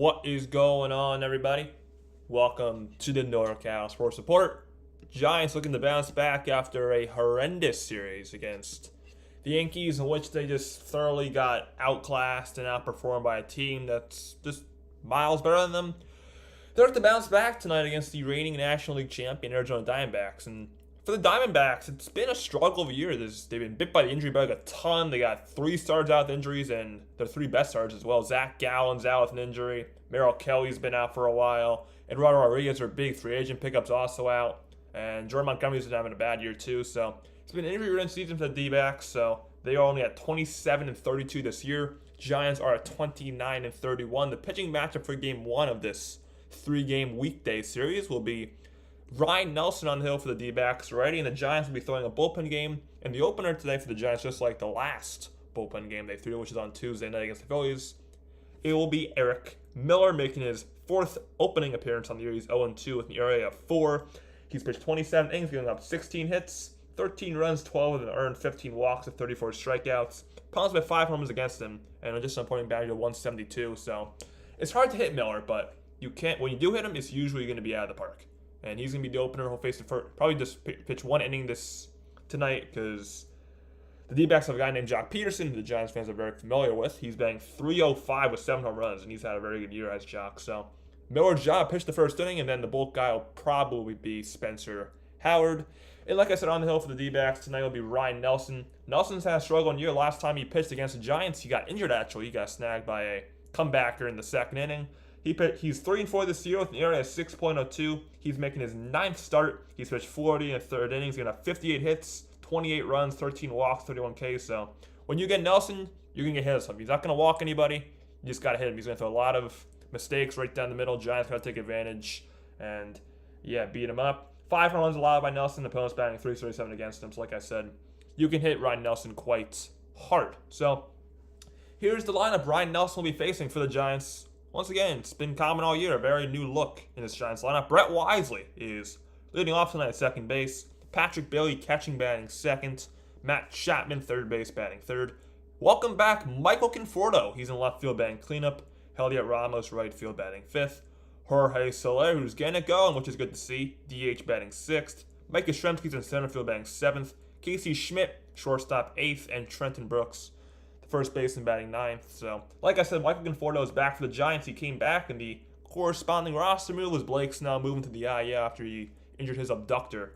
What is going on, everybody? Welcome to the NorCal SportsReport. Giants looking to bounce back after a horrendous series against the Yankees, in which they just thoroughly got outclassed and outperformed by a team that's just miles better than them. They're to bounce back tonight against the reigning National League champion Arizona Diamondbacks. And for the Diamondbacks, it's been a struggle of a year. They've been bit by the injury bug a ton. They got 3 starters out with injuries, and their 3 best starters as well. Zach Gallen's out with an injury. Merrill Kelly's been out for a while. Eduardo Rodriguez, their big free agent pickup's also out. And Jordan Montgomery's been having a bad year too. So it's been an injury-ridden season for the Dbacks. So they are only at 27-32 this year. Giants are at 29-31. The pitching matchup for Game 1 of this 3-game weekday series will be Ryne Nelson on the hill for the D-backs righty, and the Giants will be throwing a bullpen game. And the opener today for the Giants, just like the last bullpen game they threw, which is on Tuesday night against the Phillies, it will be Eric Miller making his 4th opening appearance on the year. He's 0-2 with an ERA of 4. He's pitched 27 innings, giving up 16 hits, 13 runs, 12 with an earned, 15 walks, with 34 strikeouts. Pounds by 5 homers against him, and just an opponent batting to 172. So it's hard to hit Miller, but you can't. When you do hit him, it's usually going to be out of the park. And he's going to be the opener. He'll face the first, probably just pitch 1 inning tonight, because the D-backs have a guy named Jock Peterson, who the Giants fans are very familiar with. He's batting .305 with 7 home runs, and he's had a very good year as Jock. So Miller's job, pitch the first inning, and then the bulk guy will probably be Spencer Howard. And like I said, on the hill for the D-backs tonight will be Ryne Nelson. Nelson's had a struggling year. Last time he pitched against the Giants, he got injured actually. He got snagged by a comebacker in the 2nd inning. He's 3-4 this year with an ERA of 6.02. He's making his 9th start. He's pitched 40 in the 3rd inning. He's going to have 58 hits, 28 runs, 13 walks, 31 Ks. So when you get Nelson, you're going to get hit with something. He's not going to walk anybody. You just got to hit him. He's going to throw a lot of mistakes right down the middle. Giants got to take advantage and, beat him up. 5 runs allowed by Nelson. The opponent's batting .337 against him. So like I said, you can hit Ryne Nelson quite hard. So here's the lineup Ryne Nelson will be facing for the Giants. Once again, it's been common all year, a very new look in this Giants lineup. Brett Wisely is leading off tonight at second base. Patrick Bailey catching, batting second. Matt Chapman, third base, batting third. Welcome back, Michael Conforto. He's in left field, batting cleanup. Heliot Ramos, right field, batting fifth. Jorge Soler, who's getting it going, which is good to see. DH, batting sixth. Mike Yastrzemski's in center field, batting seventh. Casey Schmidt, shortstop, eighth. And Trenton Brooks, first baseman, batting ninth. So, like I said, Michael Conforto is back for the Giants. He came back, and the corresponding roster move was Blake Snell moving to the IL after he injured his abductor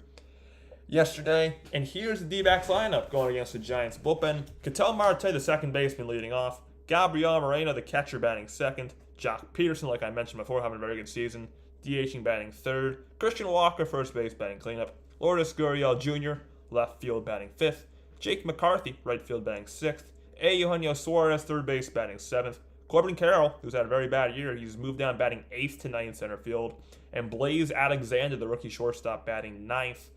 yesterday. And here's the D-backs lineup going against the Giants bullpen. Ketel Marte, the second baseman, leading off. Gabriel Moreno, the catcher, batting second. Jock Peterson, like I mentioned before, having a very good season, DHing, batting third. Christian Walker, first base, batting cleanup. Lourdes Gurriel Jr., left field, batting fifth. Jake McCarthy, right field, batting sixth. Eugenio Suarez, third base, batting seventh. Corbin Carroll, who's had a very bad year, he's moved down, batting 8th to 9th center field. And Blaze Alexander, the rookie shortstop, batting 9th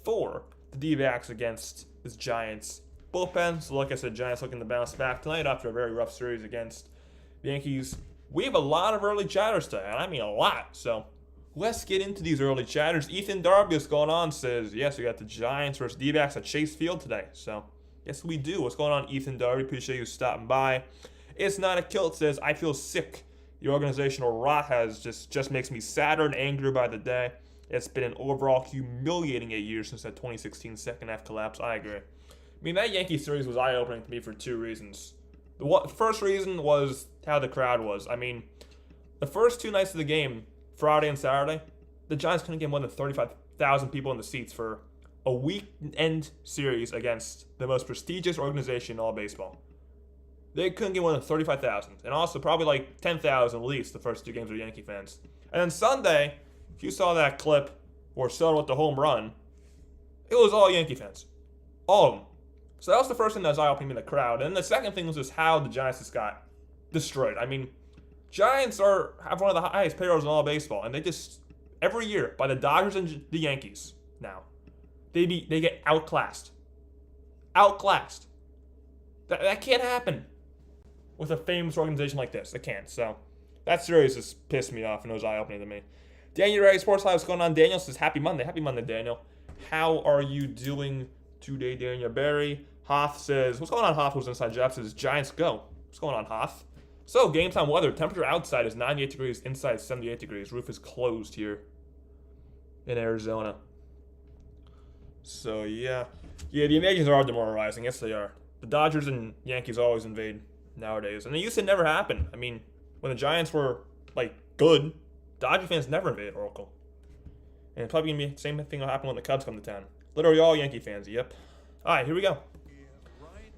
for the D-backs against this Giants bullpen. So like I said, Giants looking to bounce back tonight after a very rough series against the Yankees. We have a lot of early chatters today, and I mean a lot. So let's get into these early chatters. Ethan Darby, what's going on, says, yes, we got the Giants versus D-backs at Chase Field today. So yes, we do. What's going on, Ethan Darby? Appreciate you stopping by. It's Not a Kilt says, I feel sick. The organizational rot has just makes me sadder and angrier by the day. It's been an overall humiliating 8 years since that 2016 second half collapse. I agree. I mean, that Yankee series was eye-opening to me for 2 reasons. The first reason was how the crowd was. I mean, the first 2 nights of the game, Friday and Saturday, the Giants couldn't get more than 35,000 people in the seats for a weekend series against the most prestigious organization in all baseball. They couldn't get more than 35,000. And also probably like 10,000 at least the first 2 games were Yankee fans. And then Sunday, if you saw that clip where Soto with the home run, it was all Yankee fans. All of them. So that was the first thing that was eye-opening in the crowd. And the second thing was just how the Giants just got destroyed. I mean, Giants have one of the highest payrolls in all baseball. And they just, every year, by the Dodgers and the Yankees now, they get outclassed. Outclassed. That can't happen with a famous organization like this. It can't. So that series just pissed me off and it was eye-opening to me. Daniel Ray Sports Live, what's going on? Daniel says, happy Monday. Happy Monday, Daniel. How are you doing today, Daniel Barry? Hoff says, what's going on, Hoff? Who's inside job? Says, Giants go. What's going on, Hoff? So, game time weather. Temperature outside is 98 degrees, inside 78 degrees. Roof is closed here in Arizona. So, yeah. Yeah, the invasions are demoralizing. Yes, they are. The Dodgers and Yankees always invade nowadays. And it used to never happen. I mean, when the Giants were, like, good, Dodger fans never invaded Oracle. And it's probably going to be the same thing will happen when the Cubs come to town. Literally all Yankee fans, yep. Alright, here we go.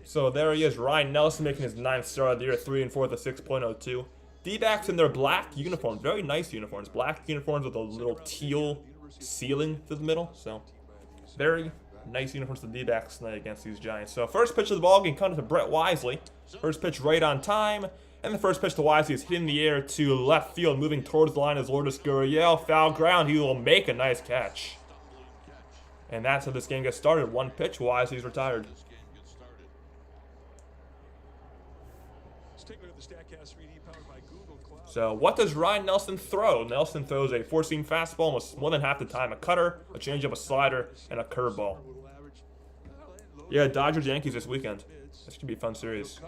So there he is, Ryne Nelson making his 9th start of the year, 3 and 4 with a 6.02. Dbacks in their black uniforms, very nice uniforms. Black uniforms with a little teal ceiling through the middle. So, very nice uniforms for the Dbacks tonight against these Giants. So, first pitch of the ball game comes to Brett Wisely. First pitch right on time. And the first pitch to Wisely is hitting the air to left field, moving towards the line as Lourdes Gurriel. Foul ground, he will make a nice catch. And that's how this game gets started. One pitch, Wisely's retired. So what does Ryne Nelson throw? Nelson throws a four-seam fastball almost more than half the time. A cutter, a changeup, a slider, and a curveball. Yeah, Dodgers Yankees this weekend. This should be a fun series.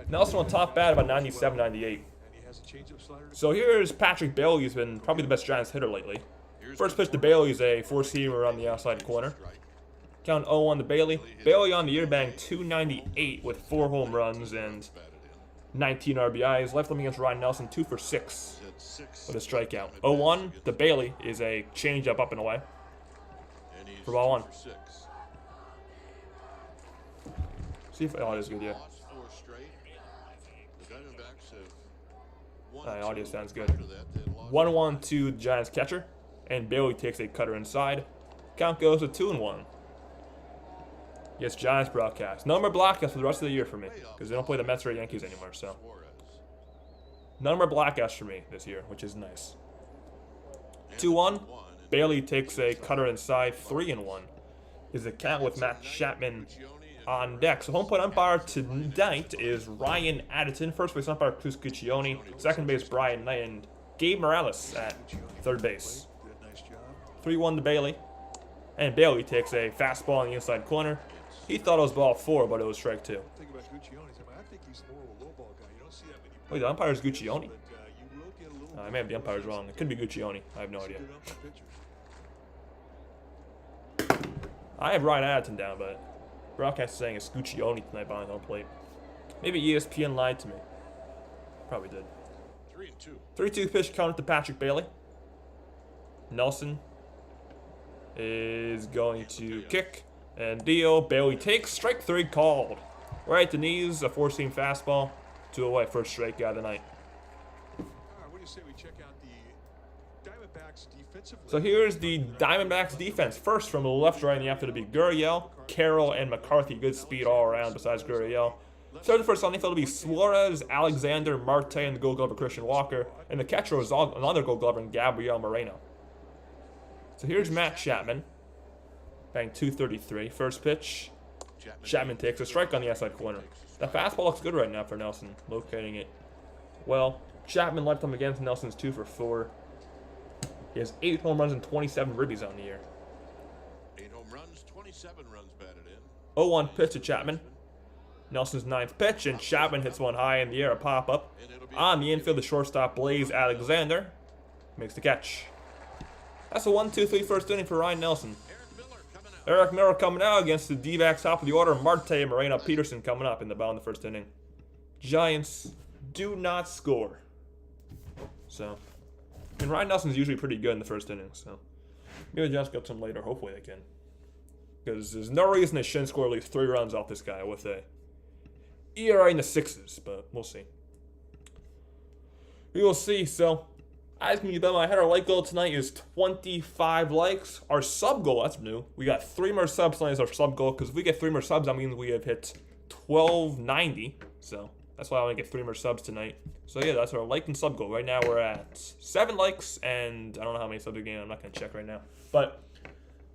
Nelson on top bat about 97, 98. So here's Patrick Bailey, who's been probably the best Giants hitter lately. First pitch to Bailey is a four-seamer on the outside corner. Count 0-1 to Bailey. Bailey on the year banged 298 with 4 home runs and 19 RBIs. Left him against Ryne Nelson, 2 for 6 with a strikeout. 0-1 to Bailey is a changeup up and away for ball 1. See if audio is good, yeah. Audio sounds good. 1-1 to the Giants catcher, and Bailey takes a cutter inside. Count goes to 2-1. Yes, Giants broadcast. No more blackouts for the rest of the year for me, because they don't play the Mets or Yankees anymore, so. No more blackouts for me this year, which is nice. 2-1. Bailey takes a cutter inside. 3-1 is the count with Matt Chapman on deck. So home plate umpire tonight is Ryan Addison. First base umpire Cruz Guccione. Second base Brian Knight, and Gabe Morales at third base. 3-1 to Bailey. And Bailey takes a fastball on the inside corner. He thought it was ball 4, but it was strike 2. Wait, the umpire's Guccione? I may have the umpires wrong. It could be Guccione. I have no idea. I have Ryan Addison down, but broadcast is saying it's Guccione tonight behind home plate. Maybe ESPN lied to me. Probably did. 3-2 pitch counted to Patrick Bailey. Nelson is going to kick and deal. Bailey takes strike 3 called. Right at the knees, a four-seam fastball. 2 away, first strikeout of the night. What do you say we check out the Diamondbacks defensive? So here's the Diamondbacks defense. First from the left to right in the outfield to be Gurriel, Carroll, and McCarthy. Good speed all around besides Gurriel. Third and first on the infield to be Suarez, Alexander, Marte, and the Gold Glover Christian Walker. And the catcher is another Gold Glover, Gabriel Moreno. So here's Matt Chapman. Bang 233. First pitch. Chapman takes a strike on the outside corner. The fastball looks good right now for Nelson, locating it well. Chapman left him against Nelson's 2 for 4. He has 8 home runs and 27 ribbies on the year. 8 home runs, 27 runs batted in. 0-1 pitch to Chapman. Nelson's 9th pitch, and Chapman hits one high in the air, a pop-up. On the infield, the shortstop Blaze Alexander makes the catch. That's a 1-2-3 first inning for Ryne Nelson. Eric Miller coming out against the Dbacks top of the order. Marte, Moreno, Peterson coming up in the bottom of the first inning. Giants do not score. So, and Ryne Nelson's usually pretty good in the first inning. So, maybe the Giants get some later. Hopefully they can. Because there's no reason they shouldn't score at least 3 runs off this guy with a ERA in the 6s. But we'll see. We will see. So, as can you bet my head, our like goal tonight is 25 likes. Our sub goal, that's new. We got 3 more subs tonight as our sub goal, because if we get 3 more subs, that means we have hit 1290. So that's why I want to get 3 more subs tonight. So yeah, that's our like and sub goal. Right now we're at 7 likes, and I don't know how many subs again. I'm not going to check right now. But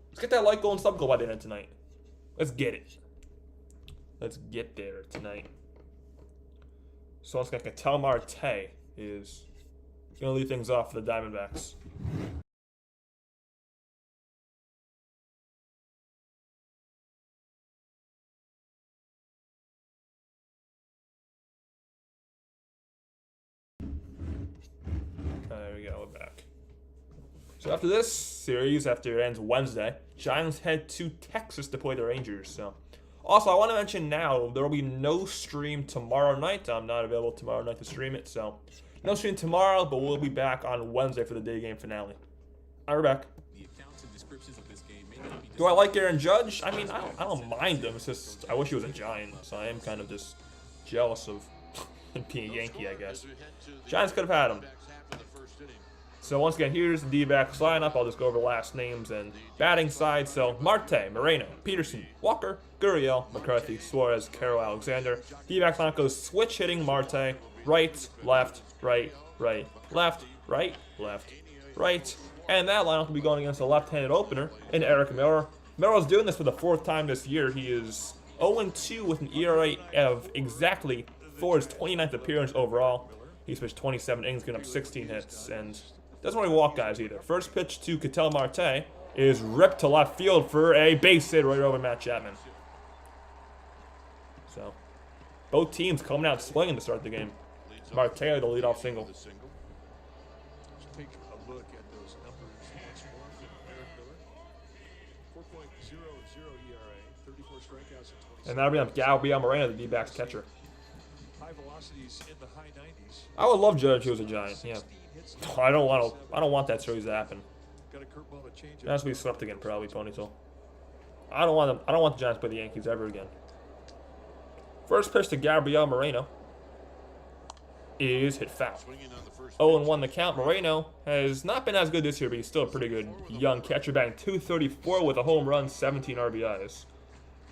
let's get that like goal and sub goal by the end of tonight. Let's get it. Let's get there tonight. So it's like Ketel Marte is going to lead things off for the Diamondbacks. we go. We're back. So after this series, after it ends Wednesday, Giants head to Texas to play the Rangers. So, also I want to mention now there will be no stream tomorrow night. I'm not available tomorrow night to stream it, so no stream tomorrow. But we'll be back on Wednesday for the day game finale. All right, we're back. Do I like Aaron Judge? I mean, I don't mind him. It's just I wish he was a Giant, so I am kind of just jealous of him being a Yankee, I guess. Giants could have had him. So once again, here's the Dbacks lineup. I'll just go over last names and batting side. So Marte, Moreno, Peterson, Walker, Gurriel, McCarthy, Suarez, Carroll, Alexander. Dbacks lineup goes switch hitting Marte, right, left, right, right, left, right, left, right. And that lineup will be going against a left-handed opener in Eric Miller. Miller's doing this for the 4th time this year. He is 0-2 with an ERA of exactly for his 29th appearance overall. He's pitched 27 innings, getting up 16 hits, and doesn't really walk guys either. First pitch to Ketel Marte is ripped to left field for a base hit right over Matt Chapman. So, both teams coming out swinging to start the game. Marte, the leadoff single. Let's take a look at those numbers once more from Eric Miller. 4.00 ERA, 34 strikeouts and 20. And that'll be on Gabriel Moreno, the D-backs catcher. High velocities in the high 90s. I would love Judge if he was a Giant. Yeah. I don't want that series to happen. Got a curveball to change. That's be swept again, probably ponytail. I don't want the Giants to play the Yankees ever again. First pitch to Gabriel Moreno is hit foul. 0-1 the count. Moreno has not been as good this year, but he's still a pretty good young catcher, batting .234 with a home run, 17 RBIs.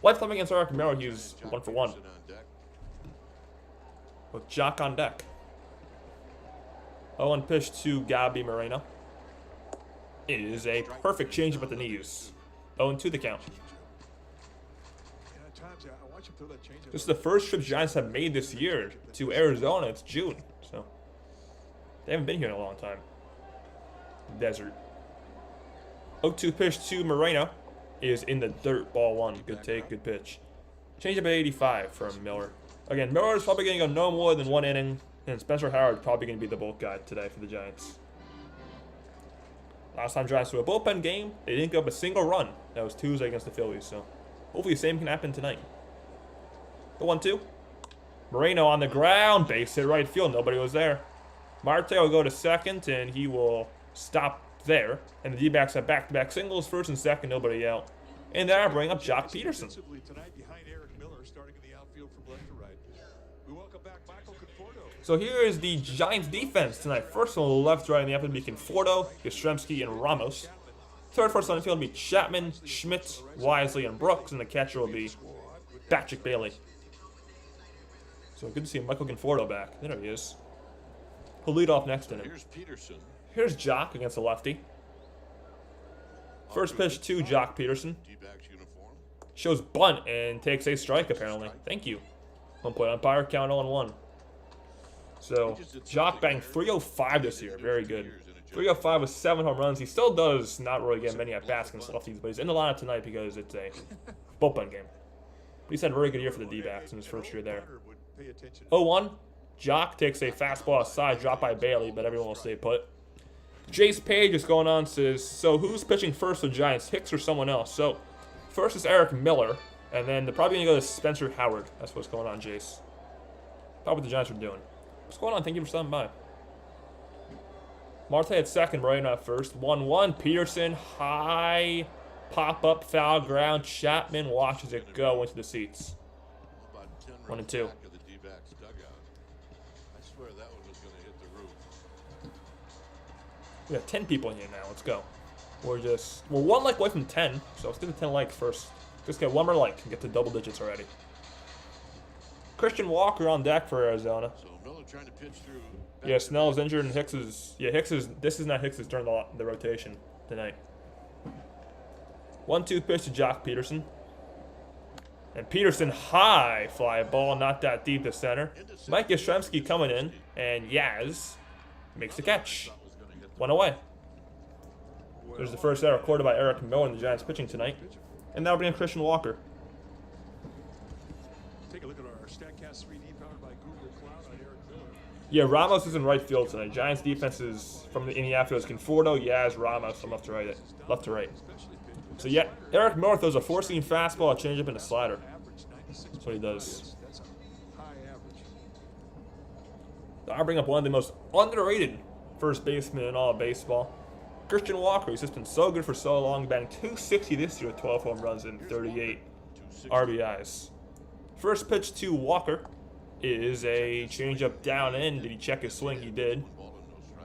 Lifetime against Eric Miller, he's 1 for 1. With Jock on deck. 0-1 pitch to Gabi Moreno is a perfect changeup at the knees. 0-2 the count. This is the first trip Giants have made this year to Arizona. It's June, so they haven't been here in a long time. Desert. 0-2 pitch to Moreno is in the dirt. Ball 1. Good take, good pitch. Changeup at 85 from Miller. Again, Miller's probably going to go no more than 1 inning. And Spencer Howard probably going to be the bulk guy today for the Giants. Last time Giants threw a bullpen game, they didn't give up a single run. That was Tuesday against the Phillies, so hopefully the same can happen tonight. The 1-2. Moreno on the ground, base hit right field. Nobody was there. Marte will go to second, and he will stop there. And the D-backs have back-to-back singles, first and second, nobody out. And then I bring up Jock Peterson. So here is the Giants defense tonight. First on the left, right, and the outfield will be Conforto, Yastrzemski, and Ramos. Third first on the field will be Chapman, Schmidt, Wisely, and Brooks, and the catcher will be Patrick Bailey. So good to see Michael Conforto back. There he is. He'll lead off next inning. Here's Jock against the lefty. First pitch to Jock Peterson. Shows bunt and takes a strike apparently. Thank you. Home plate umpire, count 0-1. So, Jock banged .305 this year. Very good. .305 with 7 home runs. He still does not really get many at-bats against lefties, but he's in the lineup tonight because it's a bullpen game. But he's had a very good year for the D-backs in his first year there. 0-1. Jock takes a fastball aside, dropped by Bailey, but everyone will stay put. Jace Page is going on, says, so who's pitching first for the Giants, Hicks or someone else? So, first is Eric Miller, and then they're probably going to go to Spencer Howard. That's what's going on, Jace. Probably what the Giants are doing. What's going on? Thank you for stopping by. Marte at second, Moreno at first. 1-1. Peterson, high pop-up, foul ground. Chapman watches it go into the seats. 1-2. We got 10 people in here now. Let's go. We're 1 like away from 10, so let's get to 10 likes first. Just get 1 more like and get to double digits already. Christian Walker on deck for Arizona. Yeah, Snell's injured and Hicks is... Yeah, this is not Hicks' turn the rotation tonight. 1-2 pitch to Jock Peterson. And Peterson high fly ball, not that deep to center. Mike Yastrzemski coming in, and Yaz makes the catch. 1 away. There's the first error recorded by Eric Miller in the Giants pitching tonight. And that'll bring in Christian Walker. Take a look at our StatCast 3D powered by Google Cloud on Eric Miller. Yeah, Ramos is in right field tonight. Giants defense is from in the outfield is Conforto, Yaz, Ramos from left to right. Left to right. So yeah, Eric Miller throws a four-seam fastball, a changeup, and a slider. That's what he does. I'll bring up one of the most underrated first basemen in all of baseball. Christian Walker. He's just been so good for so long, batting .260 this year with 12 home runs and 38 RBIs. First pitch to Walker is a changeup down in. Did he check his swing? He did.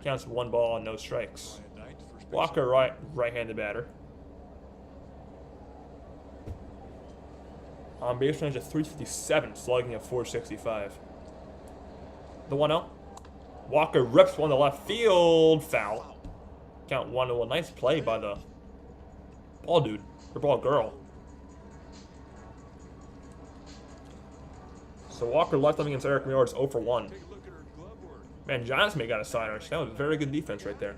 Counts 1 ball and no strikes. Walker, right-handed batter. On base range of 357, slugging at 465. The 1-0. Walker rips one to left field. Foul. Count 1-1. Nice play by the ball dude. Or ball girl. So Walker left him against Eric Miller. It's 0 for 1. Man, Giants may got a sign. That was very good defense right there.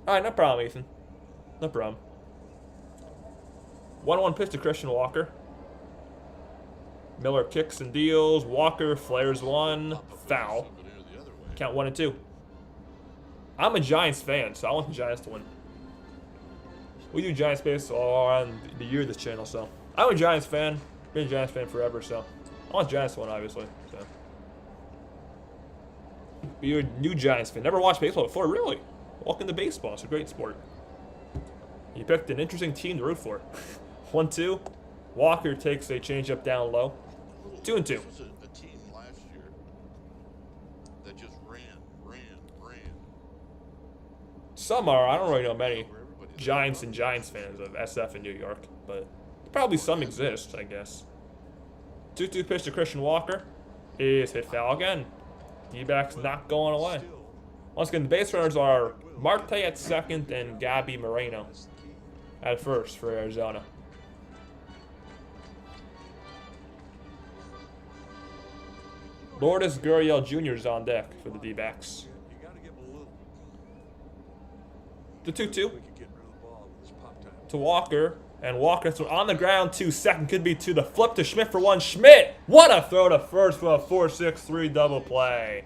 Alright, no problem, Ethan. No problem. 1-1 pitch to Christian Walker. Miller kicks and deals. Walker flares one. Foul. Count 1 and 2. I'm a Giants fan, so I want the Giants to win. We do Giants baseball on the year of this channel, so I'm a Giants fan. Been a Giants fan forever, so I want Giants to win, obviously. So. But you're a new Giants fan. Never watched baseball before, really? Welcome to baseball. It's a great sport. You picked an interesting team to root for. 1-2. Walker takes a changeup down low. 2 and 2. This was a team last year that just ran. Some are. I don't really know many Giants and Giants fans of SF in New York, but probably some exist, I guess. 2-2 pitch to Christian Walker is hit foul again. Dbacks not going away. Once again, the base runners are Marte at second and Gabby Moreno at first for Arizona. Lourdes Gurriel Jr. is on deck for the D-backs. The 2-2 to Walker, and Walker throws on the ground 2-second, could be to the flip to Schmidt for 1. Schmidt, what a throw to first for a 4-6-3 double play.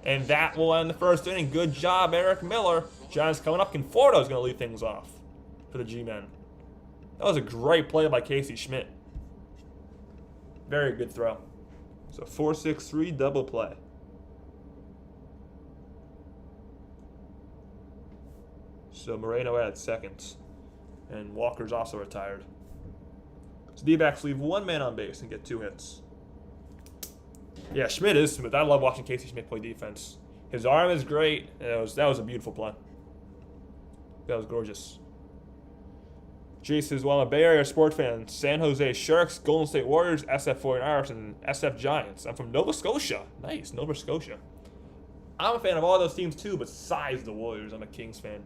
And that will end the first inning. Good job, Eric Miller. Giants coming up. Conforto is going to lead things off for the G-men. That was a great play by Casey Schmidt. Very good throw. So 4-6-3 double play. So Moreno at second. And Walker's also retired. So D-backs leave 1 man on base and get 2 hits. Yeah, Schmidt is smooth. I love watching Casey Schmidt play defense. His arm is great. And that was a beautiful play. That was gorgeous. Jace is, well, I'm a Bay Area sports fan. San Jose Sharks, Golden State Warriors, SF 49ers, and SF Giants. I'm from Nova Scotia. Nice, Nova Scotia. I'm a fan of all those teams too, besides the Warriors. I'm a Kings fan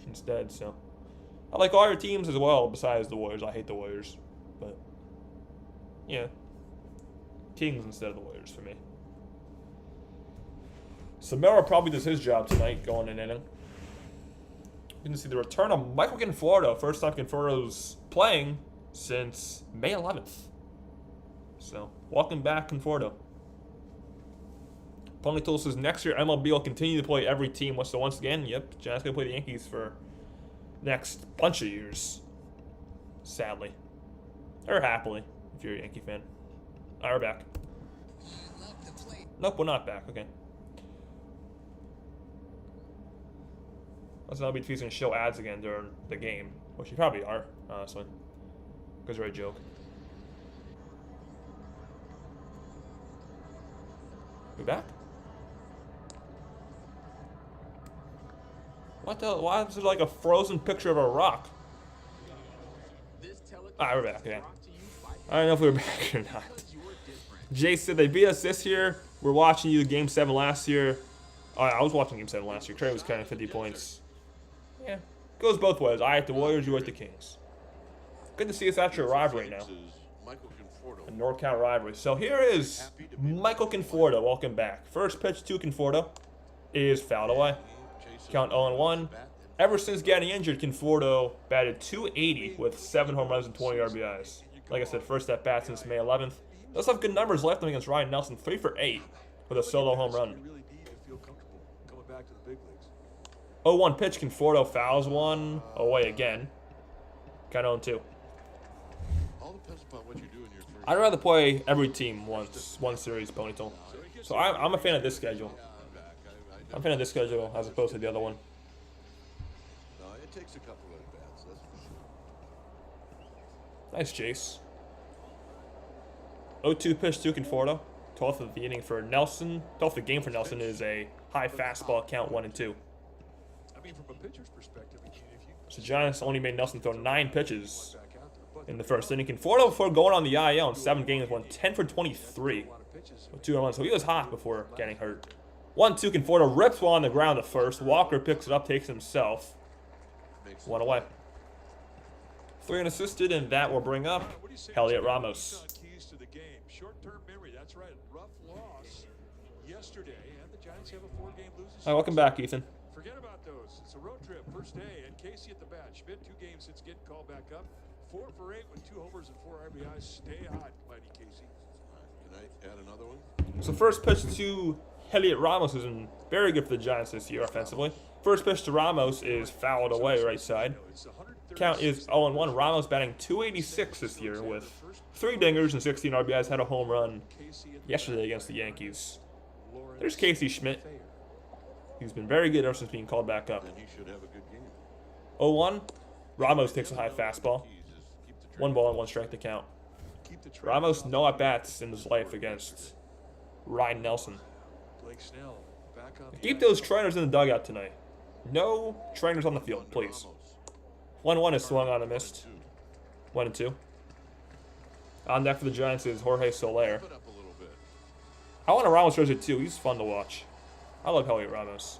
instead, so. I like all your teams as well, besides the Warriors. I hate the Warriors, but yeah. Kings instead of the Warriors for me. Samara probably does his job tonight, going in inning. You can see the return of Michael Conforto. First time Conforto's playing since May 11th. So, welcome back, Conforto. Pony Tool says next year MLB will continue to play every team. So once again, yep, Giants going to play the Yankees for next bunch of years. Sadly. Or happily, if you're a Yankee fan. Alright, we're back. Nope, we're not back. Okay. Let's not be teasing show ads again during the game, which you probably are, honestly, because they're a joke. We back? What the? Why is it like a frozen picture of a rock? Alright, we're back. Yeah. I don't know if we were back or not. Jay said they beat us this year. We're watching you Game 7 last year. Oh, I was watching Game 7 last year. Trey was carrying 50 points. Yeah, goes both ways. I hate the Warriors, you hate the Kings. Good to see us at your rivalry now. A NorCal rivalry. So here is Michael Conforto. Welcome back. First pitch to Conforto is fouled away. Count 0-1. Ever since getting injured, Conforto batted .280 with 7 home runs and 20 RBIs. Like I said, first at bat since May 11th. Does have good numbers left against Ryne Nelson, 3 for 8 with a solo home run. You really need to feel comfortable coming back to the big leagues. 0-1 pitch, Conforto fouls one away again. Got 0-2. All depends upon what you do in your first. I'd rather play every team once, one series, Ponytail. So I'm a fan of this schedule. I'm a fan of this schedule as opposed to the other one. No, it takes a couple of at-bats, that's for sure. Nice chase. 0-2 pitch to Conforto. 12th of the inning for Nelson. 12th of the game for Nelson is a high fastball count 1-2. I mean, from a pitcher's perspective, if you So the Giants only made Nelson throw 9 pitches in the first inning. Conforto, before going on the IL in 7 games, won 10 for 23 with 2 runs. So he was hot before getting hurt. 1-2, Conforto rips one on the ground at first. Walker picks it up, takes it himself. 1 away. 3 unassisted, and that will bring up Heliot Ramos. keys to the game. Short-term memory, that's right. Rough loss yesterday, and the Giants have a 4-game losing streak. Hi, welcome back, Ethan. Forget about those. It's a road trip, first day, and Casey at the bat. Schmidt, 2 games since getting called back up. 4 for 8 with 2 homers and 4 RBIs. Stay hot, mighty Casey. Can I add another one? So first pitch to Heliot Ramos has been very good for the Giants this year offensively. First pitch to Ramos is fouled away right side. Count is 0-1. Ramos batting .286 this year with 3 dingers and 16 RBIs. Had a home run yesterday against the Yankees. There's Casey Schmidt. He's been very good ever since being called back up. Then he should have a good game. 0-1. Ramos takes a high fastball. Keys is keep the 1 ball and 1 strike to count. Ramos no at-bats in his life against Ryne Nelson. Blake Snell back on the Keep those trainers in the dugout tonight. No trainers on the field, please. 1-1 is swung on and missed. 1-2. On deck for the Giants is Jorge Soler. Put up a little bit. I want a Ramos jersey too. He's fun to watch. I love Heliot Ramos.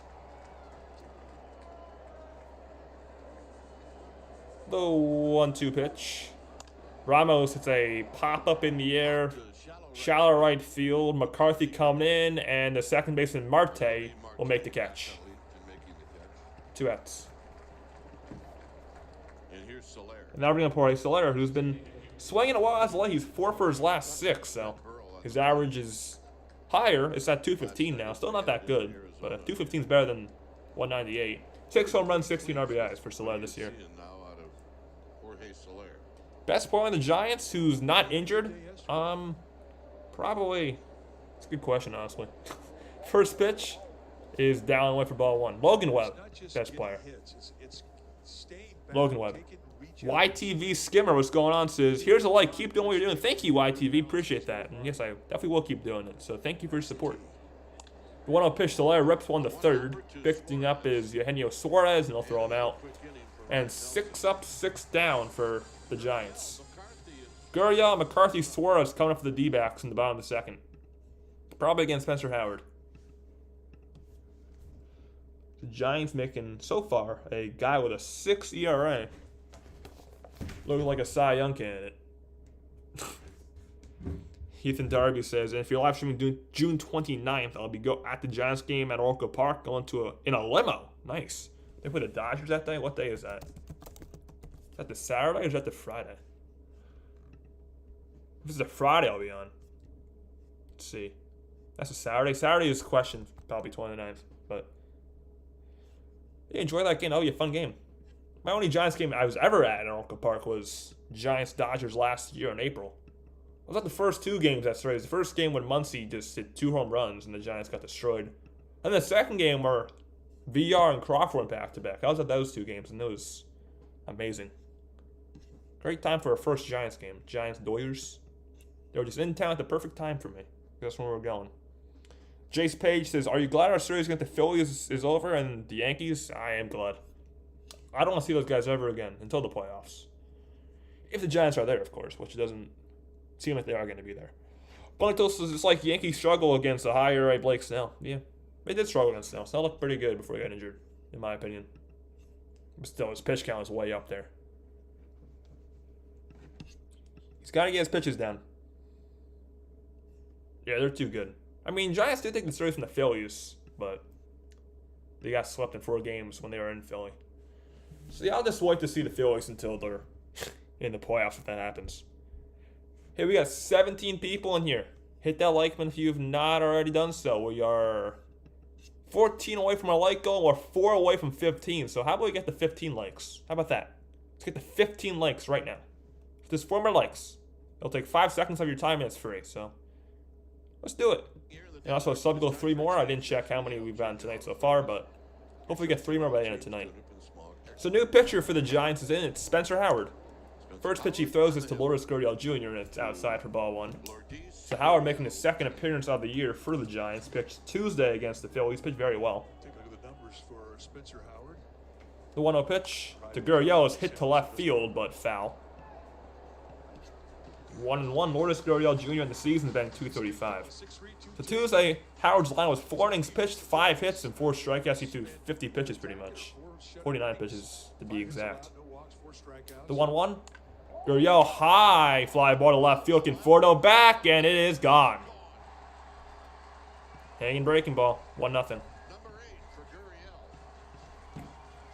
The 1-2 pitch. Ramos hits a pop-up in the air. Shallow right field. McCarthy coming in, and the second baseman Marte will make the catch. 2 outs. And here's Soler. And now we're going to Jorge Soler, who's been swinging a while as late. He's 4 for his last 6, so his average is higher. It's at 215 now. Still not that good, but 215 is better than 198. 6 home runs, 16 RBIs for Soler this year. Now out of Jorge Soler. Best player on the Giants who's not injured? Probably. It's a good question, honestly. First pitch is down and away for ball 1. Logan Webb, best player. Logan Webb. YTV Skimmer, what's going on, says, here's a like. Keep doing what you're doing. Thank you, YTV. Appreciate that. And yes, I definitely will keep doing it. So thank you for your support. The 1-0 pitch, Soler rips one to third. Picking up is Eugenio Suarez, and they'll throw him out. And 6 up, 6 down for the Giants. Gurriel, McCarthy, Suarez coming up for the D-backs in the bottom of the second. Probably against Spencer Howard. The Giants making, so far, a guy with a 6 ERA. Looking like a Cy Young candidate. Ethan Darby says, and if you're live streaming June 29th, I'll be at the Giants game at Oracle Park, going in a limo. Nice. They put the Dodgers that day? What day is that? Is that the Saturday or is that the Friday? If it's the Friday, I'll be on. Let's see. That's a Saturday. Saturday is question, probably 29th. But yeah, enjoy that game. That'll be a fun game. My only Giants game I was ever at Oracle Park was Giants-Dodgers last year in April. I was at the first 2 games that series. The first game when Muncy just hit 2 home runs and the Giants got destroyed. And the second game where VR and Crawford went back-to-back. I was at those 2 games, and it was amazing. Great time for a first Giants game. Giants-Doyers. They were just in town at the perfect time for me. That's when we were going. Jace Page says, are you glad our series against the Phillies is over and the Yankees? I am glad. I don't want to see those guys ever again until the playoffs. If the Giants are there, of course, which doesn't seem like they are going to be there. But it's like Yankees struggle against a higher Blake Snell. Yeah, they did struggle against Snell. Snell looked pretty good before he got injured, in my opinion. But still, his pitch count is way up there. He's got to get his pitches down. Yeah, they're too good. I mean, Giants did take the series from the Phillies, but they got swept in 4 games when they were in Philly. So yeah, I'll just wait to see the Phillies until they're in the playoffs if that happens. Hey, we got 17 people in here. Hit that like button if you've not already done so. We are 14 away from our like goal. We're 4 away from 15. So how about we get to 15 likes? How about that? Let's get to 15 likes right now. Just 4 more likes. It'll take 5 seconds of your time and it's free. So let's do it. And also, sub go 3 more. I didn't check how many we've gotten tonight so far, but hopefully we get 3 more by the end of tonight. So new pitcher for the Giants is in. It's Spencer Howard. First pitch he throws is to Lourdes Gurriel Jr. and it's outside for ball 1. So Howard making his second appearance of the year for the Giants. Pitched Tuesday against the Phillies. Pitched very well. Take a look at the numbers for Spencer Howard. The 1-0 pitch to Gurriel is hit to left field, but foul. 1-1. Lourdes Gurriel Jr. in the season has been .235. So Tuesday, Howard's line was 4 innings pitched, 5 hits, and 4 strikeouts. He threw 50 pitches pretty much. 49 pitches to be exact. The 1-1. Gurriel high fly ball to left field. Conforto back, and it is gone. Hanging breaking ball. 1-0.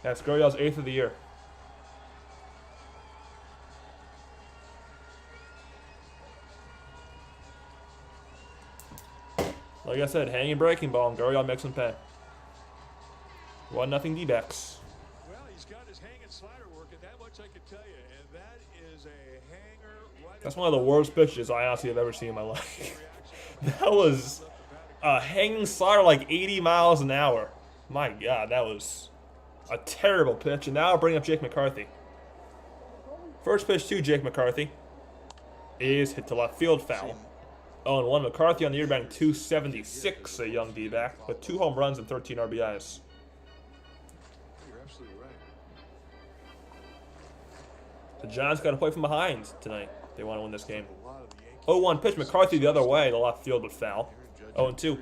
That's Gurriel's 8th of the year. Like I said, hanging breaking ball, and Gurriel makes him pay. 1-0 Dbacks. Well, he's got his hanging slider working, that much I can tell you, and that is a hanger right. That's one of the worst pitches I honestly have ever seen in my life. That was a hanging slider like 80 miles an hour. My God, that was a terrible pitch. And now I'll bring up Jake McCarthy. First pitch to Jake McCarthy is hit to left field, foul. 0-1. McCarthy on the year batting .276, a young D-back, with 2 home runs and 13 RBIs. You're absolutely right. The Giants got to play from behind tonight. They want to win this game. 0-1 pitch. McCarthy the other way to left field, but foul. 0-2.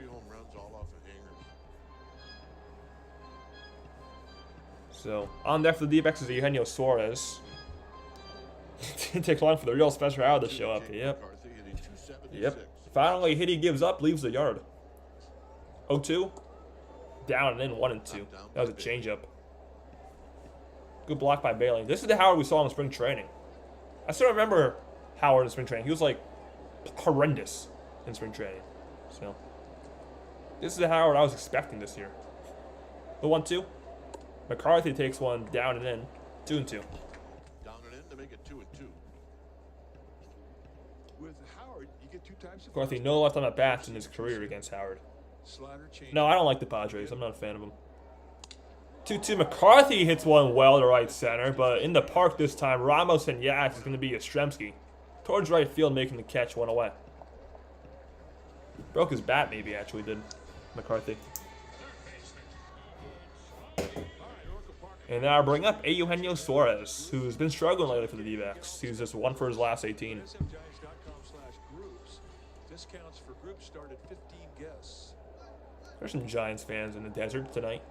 So on deck for the D-backs is Eugenio Suarez. It takes long for the real Spencer Howard to show up. Yep. Finally, hit he gives up, leaves the yard. 0-2. Down and in, 1-2. That was a changeup. Good block by Bailey. This is the Howard we saw in spring training. I still remember Howard in spring training. He was like horrendous in spring training. So this is the Howard I was expecting this year. The 1-2. McCarthy takes one down and in. 2-2. Down and in to make it 2-2. With Howard, you get 2 types of McCarthy no left on at bats in his career against Howard. slider change. No, I don't like the Padres. I'm not a fan of them. 2-2. McCarthy hits one well to right center, but in the park this time, Ramos and Yaks is going to be Yastrzemski. Towards right field, making the catch, 1 away. Broke his bat, maybe, actually, did McCarthy. And now I bring up Eugenio Suarez, who's been struggling lately for the D-backs. He's just 1 for his last 18. smgiants.com/groups. Discounts for groups start at 15 guests. There's some Giants fans in the desert tonight.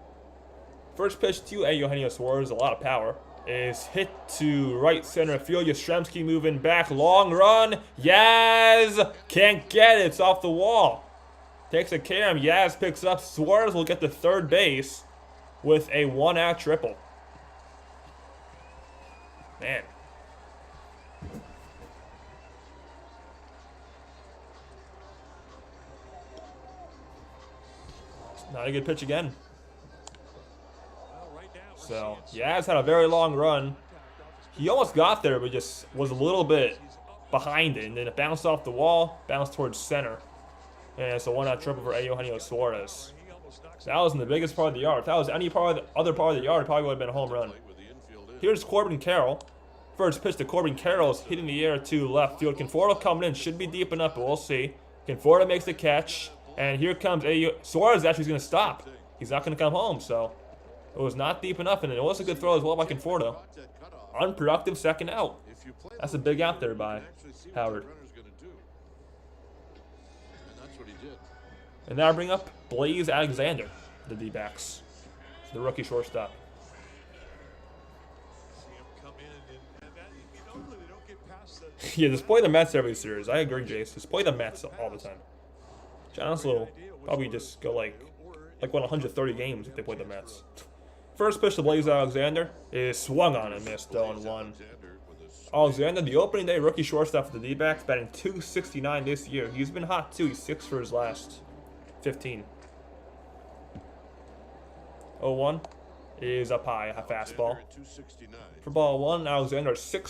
First pitch to Eugenio Suarez, a lot of power, is hit to right center field. Yastrzemski moving back, long run. Yaz can't get it. It's off the wall. Takes a carom. Yaz picks up. Suarez will get to third base with a 1-out triple. Man. Not a good pitch again. So, Yaz had a very long run. He almost got there, but just was a little bit behind it. And then it bounced off the wall, bounced towards center. And it's a 1-out triple for Eugenio Suarez. That was in the biggest part of the yard. If that was any other part of the yard, it probably would have been a home run. Here's Corbin Carroll. First pitch to Corbin Carroll is hitting the air to left field. Conforto coming in. Should be deep enough, but we'll see. Conforto makes the catch. And here comes Suarez actually is going to stop. He's not going to come home, so it was not deep enough. And it was a good throw as well by Conforto. Unproductive second out. That's a big out there by Howard. And now I bring up Blaze Alexander, the D-backs, the rookie shortstop. Yeah, just play the Mets every series. I agree, Jace. Just play the Mets all the time. Giants will probably just go like 130 games if they play the Mets. First pitch to Blaze Alexander is swung on and missed 0-1. Alexander, the opening day rookie shortstop for the D-backs, batting .269 this year. He's been hot too. He's 6 for his last 15. 0-1 is up high, a fastball. For ball 1, Alexander 3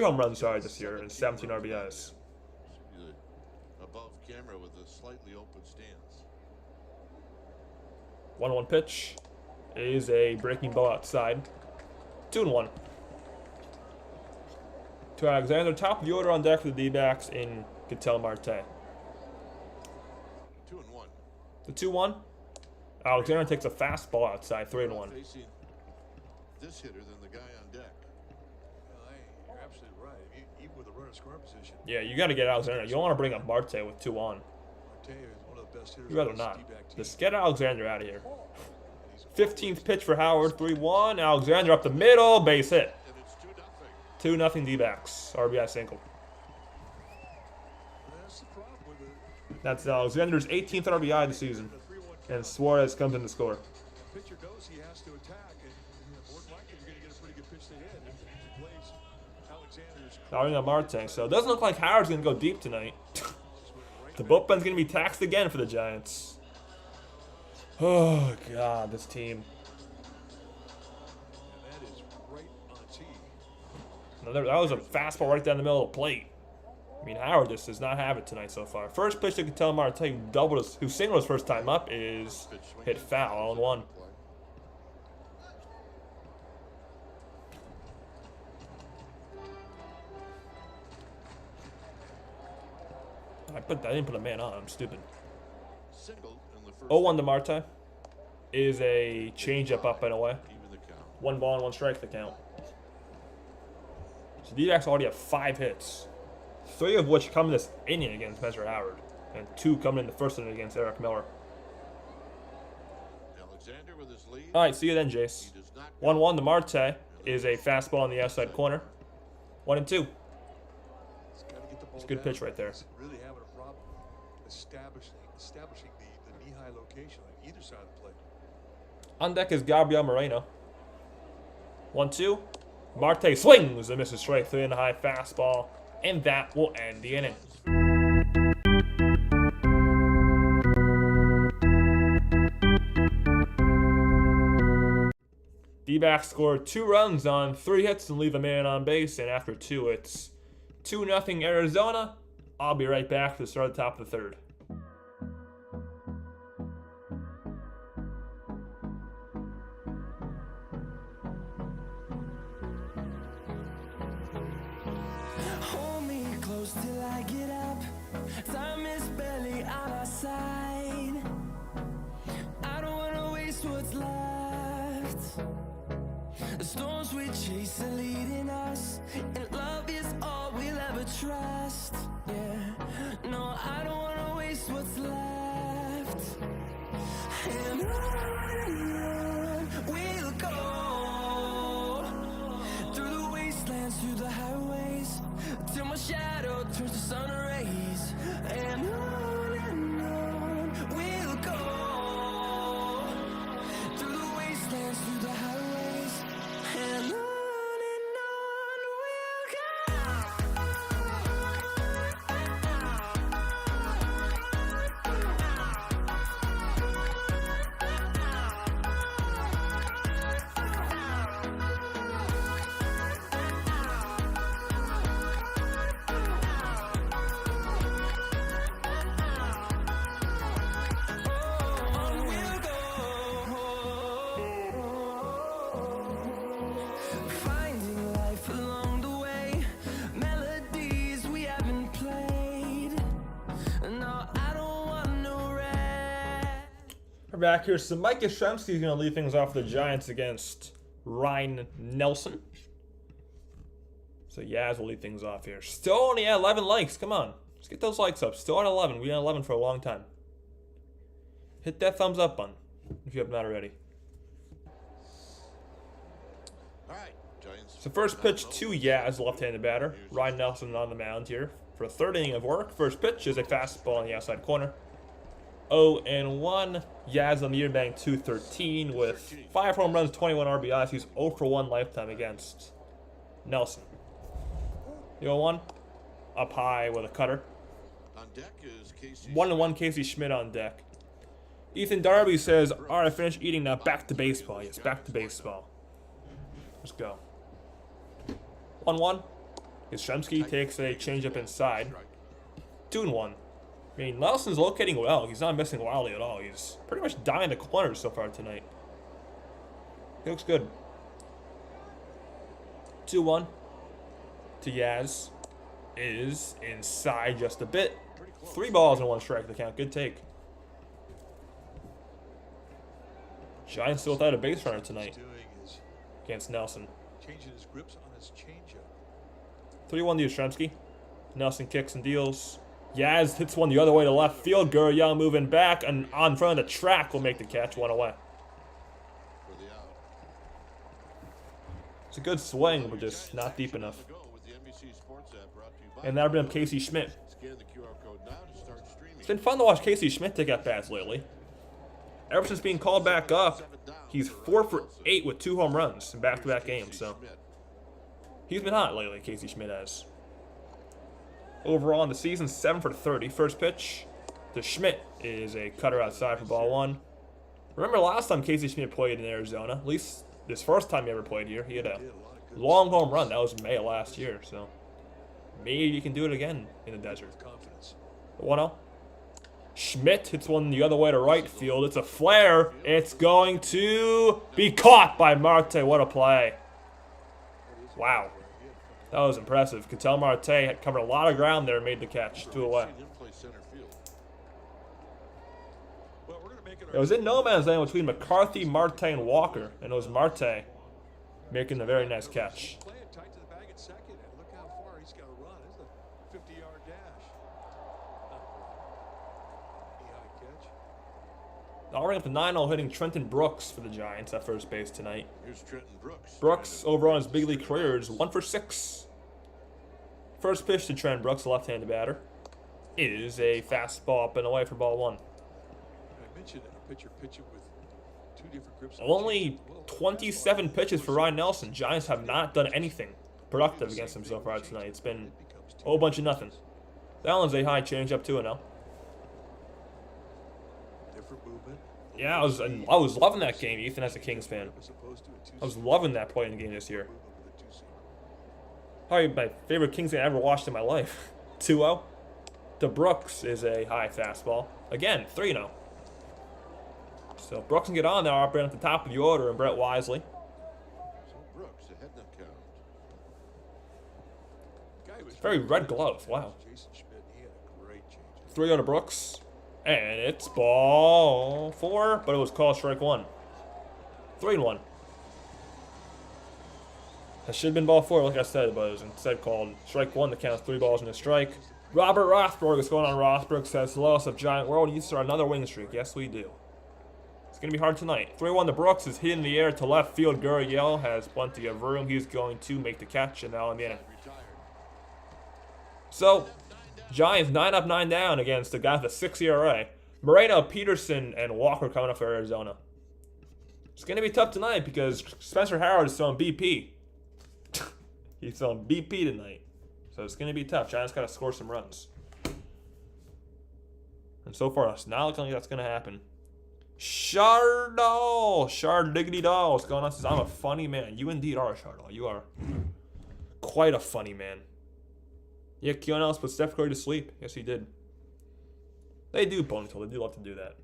home runs this year and 17 RBIs. Above camera with a slightly open stance. 1-1 pitch is a breaking ball outside. 2-1. To Alexander, top of the order on deck for the D-backs in Ketel Marte. 2-1. The 2-1. Alexander takes a fastball outside, 3-1. Facing this hitter than the guy on deck. Well, you're absolutely right. Even with a runner scoring position, Yeah, you got to get Alexander. You don't want to bring up Marte with 2 on. Marte is one of the best hitters. You'd rather on this not. D-back team. Just get Alexander out of here. And he's 15th pitch for Howard, 3-1. Alexander up the middle, base hit. And it's 2-0. 2-0 D-backs. RBI single. That's the problem with the That's Alexander's 18th RBI of the season. And Suarez comes in to score. pitcher goes, he has to attack, and more than likely you're going to get a pretty good pitch to hit. If he plays Alexander's Starting on Marte. So it doesn't look like Howard's going to go deep tonight. The bullpen's going to be taxed again for the Giants. Oh, God, this team. and that is right on tee. That was a fastball right down the middle of the plate. I mean, Howard just does not have it tonight so far. First pitch to Ketel Marte, who singled his first time up, is hit foul, 0-1. I didn't put a man on. I'm stupid. Single in the first 0-1 to Marte is a changeup up and away. even the count. 1 ball and 1 strike the count. So D-backs already have 5 hits. 3 of which come in this inning against Spencer Howard. And 2 coming in the first inning against Eric Miller. Alexander with his lead. Alright, see you then, Jace. He does not 1-1 to Marte is a fastball on the outside corner. 1-2. He's got to get the ball It's a good down. pitch right there. He's really having a problem establishing the knee-high location on either side of the plate. On deck is Gabriel Moreno. 1-2. Marte swings and misses straight 3 in the high fastball. And that will end the inning. D-backs scored 2 runs on 3 hits and leave a man on base. And after 2, it's 2-0 Arizona. I'll be right back to start the top of the 3rd. Hold me close till I get up. Time is barely on our side. I don't wanna waste what's left. The storms we chase are leading us, and love is all we'll ever trust. Yeah, no, I don't wanna waste what's left. And on we'll go through the wastelands, through the highways, till my shadow turns to sun rays. And on we'll go through the wastelands, through the highways, and on we'll go. On we'll go, finding life along the way, melodies we haven't played. No, I don't want no rest. We're back here. So Mike Yastrzemski is going to lead things off for the Giants against Ryne Nelson. So Yaz will lead things off here. Still only at 11 likes. Come on. Let's get those likes up. Still at 11. We've been at 11 for a long time. Hit that thumbs up button if you have not already. All right, Giants. So first pitch to Yaz, left-handed batter. Ryne Nelson on the mound here for a 3rd inning of work. First pitch is a fastball on the outside corner. 0-1. Yaz on the year batting .213 with 5 home runs, 21 RBIs. He's 0 for 1 lifetime against Nelson. The 0-1. Up high with a cutter. On deck is Casey. 1-1 Casey Schmidt on deck. Ethan Darby says, alright, I finished eating now. Back to baseball. Yes, back to baseball. Let's go. 1-1. Yastrzemski takes a changeup inside. 2-1. I mean, Nelson's locating well. He's not missing wildly at all. He's pretty much dying the corners so far tonight. He looks good. 2-1 to Yaz. Is inside just a bit. 3 balls and 1 strike to count. Good take. Giants still without a base runner tonight against Nelson. Changing his grips on his changeup. 3-1 to Yastrzemski. Nelson kicks and deals. Yaz hits one the other way to left field. Gurriel moving back and on front of the track will make the catch. 1 away. For the out. It's a good swing, but just not deep enough. Go with the NBC Sports app brought to you by And that'll bring up Casey Schmidt. Scan the QR code now to start streaming. It's been fun to watch Casey Schmidt take at bats lately. Ever since being called back up, he's 4 for 8 with 2 home runs in back-to-back games. So he's been hot lately, Casey Schmidt has. Overall in the season, 7 for 30. First pitch to Schmidt is a cutter outside for ball 1. Remember last time Casey Schmidt played in Arizona, at least this first time he ever played here, he had a long home run. That was May of last year, so maybe you can do it again in the desert. 1-0. Schmidt hits one the other way to right field. It's a flare. It's going to be caught by Marte. What a play. Wow. That was impressive. Ketel Marte had covered a lot of ground there and made the catch. 2 away. It was in no man's land between McCarthy, Marte, and Walker. And it was Marte making a very nice catch. Playing tight to the bag at second, and look how far he's got to run. This is a 50-yard dash. High catch. I'll ring up the 9-0 hitting Trenton Brooks for the Giants at first base tonight. Here's Trenton Brooks. Brooks, overall in his big league career, is 1 for 6. First pitch to Trenton Brooks, a left-handed batter, is a fastball up and away for ball 1. I mentioned a pitcher pitching with 2 different grips. Only 27 pitches for Ryne Nelson. Giants have not done anything productive against him so far tonight. It's been a whole bunch of nothing. That one's a high changeup 2-0. Different movement. Yeah, I was loving that game, Ethan, as a Kings fan. I was loving that play in the game this year. Probably my favorite Kings game I ever watched in my life. 2-0. To Brooks is a high fastball. Again, 3-0. So Brooks can get on there, up at the top of the order, and Brett Wisely. So Brooks ahead in the count. Very red glove. Wow. Jason Schmidt, he had a great change. 3-0 to Brooks. And it's ball 4, but it was called strike 1. 3-1. That should have been ball 4, like I said, but it was instead called strike 1 that counts 3 balls and a strike. Robert Rothberg is going on. Rothberg says, hello, what's up, Giant World? You start another winning streak. Yes, we do. It's going to be hard tonight. 3-1 to Brooks is hit in the air to left field. Gurriel has plenty of room. He's going to make the catch, and now in the inning. So, Giants 9 up, 9 down against the guy with a 6 ERA. Moreno, Peterson, and Walker coming up for Arizona. It's going to be tough tonight because Spencer Howard is throwing BP. He's throwing BP tonight. So it's going to be tough. Giants got to score some runs. And so far, it's not looking like that's going to happen. Shard Diggity Doll. What's going on? Says, I'm a funny man. You indeed are, Shardall. You are quite a funny man. Yeah, Keon Ellis put Steph Curry to sleep. Yes, he did. They do, Ponytail. They do love to do that.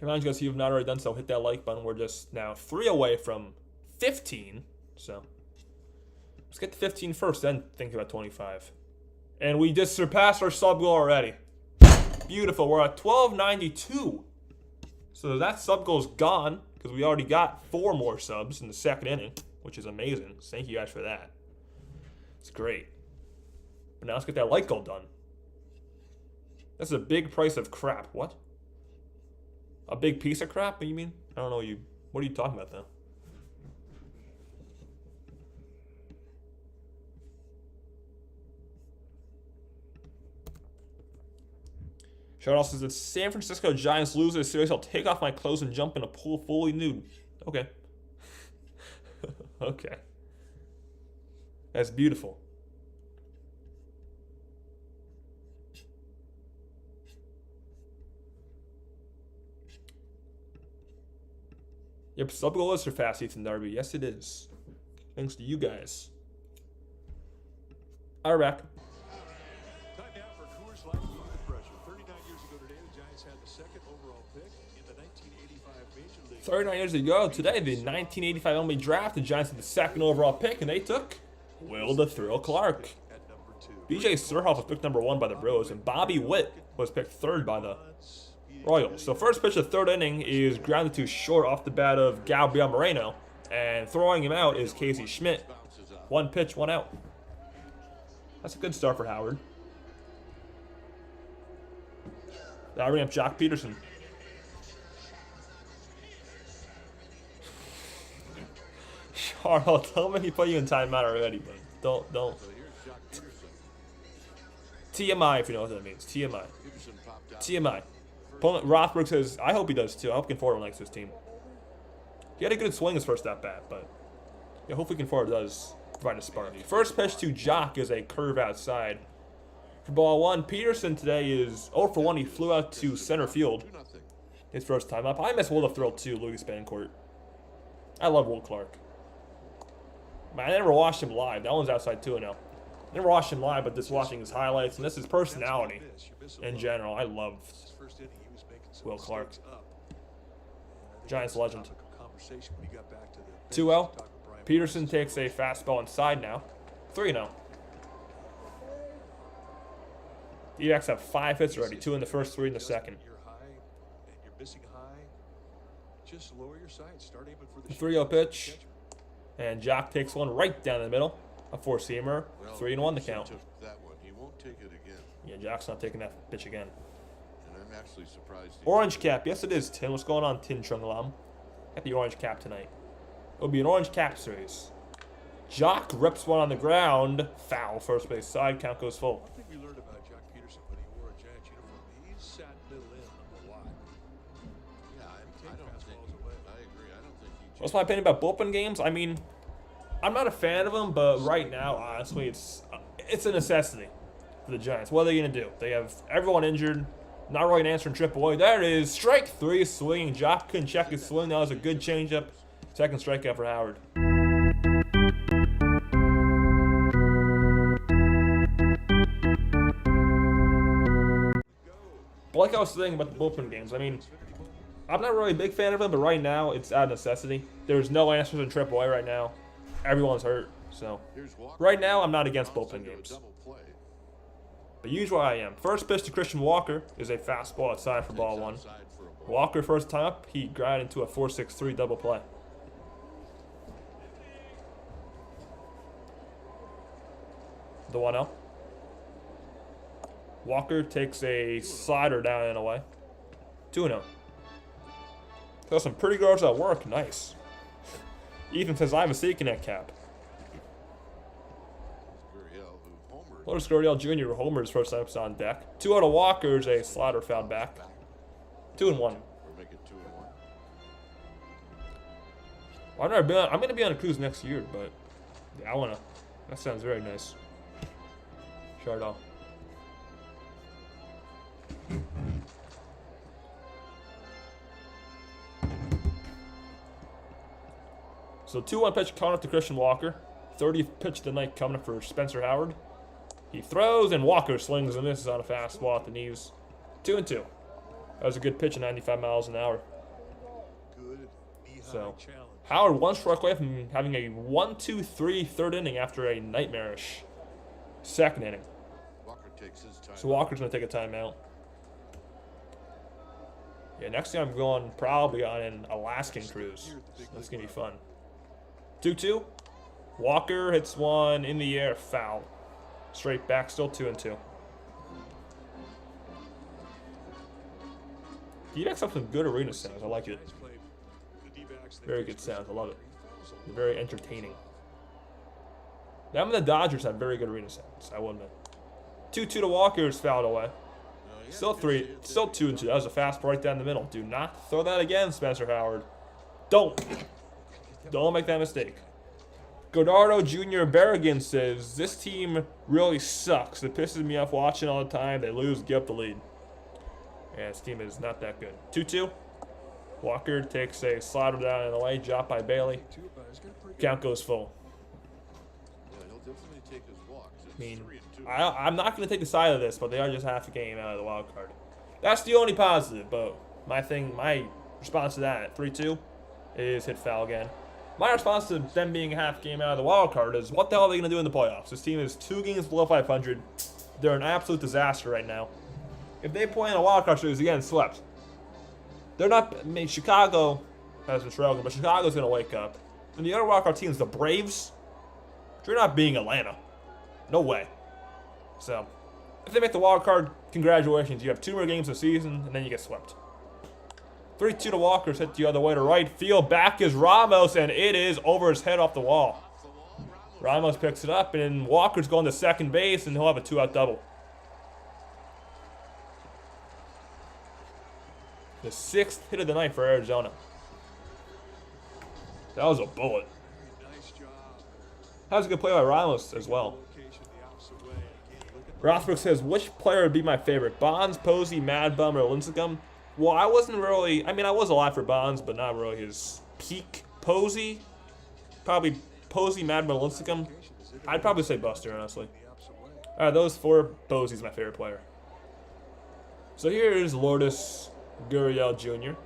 Remind you guys, if you've not already done so, hit that like button. We're just now 3 away from 15. So, let's get to 15 first, then think about 25. And we just surpassed our sub goal already. Beautiful. We're at 1292. So that sub goal's gone because we already got 4 more subs in the second inning, which is amazing. Thank you guys for that. It's great. But now let's get that like goal done. That's a big price of crap. What? A big piece of crap? What do you mean? I don't know. What are you talking about, though? Charles says, if San Francisco Giants lose this series, I'll take off my clothes and jump in a pool fully nude. Okay. Okay. That's beautiful. Yep, sub goal is for fast Ethan Darby. Yes, it is. Thanks to you guys. All right, back. Time now for Coors Light Under Pressure. 39 years ago today, the Giants had the second overall pick in the 1985 Major League. 39 years ago today, the 1985 MLB draft, the Giants had the second overall pick, and they took Will the Thrill Clark. At number 2. BJ Surhoff was picked number 1 by the Bros, and Bobby Witt was picked 3rd by the Royals. So first pitch of the 3rd inning is grounded to short off the bat of Gabriel Moreno, and throwing him out is Casey Schmidt. 1 pitch, 1 out. That's a good start for Howard. Now bring up Jock Peterson. Charles, don't make me put you in timeout already, but don't. TMI, if you know what that means. TMI. TMI. Rothberg says, I hope he does too. I hope Conforto likes this team. He had a good swing his first at bat, but yeah, hopefully Conforto does provide a spark. First pitch to Jock is a curve outside. For ball 1, Peterson today is 0 for 1. He flew out to center field his first time up. I miss Will the Thrill too, Louis Spancourt. I love Will Clark. Man, I never watched him live. That one's outside too now. I never watched him live, but just watching his highlights and this is personality in general. I love Will Clark. Giants legend. 2-0. Peterson takes a fastball inside now. 3-0. Dbacks have 5 hits already, 2 in the first, 3 in the second. The 3-0 pitch. And Jock takes one right down the middle. A 4-seamer. 3-1 the count. He won't take it again. Yeah, Jock's not taking that pitch again. And I'm actually surprised. Orange cap. Yes, it is, Tim. What's going on, Tin Chung Lam? Got the orange cap tonight. It'll be an orange cap series. Jock rips one on the ground. Foul. First base side. Count goes full. One thing we learned about Jock Peterson when he wore a Giants uniform, he sat middle in a lot. Yeah, I don't think. I agree. I don't think he. What's my opinion about bullpen games? I mean, I'm not a fan of them, but right now, honestly, it's a necessity for the Giants. What are they going to do? They have everyone injured. Not really an answer in AAA. There it is. Strike 3 swinging. Jock couldn't check his swing. That was a good changeup. Second strikeout for Howard. But like I was saying about the bullpen games, I mean, I'm not really a big fan of them, but right now it's out of necessity. There's no answers in AAA right now. Everyone's hurt, so right now I'm not against bullpen games. But usually I am. First pitch to Christian Walker is a fastball outside for ball 1. Walker first time up, he grounded into a 4-6-3 double play. The 1-0. Walker takes a slider down and away. 2-0. Got some pretty guards at work. Nice. Ethan says, I have a seeking that cap. Lotus Gurriel Jr. Homer's first time on deck. 2 out of Walker's a slider fouled back. 2-1. I'm going to be on a cruise next year, but yeah, that sounds very nice. Chardon. So 2-1 pitch coming up to Christian Walker. 30th pitch of the night coming up for Spencer Howard. He throws and Walker slings and misses on a fastball at the knees. 2-2. That was a good pitch at 95 miles an hour. So Howard 1 strike away from having a 1-2-3 third inning after a nightmarish second inning. So Walker's going to take a timeout. Yeah, next thing I'm going probably on an Alaskan cruise. So that's going to be fun. 2-2. Walker hits one in the air, foul. Straight back, still 2-2. Dbacks have some good arena sounds. I like it. Very good sounds. I love it. They're very entertaining. Them and the Dodgers have very good arena sounds. I will admit. 2-2 to Walker is fouled away. Still 2-2. That was a fastball right down the middle. Do not throw that again, Spencer Howard. Don't make that mistake. Godardo Jr. Berrigan says, this team really sucks. It pisses me off watching all the time. They lose, give up the lead. Yeah, this team is not that good. 2-2. Walker takes a slider down in the lane, dropped by Bailey. Count goes full. Yeah, he'll definitely take his walks. I mean, I'm not going to take the side of this, but they are just half a game out of the wild card. That's the only positive, but my response to that, 3-2, is hit foul again. My response to them being a half game out of the wild card is, what the hell are they going to do in the playoffs? This team is 2 games below 500. They're an absolute disaster right now. If they play in a wild card series, again, swept. They're not, I mean, Chicago has been struggling, but Chicago's going to wake up. And the other wild card teams, the Braves, they're not being Atlanta. No way. So, if they make the wild card, congratulations. You have 2 more games of the season, and then you get swept. 3-2 to Walker's hit the other way to right field. Back is Ramos, and it is over his head off the wall. Ramos picks it up, and Walker's going to second base, and he'll have a 2-out double. The 6th hit of the night for Arizona. That was a bullet. That was a good play by Ramos as well. Rothberg says, which player would be my favorite? Bonds, Posey, Mad Bum, or Lincecum? Well, I wasn't really, I mean, I was alive for Bonds, but not really his peak. Posey? Probably Posey, Mad Bum, or Lincecum. I'd probably say Buster, honestly. Alright, those 4, Posey's my favorite player. So here is Lourdes Gurriel Jr.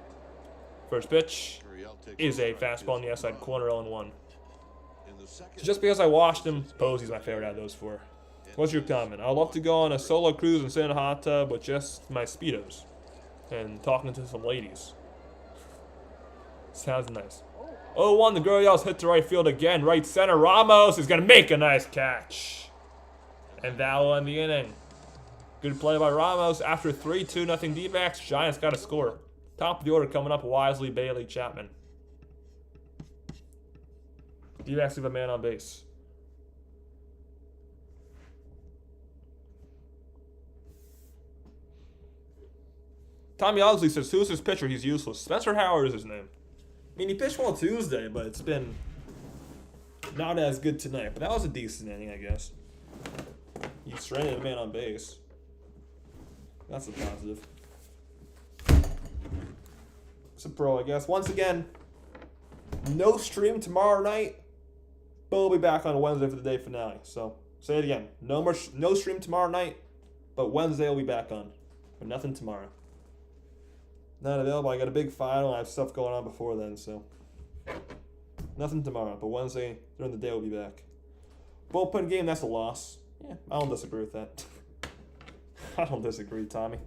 First pitch is a fastball in the outside corner, 0-1. So just because I watched him, Posey's my favorite out of those 4. What's your comment? I'd love to go on a solo cruise and sit in a hot tub with just my Speedos and talking to some ladies. Sounds nice. 0-1, the Gurriel's hit to right field again. Right center, Ramos is going to make a nice catch. And that will end the inning. Good play by Ramos. After 3-2 nothing Dbacks, Giants got a score. Top of the order coming up, Wisely, Bailey, Chapman. Dbacks leave a man on base. Tommy Owsley says, who's his pitcher? He's useless. Spencer Howard is his name. I mean, he pitched well Tuesday, but it's been not as good tonight. But that was a decent inning, I guess. He stranded a man on base. That's a positive. It's a pro, I guess. Once again, no stream tomorrow night, but we'll be back on Wednesday for the day finale. So, say it again. No stream tomorrow night, but Wednesday we'll be back on. But nothing tomorrow. Not available. I got a big final. I have stuff going on before then, so nothing tomorrow. But Wednesday during the day we'll be back. Bullpen game, that's a loss. Yeah, I don't disagree with that. I don't disagree, Tommy.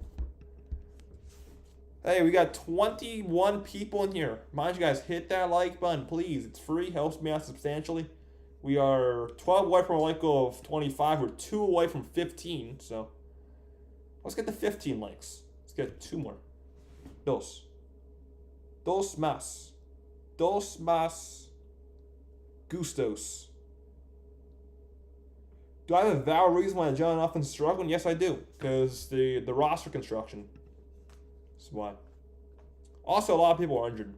Hey, we got 21 people in here. Mind you guys, hit that like button, please. It's free, helps me out substantially. We are 12 away from a like goal of 25. We're 2 away from 15, so let's get to 15 likes. Let's get 2 more. Dos más gustos. Do I have a valid reason why the Giant offense is struggling? Yes, I do. Because the roster construction. That's why. Also, a lot of people are injured.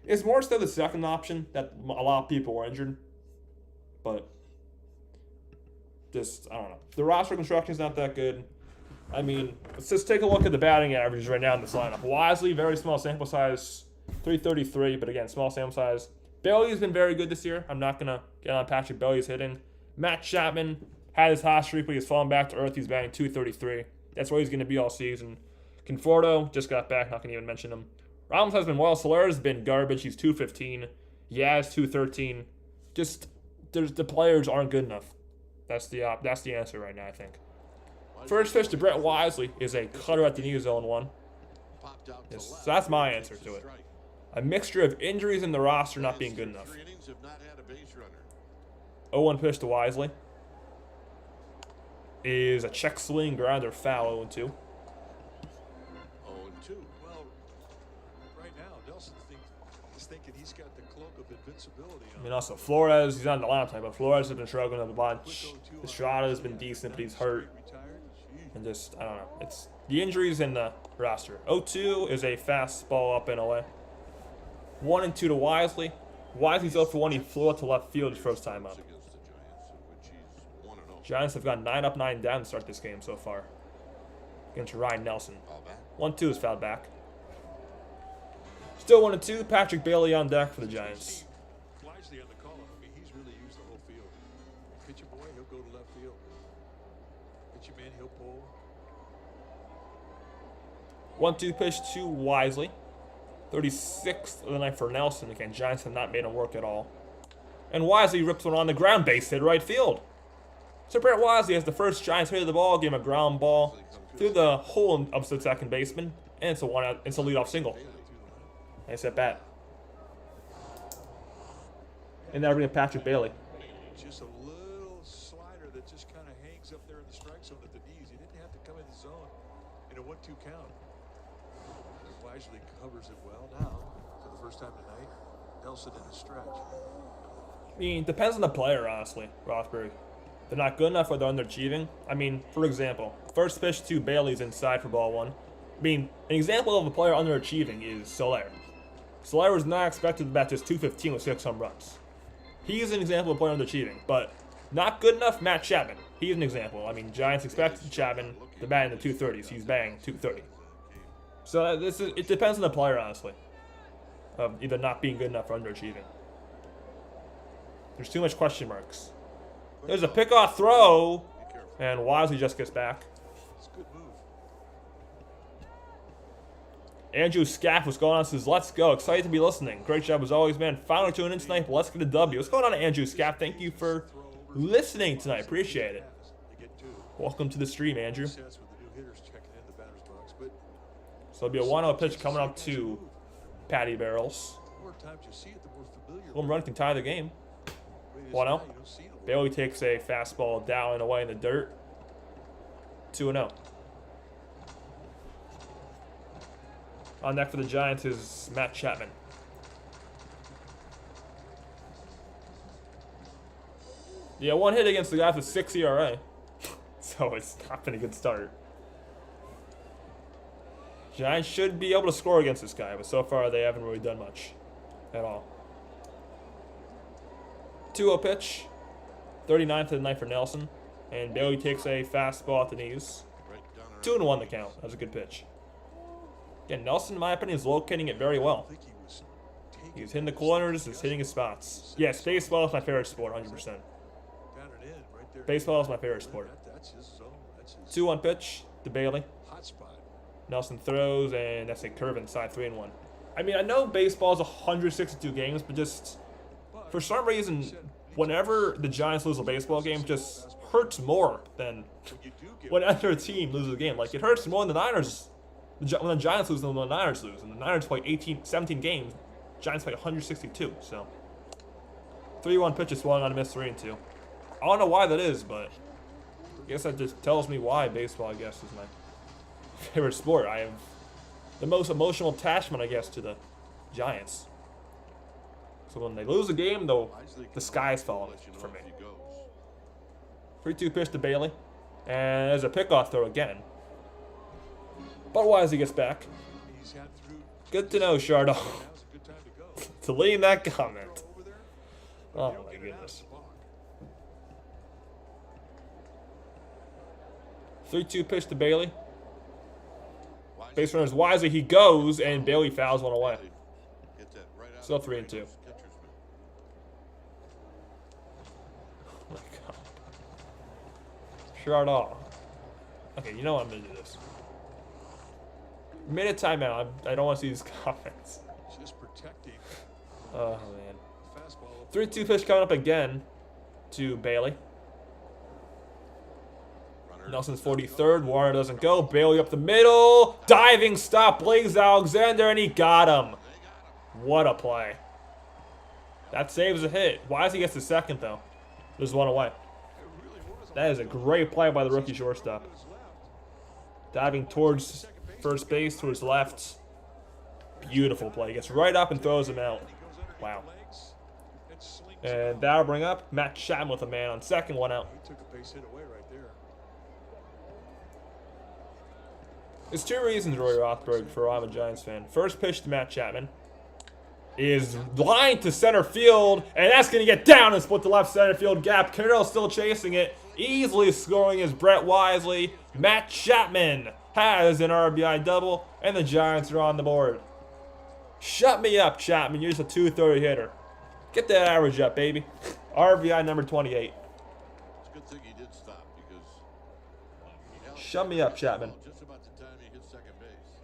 It's more so the second option that a lot of people are injured. But just, I don't know. The roster construction is not that good. I mean, let's just take a look at the batting averages right now in this lineup. Wisely, very small sample size, 333, but again, small sample size. Bailey's been very good this year. I'm not going to get on Patrick Bailey's hitting. Matt Chapman had his hot streak, but he's fallen back to earth. He's batting 233. That's where he's going to be all season. Conforto just got back. Not going to even mention him. Ramos has been well. Solera's been garbage. He's 215. Yaz 213. Just the players aren't good enough. That's the answer right now, I think. First pitch to Brett Wisely is a cutter at the knee, 0-1. Yes, so that's my answer to it. A mixture of injuries and the roster not being good enough. 0-1 pitch to Wisely is a check swing grounder foul, 0-2. 0-2. Well, right now, Nelson is thinking he's got the cloak of invincibility on. I mean, also, Flores, he's not in the lineup tonight, but Flores has been struggling a bunch. Estrada has been decent, but he's hurt. And just, I don't know. It's the injuries in the roster. 0-2 is a fastball up and away. 1-2 to Wisely. Wisely's 0-for-1. He flew out to left field his first time up. Against the Giants, which he's 1-0. Giants have gone 9 up, 9 down to start this game so far. Against Ryne Nelson. Ball back. 1-2 is fouled back. Still 1-2. Patrick Bailey on deck for the Giants. Wisely on the call. I mean, he's really used the whole field. Pitch a boy, he'll go to left field. Pitch him in, he'll pull. 1-2 pitch to Wisely. 36th of the night for Nelson. Again, Giants have not made him work at all. And Wisely rips one on the ground base hit right field. So Brett Wisely has the first Giants hit of the ball, gave him a ground ball through the hole of the second baseman, and it's a one out. It's a leadoff single. Nice at bat. And now we're getting Patrick Bailey. Just a little slider that just kind of hangs up there in the strike zone at the knees. He didn't have to come in the zone in a 1-2 count. Wisely covers it well now. For the first time tonight, Nelson in the stretch. I mean, depends on the player, honestly, Rothberg. They're not good enough or they're underachieving. I mean, for example, first pitch to Bailey's inside for ball 1. I mean, an example of a player underachieving is Soler. Soler was not expected to bat just 215 with 6 home runs. He's an example of a player underachieving, but not good enough, Matt Chapman. He's an example. I mean, Giants expected Chapman to bat in the 230s. He's batting 230. So it depends on the player, honestly, of either not being good enough or underachieving. There's too much question marks. There's a pickoff throw, and Wisely just gets back. It's a good move. Andrew Scaff, what's going on? Says, let's go. Excited to be listening. Great job as always, man. Finally tuning in tonight. Let's get a W. What's going on, Andrew Scaff? Thank you for listening tonight. Appreciate it. They get 2 Welcome to the stream, Andrew. sets with the new hitters checking in the batter's box, but So it'll be a 1-0 pitch coming up to Patty Barrels. the more times you see it, the more familiar. Home run can tie the game. it is 1-0. now, you don't see it a lot. Bailey takes a fastball down and away in the dirt. 2-0. On deck for the Giants is Matt Chapman. Yeah, 1 hit against the guy with 6 ERA. So it's not been a good start. Giants should be able to score against this guy, but so far they haven't really done much at all. 2-0 pitch. 39th of the night for Nelson. And Bailey takes a fastball at the knees. 2-1 the count. That was a good pitch. Again, Nelson, in my opinion, is locating it very well. I think he was taking He's hitting the corners, he's hitting his spots. Yes, baseball is my favorite sport, 100%. batted in right there. Baseball is my favorite sport. That's his zone. That's his 2-1 pitch to Bailey. hot spot. Nelson throws, and that's a curve inside, 3-1. I mean, I know baseball is 162 games, but just for some reason, whenever the Giants lose a baseball game, just hurts more than When you do get when another team loses a game. Like, it hurts more than the Niners. When the Giants lose than when the Niners lose. And the Niners play 17 games. Giants play 162, so. 3-1 pitch is swung on a miss 3-2. I don't know why that is, but I guess that just tells me why baseball, I guess, is my favorite sport. I have the most emotional attachment, I guess, to the Giants. So when they lose a game, though, the sky's falling for me. 3-2 pitch to Bailey. And there's a pickoff throw again. But Wisely gets back. he's had through. Good to know, Shardo. Now's a good time to go. Deleting that comment. Over there. Oh He'll my get it out of goodness. the block. 3-2 pitch to Bailey. Base runner's Wisely. He goes, and Bailey fouls one away. Still 3-2. Oh my god. Shardo. Okay, you know what? I'm going to do this. Minute timeout. I don't want to see these comments. Just protecting Oh, man. fastball. 3-2 pitch coming up again to Bailey. Nelson's 43rd. Warner doesn't go. Bailey up the middle. Diving stop. Blaze Alexander, and he got him. What a play. That saves a hit. Wisely gets the second, though. There's one away. That is a great play by the rookie shortstop. Diving towards first base, towards left. Beautiful play. Gets right up and throws him out. Wow. And that'll bring up Matt Chapman with a man on second, 1 out. He took a base hit away right there. There's two reasons, Roy Rothberg, for why I'm a Giants fan. First pitch to Matt Chapman is lined to center field, and that's going to get down and split the left center field gap. Carroll's still chasing it, easily scoring is Brett Wisely. Matt Chapman has an RBI double, and the Giants are on the board. Shut me up, Chapman. You're just a 230 hitter. Get that average up, baby. RBI number 28. It's a good thing he did stop because Shut me up, Chapman. just about the time he hit second base.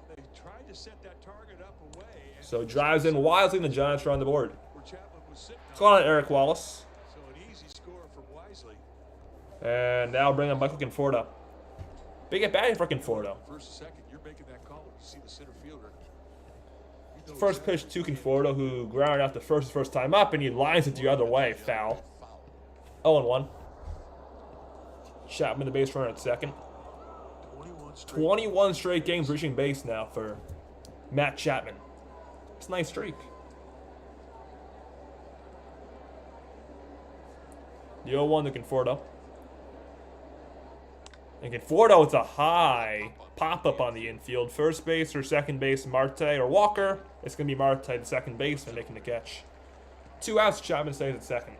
They tried to set that target up away. And So drives in Wisely, and the Giants are on the board. where Chapman was sitting What's going on, Eric Wallace? So an easy score from Wisely. And now bring in Michael Conforto. Big at batting for Conforto. First and second, you're making that call when you see the center fielder. You know First pitch to Conforto, who grounded out the first time up, and he lines it the other way. Foul. 0-1. Chapman the base runner at second. 21 straight games reaching base now for Matt Chapman. It's a nice streak. The 0-1 to Conforto. And Conforto, it's a high pop-up on the infield. First base or second base, Marte or Walker. It's going to be Marte, the second baseman, making the catch. 2 outs, Chapman stays at second.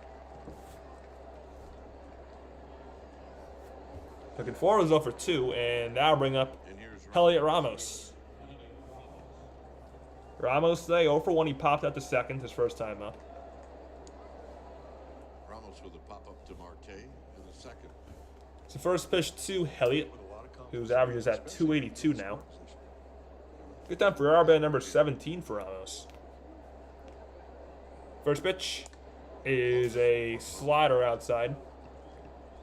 So Conforto's 0 for 2, and now bring up And here's Heliot Ramos. Ramos today 0 for 1. He popped out to second his first time up. Ramos with a pop up to Marte in the second. So first pitch to Heliot, whose average is at 282 now. Good time for RBI number 17 for Ramos. First pitch is a slider outside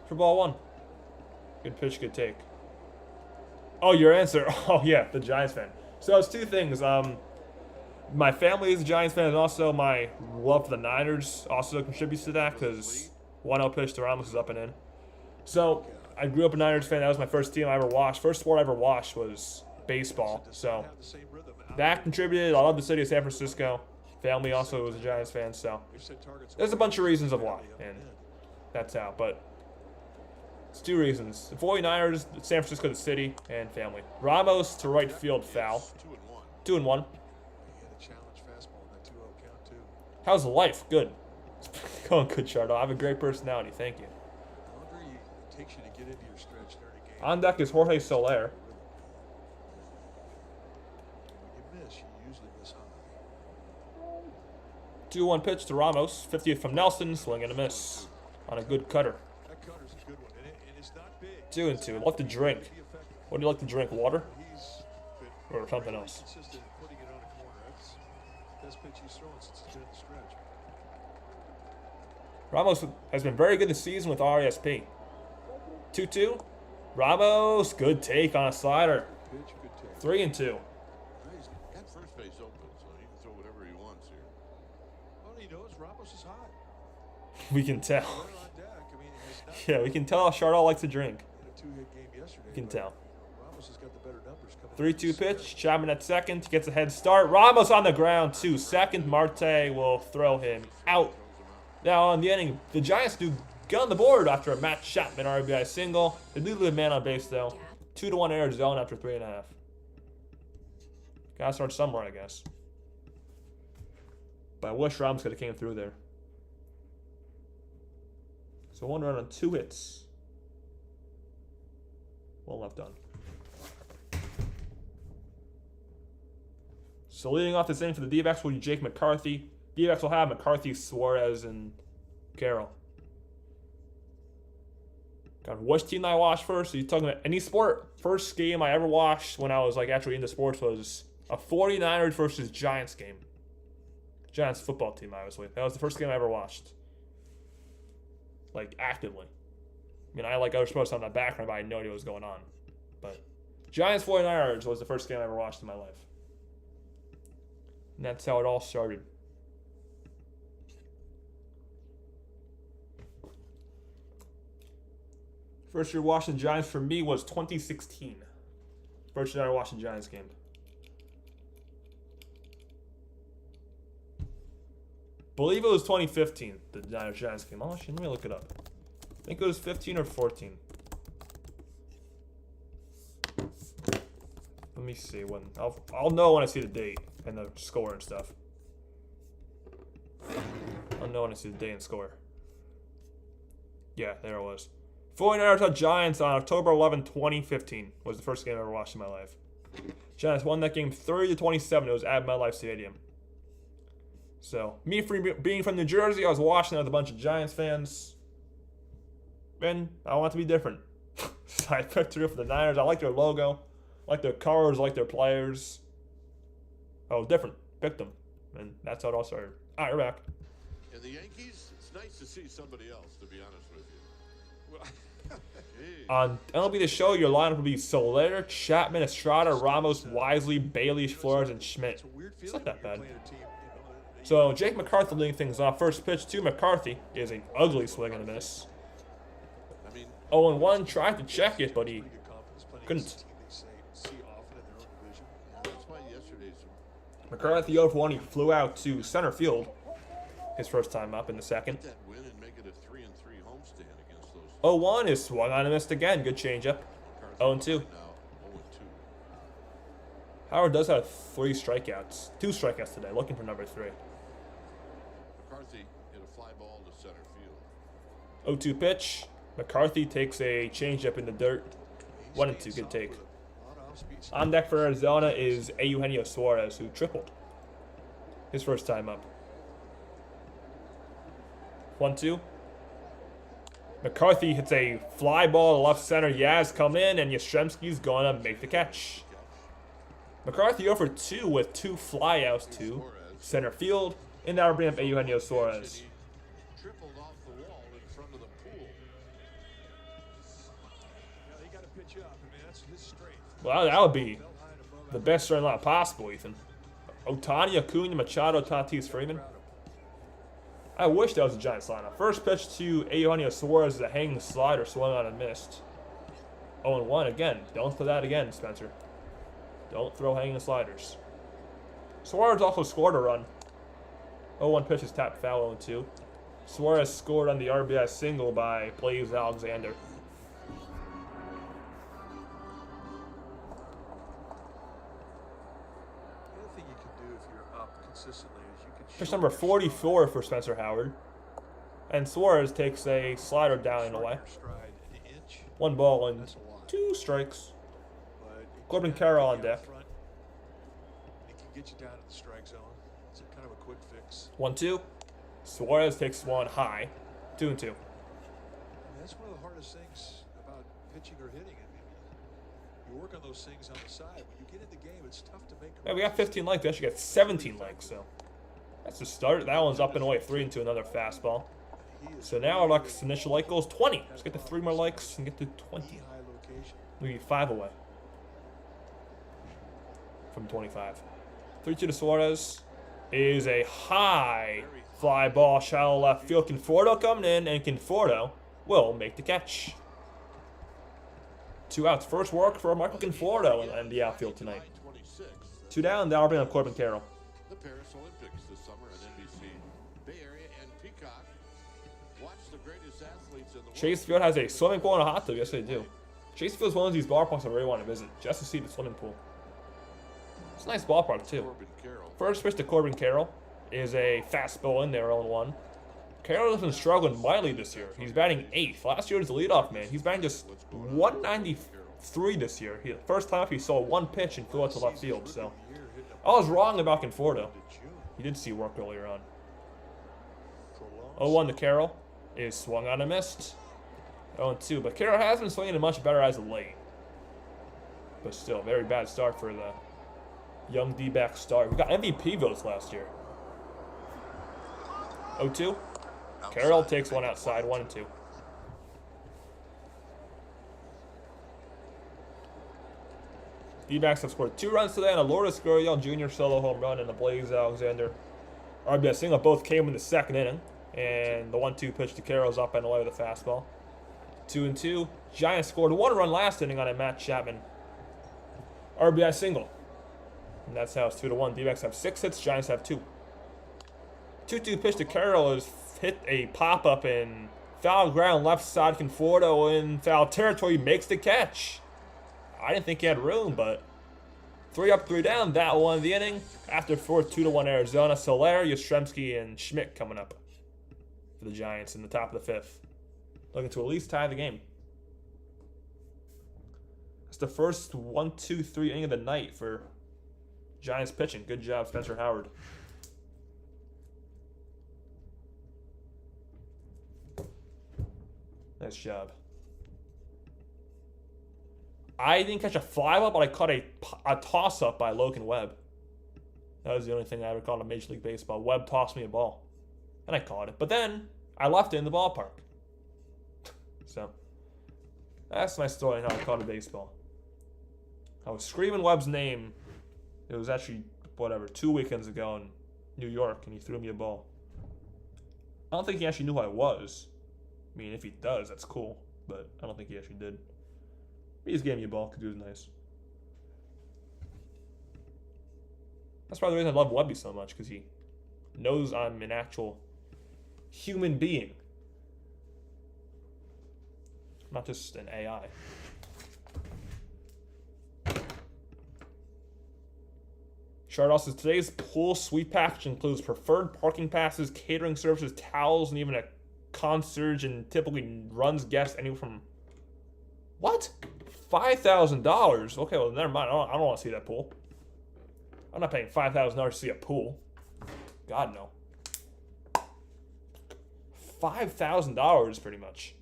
for ball 1. Good pitch, good take. Oh, your answer. Oh, yeah, the Giants fan. So it's two things. My family is a Giants fan, and also my love for the Niners also contributes to that because 1-0 pitch to Ramos is up and in. So I grew up a Niners fan. That was my first team I ever watched. First sport I ever watched was baseball. So that contributed. I love the city of San Francisco. Family also was a Giants fan. So there's a bunch of reasons of why, and that's how. But it's two reasons. The 49ers, San Francisco, the city, and family. Ramos to right field foul. 2-1. 2-1. He had a challenge fastball in that 2-0 count, too. How's life? Good. It's going good, Chardo. I have a great personality. Thank you. The longer it takes you to get into your stretch during a game. On deck is Jorge Soler. When you miss, you usually miss high. 2-1 pitch to Ramos. 50th from Nelson. Swing and a miss on a good cutter. That cutter's a good one, and it's not big. 2-2. Love to drink. What do you like to drink? Water? He's been Or something really else? consistent in putting it on a corner. That's the best pitch he's thrown since he's been in the stretch. Ramos has been very good this season with RSP. 2-2. Ramos, good take on a slider. Pitch, good take. 3-2. He's got first base open, so he can throw whatever he wants here. Well, he knows Ramos is hot. We can tell. Runner on deck. I mean, it's not Yeah, we can tell Chardo likes to drink. in a two-hit game yesterday. We can but tell. Ramos has got the better numbers coming. 3-2 pitch. Chapman at second. Gets a head start. Ramos on the ground to second. Marte will throw him out. Now, in the inning, the Giants do get on the board after a Matt Chapman RBI single. They do leave a man on base, though. 2-1 Arizona after 3.5. Gotta start somewhere, I guess. But I wish Ramos could have came through there. So 1 run on 2 hits. 1 left on. So leading off this inning for the Dbacks will be Jake McCarthy. Dbacks will have McCarthy, Suarez, and Carroll. God, which team I watched first? Are you talking about any sport? First game I ever watched when I was like actually into sports was a 49ers versus Giants game. Giants football team I was with. That was the first game I ever watched. Like actively. I mean, I like other sports on the background, but I had no idea what was going on. But Giants 49ers was the first game I ever watched in my life. And that's how it all started. First year watching Giants for me was 2016. First year I watched the Giants game. Believe it was 2015, the Giants game. Oh, shit, let me look it up. I think it was 15 or 14. Let me see when I'll know when I see the date and the score and stuff. I'll know when I see the date and score. Yeah, there it was. 49ers at Giants on October 11, 2015 was the first game I ever watched in my life. Giants won that game 30-27. It was at MetLife Stadium. So, me being from New Jersey, I was watching with a bunch of Giants fans. And I want it to be different. So I picked through for the Niners. I like their logo. I like their colors. I like their players. I was different. Picked them. And that's how it all started. All right, we're back. And the Yankees, it's nice to see somebody else, to be honest with you. On MLB The Show, your lineup will be Soler, Chapman, Estrada, Ramos, Wisely, Bailey, Flores, and Schmidt. It's not that bad. So Jake McCarthy leading things off. First pitch to McCarthy is an ugly swing and a miss. 0-1, tried to check it, but he couldn't. McCarthy 0-1, he flew out to center field. His first time up in the second. 0-1 is swung on and missed again. Good changeup. 0-2. Howard does have 3 strikeouts. 2 strikeouts today. Looking for number 3. McCarthy hit a fly ball to center field. 0-2 pitch. McCarthy takes a changeup in the dirt. 1-2. Good take. On deck for Arizona is Eugenio Suarez, who tripled his first time up. 1-2. McCarthy hits a fly ball to left center. Yaz come in, and Yastrzemski's going to make the catch. McCarthy 0 for 2 with 2 flyouts to center field, and that will bring up Eugenio Suarez. Tripled off the wall in front of the pool. He got to pitch up. I mean, that's his strength. Well, that would be the best starting line possible, Ethan. Ohtani, Acuna, Machado, Tatis, Freeman. I wish that was a Giants lineup. First pitch to Eugenio Suarez is a hanging slider, swung on and missed. 0-1 again. Don't throw that again, Spencer. Don't throw hanging sliders. Suarez also scored a run. 0-1 pitch is tapped foul 0-2. Suarez scored on the RBI single by Blaze Alexander. The other thing you can do if you're up consistently is you can Pitch number 44 for Spencer Howard. And Suarez takes a slider down and away. 1 ball and 2 strikes. Corbin Carroll on deck. It can get you down in the strike zone. It's a kind of a quick fix. 1-2. Suarez takes one high. 2-2. I mean, that's one of the hardest things about pitching or hitting. I mean, you work on those things on the side. When you get in the game, it's tough to make. Yeah, we got 15 legs. We actually got 17 legs, so that's the start. That one's up and away. 3-2, another fastball. So now our initial like goes 20. Let's get to 3 more likes and get to 20. Maybe 5 away from 25. 3-2 to Suarez is a high fly ball, shallow left field. Conforto coming in, and Conforto will make the catch. 2 outs. First work for Michael Conforto in the outfield tonight. 2 down. That'll bring up Corbin Carroll. The Paris Olympics this summer on NBC, Bay Area, and Peacock. Watch the greatest athletes in the world. Chase Field has a swimming pool and a hot tub. Yes, they do. Chase Field is one of these ballparks I really want to visit, just to see the swimming pool. It's a nice ballpark, too. First pitch to Corbin Carroll is a fastball in there, 0-1. Carroll has been struggling mightily this year. He's batting 8th. Last year was the leadoff man. He's batting just 193 this year. First time up, he saw 1 pitch and flew out to left field. So I was wrong about Conforto. He did see work earlier on. 0-1 to Carroll is swung on and missed. 0-2, but Carroll has been swinging it much better as of late. But still, very bad start for the young Dbacks star. We got MVP votes last year. 0-2. Carroll takes one outside, 1-2. Dbacks have scored 2 runs today on a Lourdes Gurriel Jr. solo home run and a Blaze Alexander RBI single. Both came in the second inning. And the 1-2 pitch to Carroll's up and away with a fastball. 2-2. Giants scored 1 run last inning on a Matt Chapman RBI single. And that's how it's 2-1. D-backs have 6 hits. Giants have 2. 2-2 pitch to Carroll is hit a pop-up in foul ground left side. Conforto in foul territory makes the catch. I didn't think he had room, but 3 up, 3 down. That won the inning. After 4, 2-1 Arizona. Soler, Yastrzemski, and Schmidt coming up for the Giants in the top of the 5th. Looking to at least tie the game. It's the first 1, 2, 3 inning of the night for Giants pitching. Good job, Spencer Howard. Nice job. I didn't catch a fly ball, but I caught a toss-up by Logan Webb. That was the only thing I ever caught in Major League Baseball. Webb tossed me a ball, and I caught it. But then, I left it in the ballpark. So, that's my story on how I caught a baseball. I was screaming Webb's name. It was actually, 2 weekends ago in New York, and he threw me a ball. I don't think he actually knew who I was. I mean, if he does, that's cool. But I don't think he actually did. He just gave me a ball because he was nice. That's probably the reason I love Webby so much, because he knows I'm an actual human being. Not just an AI. Shard says, today's pool sweep package includes preferred parking passes, catering services, towels, and even a concierge, and typically runs guests anywhere from... What? $5,000? Okay, well, never mind. I don't want to see that pool. I'm not paying $5,000 to see a pool. God, no. $5,000 pretty much.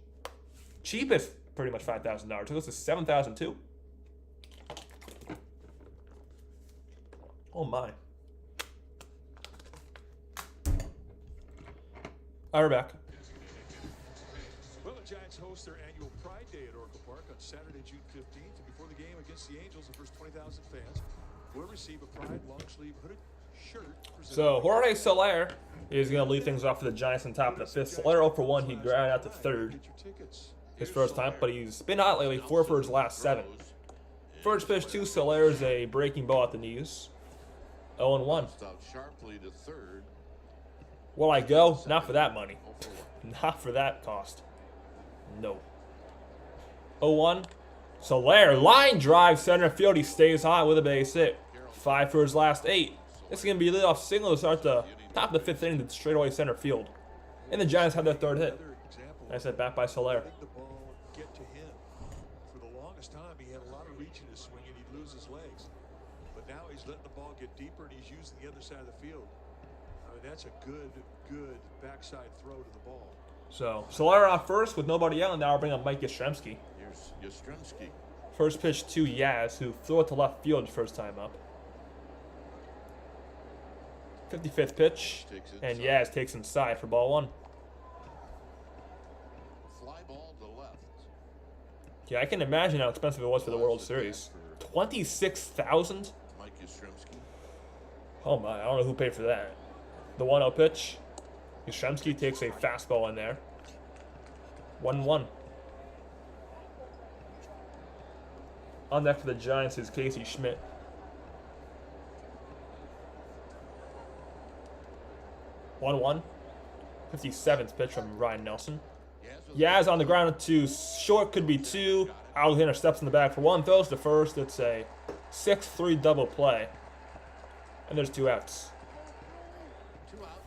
Cheapest, pretty much $5,000. So this is $7,000 too. Oh my. All right, we're back. Well, the Giants host their annual Pride Day at Oracle Park on Saturday, June 15th. And before the game against the Angels, the first 20,000 fans will receive a Pride long-sleeve hooded shirt. So, Jorge Soler is going to lead things off for the Giants on top of the 5th. Soler 0 for 1. He grounded out to 3rd. His first time, but he's been out lately, 4 for his last 7. First pitch to Soler is a breaking ball at the knees. 0-1. Will I go? Not for that money. Not for that cost. No. 0-1. Soler, line drive, center field. He stays hot with a base hit. 5 for his last 8. This is going to be a leadoff single to start the top of the 5th inning to straightaway center field. And the Giants have their 3rd hit. Nice at bat by Soler. The ball get to him. For the longest time, he had a lot of reach in his swing and he'd lose his legs. But now he's letting the ball get deeper and he's using the other side of the field. I mean, that's a good backside throw to the ball. So, Soler on first with nobody out, and now I'll bring up Mike Yastrzemski. Here's Yastrzemski. First pitch to Yaz, who threw it to left field first time up. 55th pitch, and Yaz takes inside for ball 1. Fly ball to left. Yeah, I can imagine how expensive it was for the World Series. $26,000? Mike Yastrzemski. Oh my, I don't know who paid for that. The 1-0 pitch. Yastrzemski takes a fastball in there. 1-1. On deck for the Giants is Casey Schmidt. 1-1. 57th pitch from Ryne Nelson. Yaz on the ground to short, could be 2. Alexander steps in the bag for 1, throws to first. It's a 6-3 double play. And there's 2 outs.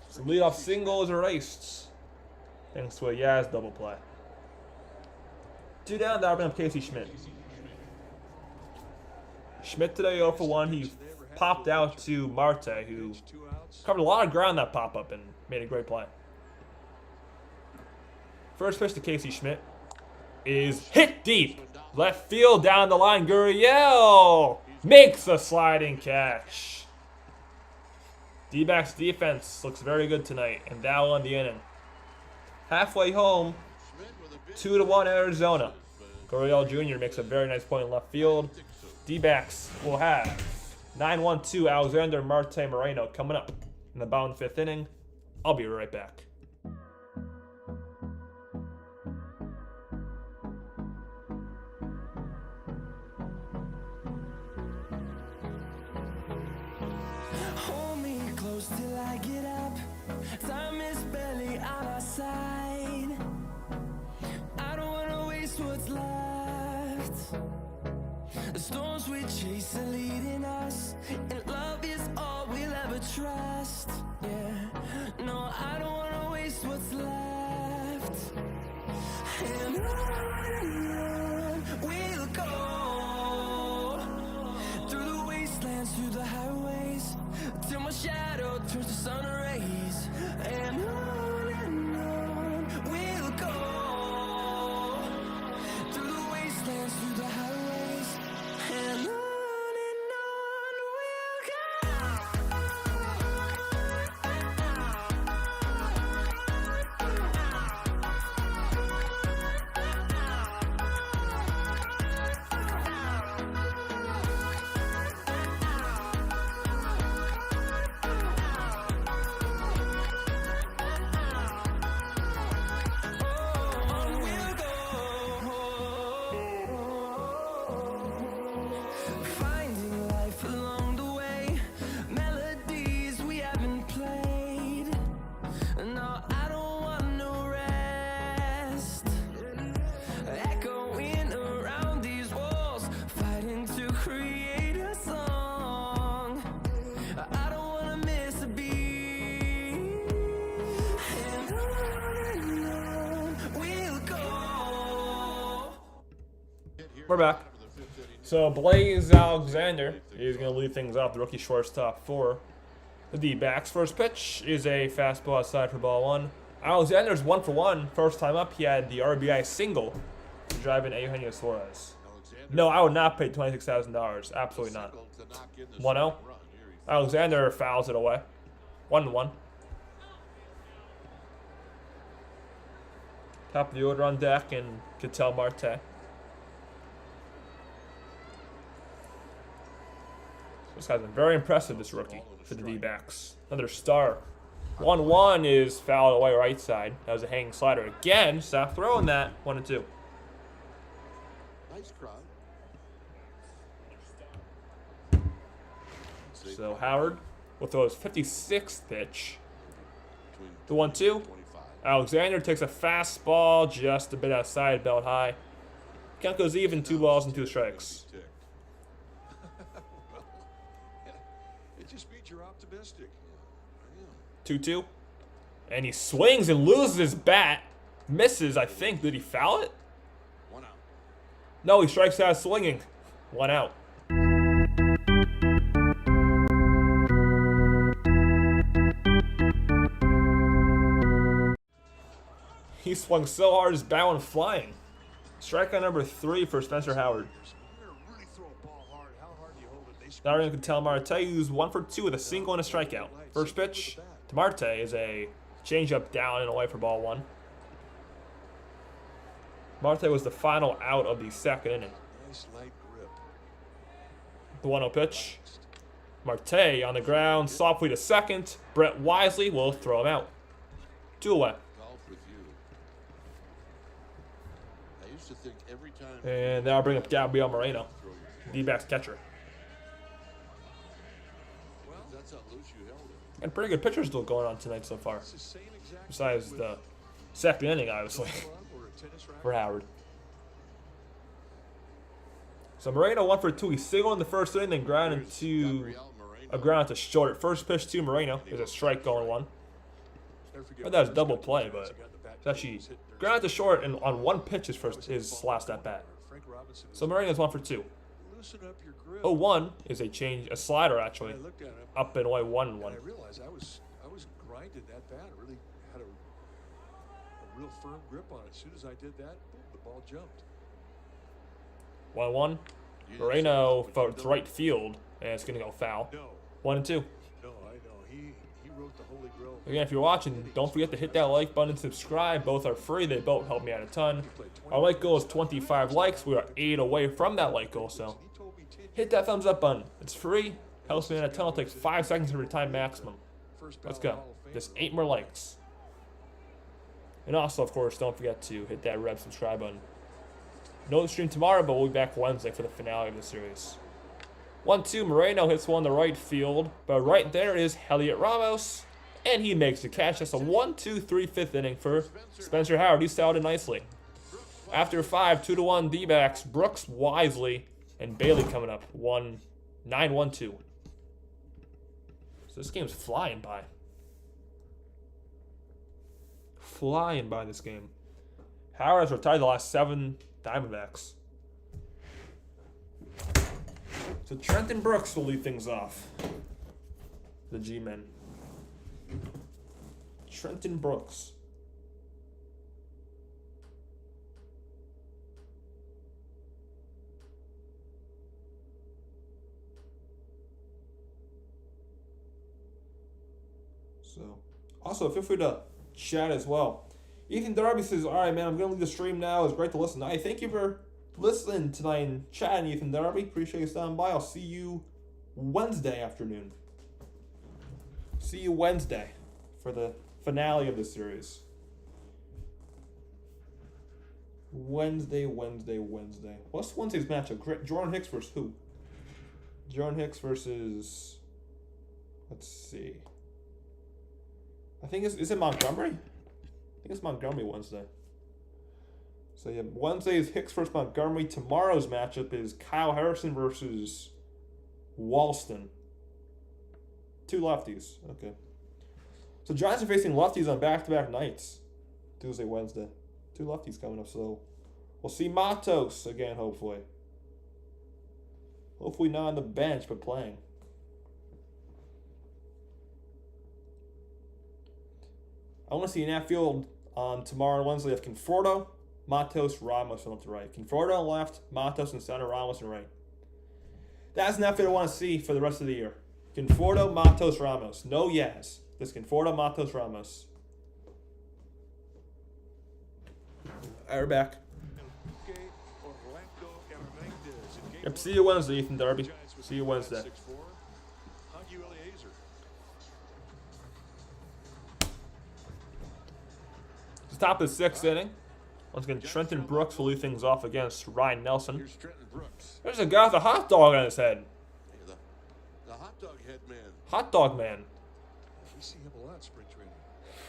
So leadoff single is erased. Thanks to a Yaz double play. 2 down, that'll bring up Casey Schmidt. Schmidt today 0 for 1. He popped out to Marte, who covered a lot of ground that pop-up and made a great play. First pitch to Casey Schmidt is hit deep. Left field down the line. Gurriel makes a sliding catch. Dbacks defense looks very good tonight, and that won the inning. Halfway home, 2-1 Arizona. Gurriel Jr. makes a very nice point in left field. Dbacks will have 9-1-2 Alexander Marte Moreno coming up in the bottom of the 5th inning. I'll be right back. Hold me close till I get up. Time is barely on our side. I don't wanna waste what's left. The storms we chase are leading us. turns to sun rays, and on we'll go through the wastelands, through the highways, and on we'll go. Finding life along the way, melodies we haven't played. No, I don't want no rest. Echoing around these walls, fighting to create a song. I don't wanna miss a beat. And on we'll go. We're back. So Blaze Alexander is going to lead things off, the rookie shortstop for the D-backs. First pitch is a fastball outside for ball one. Alexander's 1 for 1. First time up, he had the RBI single to drive in Eugenio Suarez. No, I would not pay $26,000. Absolutely not. 1-0. Alexander fouls it away. 1-1. Top of the order on deck, and Ketel Marte. This guy's been very impressive, this rookie, for the D-backs. Another star. 1-1 is fouled away right side. That was a hanging slider. Again, stop throwing that. 1-2. Nice crowd. So Howard will throw his 56th pitch. The 1-2. Alexander takes a fastball just a bit outside, belt high. Count goes even, 2 balls and 2 strikes. It just means you're optimistic. 2-2. And he swings and loses his bat. Misses, I think. Did he foul it? 1 out. No, he strikes out swinging. 1 out. He swung so hard his bat went flying. Strikeout number 3 for Spencer Howard. Now we're going to tell Marte who's 1 for 2 with a single and a strikeout. First pitch to Marte is a changeup down and away for ball 1. Marte was the final out of the second inning. The 1-0 pitch. Marte on the ground, softly to second. Brett Wisely will throw him out. 2 away. And that'll bring up Gabriel Moreno, D-backs catcher. And pretty good pitchers still going on tonight so far. Besides the second inning, obviously, for Howard. So Moreno 1 for 2. He singled in the first inning, then grounded to a ground to short. First pitch to Moreno is a strike going 1. I thought that was double play, but it's actually grounded to short, and on 1 pitch his last at bat. So Moreno's 1 for 2. 0-1 is a slider actually, up and away 1-1. I realized I was grinding that bat. I really had a real firm grip on it. As soon as I did that, boom, the ball jumped. 1-1. Moreno for right field, and it's gonna go foul. 1-2. No, I know. He wrote the Holy Grail. Again, if you're watching, don't forget to hit that like button and subscribe. Both are free. They both help me out a ton. Our like goal is 25 likes. We are 8 away from that like goal, so hit that thumbs up button. It's free. Helps me out a ton. It takes 5 seconds every time maximum. Let's go. Just 8 more likes. And also, of course, don't forget to hit that red subscribe button. No stream tomorrow, but we'll be back Wednesday for the finale of the series. 1-2, Moreno hits one to right field, but right there is Heliot Ramos, and he makes the catch. That's a 1-2-3 fifth inning for Spencer Howard. He styled it nicely. After 5, 2-1 D-backs, Brooks, Wisely, and Bailey coming up. 9-1-2. So this game's flying by. Flying by this game. Howard has retired the last 7 Diamondbacks. So Trenton Brooks will lead things off. The G-men. Trenton Brooks. So, also feel free to chat as well. Ethan Darby says, "All right, man, I'm gonna leave the stream now. It's great to listen." Hey, thank you for listening tonight and chatting, Ethan Darby. Appreciate you stopping by. I'll see you Wednesday afternoon. See you Wednesday for the finale of the series. Wednesday. What's Wednesday's matchup? Jordan Hicks versus who? Jordan Hicks versus. Let's see. I think is it Montgomery? I think it's Montgomery Wednesday. So yeah, Wednesday is Hicks versus Montgomery. Tomorrow's matchup is Kyle Harrison versus Walston. Two lefties. Okay. So Giants are facing lefties on back-to-back nights. Tuesday, Wednesday. Two lefties coming up. So we'll see Matos again, hopefully. Hopefully not on the bench, but playing. I want to see an outfield on tomorrow and Wednesday of Conforto, Matos, Ramos from left to right. Conforto on left, Matos in center, Ramos in right. That's an outfield I want to see for the rest of the year. Conforto, Matos, Ramos. No Yaz. Just Conforto, Matos, Ramos. All right, we're back. Yep, see you Wednesday, Ethan Darby. See you Wednesday. It's the top of the sixth inning. Once again, Trenton Brooks will lead things off against Ryne Nelson. There's a guy with a hot dog on his head. The hot dog head man. Hot dog man. We see him a lot in spring training.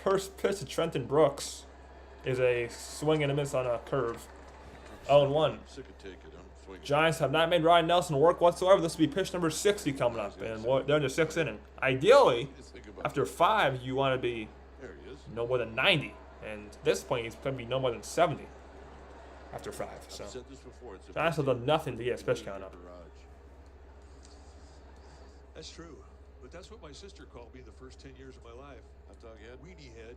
First pitch to Trenton Brooks is a swing and a miss on a curve. 0-1. Giants have not made Ryne Nelson work whatsoever. This will be pitch number 60 coming up, and they're in the sixth inning. Ideally, after 5, you want to be no more than 90. And at this point, he's going to be no more than 70 after 5. So Giants have done nothing to get his pitch count up. That's true. But that's what my sister called me the first 10 years of my life. Hot dog head. Weenie head.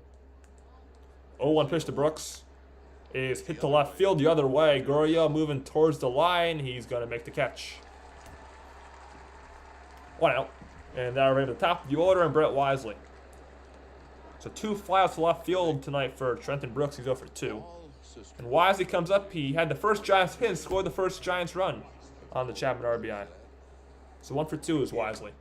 0-1 pitch to Brooks is hit to left field the other way. Gurriel moving towards the line. He's going to make the catch. 1 out. And now we're at the top of the order and Brett Wisely. So 2 flyouts to left field tonight for Trenton Brooks. He's 0 for 2. And Wisely comes up. He had the first Giants hit and scored the first Giants run on the Chapman RBI. So 1 for 2 is Wisely.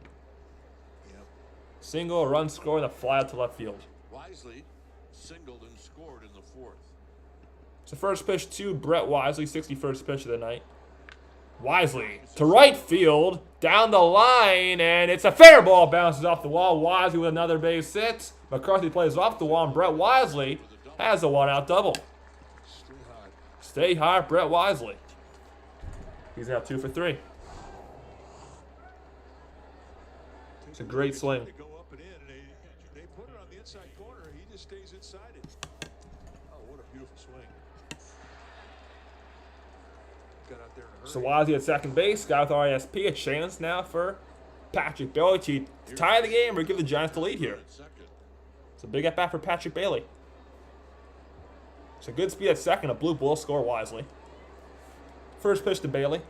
Single, run scored, and a flyout to left field. Wisely singled and scored in the 4th. So first pitch to Brett Wisely, 61st pitch of the night. Wisely to right field, down the line, and it's a fair ball. Bounces off the wall. Wisely with another base hit. McCarthy plays off the wall, and Brett Wisely has a 1-out double. Stay hot, Brett Wisely. He's now 2 for 3. It's a great swing. They go up and in, and they put it on the inside corner. He just stays inside it. Oh, what a beautiful swing. Got out there in a hurry. So Wisely at second base, got with RISP. A chance now for Patrick Bailey to tie the game or give the Giants the lead here. It's a big at bat for Patrick Bailey. It's a good speed at second. A blue ball score Wisely. First pitch to Bailey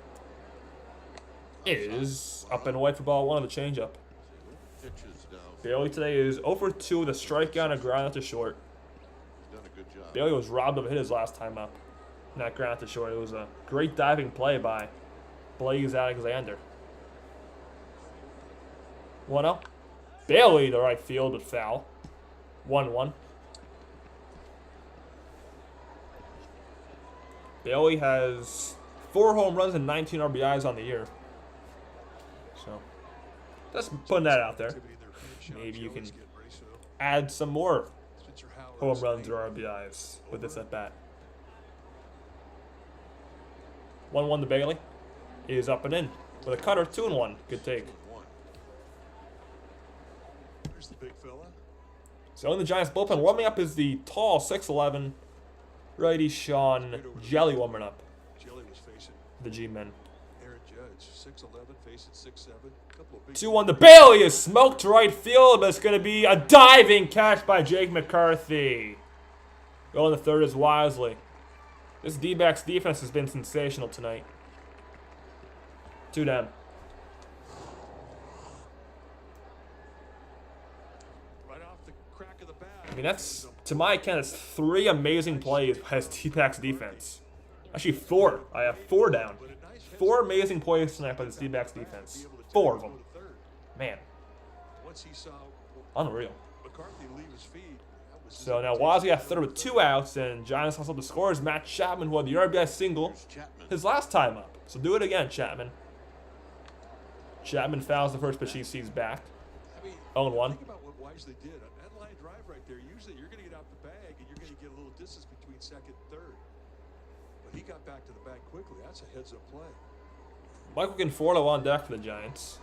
is up and away for ball 1 of the changeup. Bailey today is 0 for 2 with a strikeout and a ground out to short. Bailey was robbed of a hit his last time up. Not ground out to short. It was a great diving play by Blaze Alexander. 1-0. Bailey to right field, but foul. 1-1. Bailey has 4 home runs and 19 RBIs on the year. So, just putting that out there. Maybe you can add some more home runs or RBIs with this at bat. 1-1 to Bailey. Is up and in with a cutter. 2-1. Good take. There's the big fella. So in the Giants bullpen, warming up is the tall 6'11" righty Sean Jelly warming up. Jelly was facing the G-men. Aaron Judge. pitch. 6'11", facing 6'7". Couple of big 2-1 to Bailey is smoked to right field, but it's going to be a diving catch by Jake McCarthy. Going to third is Wisely. This D-backs defense has been sensational tonight. 2 down. right off the crack of the bat. I mean, that's, to my account, it's 3 amazing plays by his D-backs defense. Actually, 4. I have 4 down. 4 amazing plays tonight by this D-backs defense. 4 of them. Man, Once he saw unreal. McCarthy leave his feet, that was So now Wisely at third with 2 outs, and Giants hustle the scores. Matt Chapman, who had the RBI single his last time up. So do it again, Chapman. Chapman fouls the first pitch he sees back. I mean, 0-1. think about what Wisely did. That line drive right there, usually you're going to get out the bag and you're going to get a little distance between second and third. But he got back to the bag quickly. That's a heads-up play. Michael Conforto on deck for the Giants.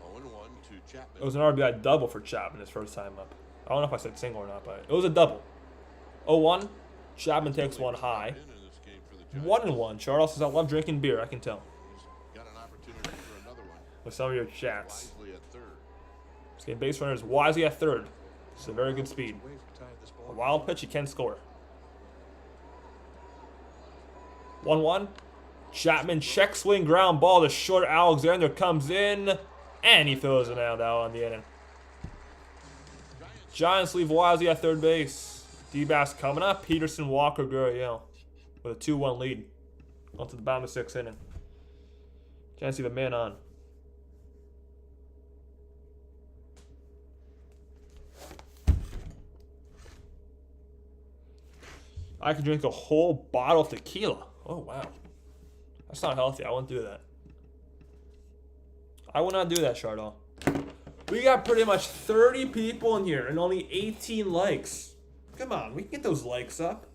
0-1 to Chapman. It was an RBI double for Chapman his first time up. I don't know if I said single or not, but it was a double. 0-1. Chapman takes one high. In this game for the Giants. 1-1. Charles says, I love drinking beer, I can tell. He's got an opportunity for another one. With some of your chats. Wisely at third. This game base runner is Wisely at third. It's a very good speed. Away from tying this ball. A wild pitch, he can score. 1-1. Chapman check swing ground ball to short. Alexander comes in, and he throws it out on the inning. Giants leave Wisely at third base. D-backs coming up. Peterson, Walker, Gurriel with a 2-1 lead. On to the bottom of the 6th inning. Giants leave a man on. I could drink a whole bottle of tequila. Oh, wow. That's not healthy. I wouldn't do that. I would not do that, Chardon. We got pretty much 30 people in here and only 18 likes. Come on, we can get those likes up.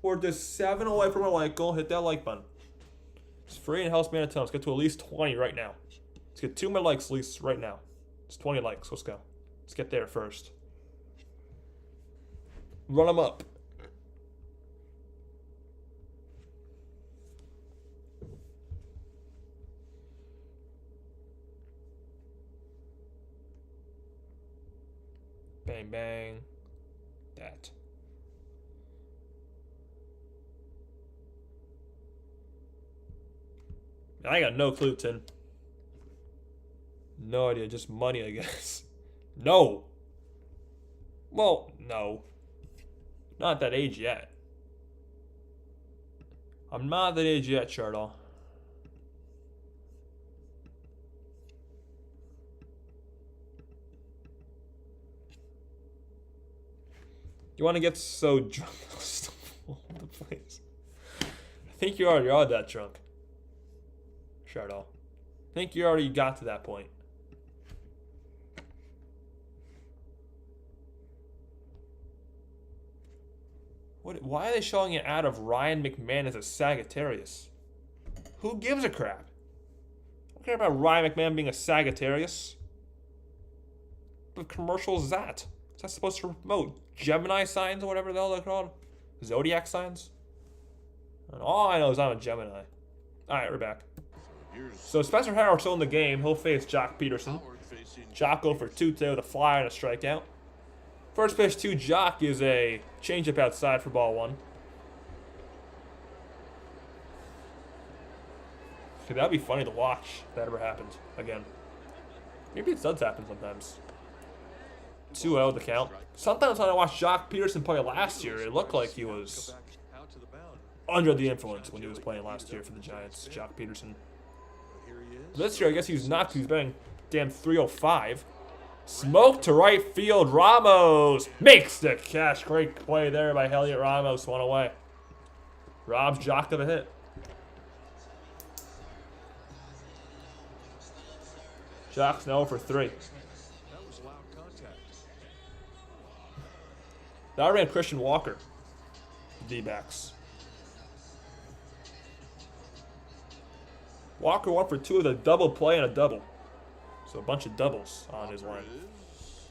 We're just 7 away from a like goal. Hit that like button. It's free and helps me out a ton. Let's get to at least 20 right now. Let's get 2 more likes at least right now. It's 20 likes. Let's go. Let's get there first. Run them up. Bang, bang. That. I got no clue, Tin. No idea. Just money, I guess. No. Well, no. Not that age yet. I'm not that age yet, Chardon. You want to get so drunk all over the place? I think you already are that drunk, Chardon. I think you already got to that point. Why are they showing an ad of Ryan McMahon as a Sagittarius? Who gives a crap? I don't care about Ryan McMahon being a Sagittarius. What commercial is that? Is that supposed to promote Gemini signs or whatever the hell they're called? Zodiac signs? And all I know is I'm a Gemini. Alright, we're back. So Spencer Howard's still in the game. He'll face Jock Peterson. Jock go for 2-2 with a fly and a strikeout. First pitch to Jock is a changeup outside for ball 1. Okay, that'd be funny to watch if that ever happened again. Maybe it does happen sometimes. 2-0 the count. Sometimes when I watched Jock Peterson play last year, it looked like he was under the influence when he was playing last year for the Giants, Jock Peterson. This year, I guess he's not, because he's batting damn 305. Smoke to right field. Ramos makes the catch. Great play there by Elliot Ramos. 1 away. Rob's Jock of a hit. Jock's now for 3. That was loud contact. That ran Christian Walker. D-backs. Walker 1 for 2 with a double play and a double. So a bunch of doubles on his line.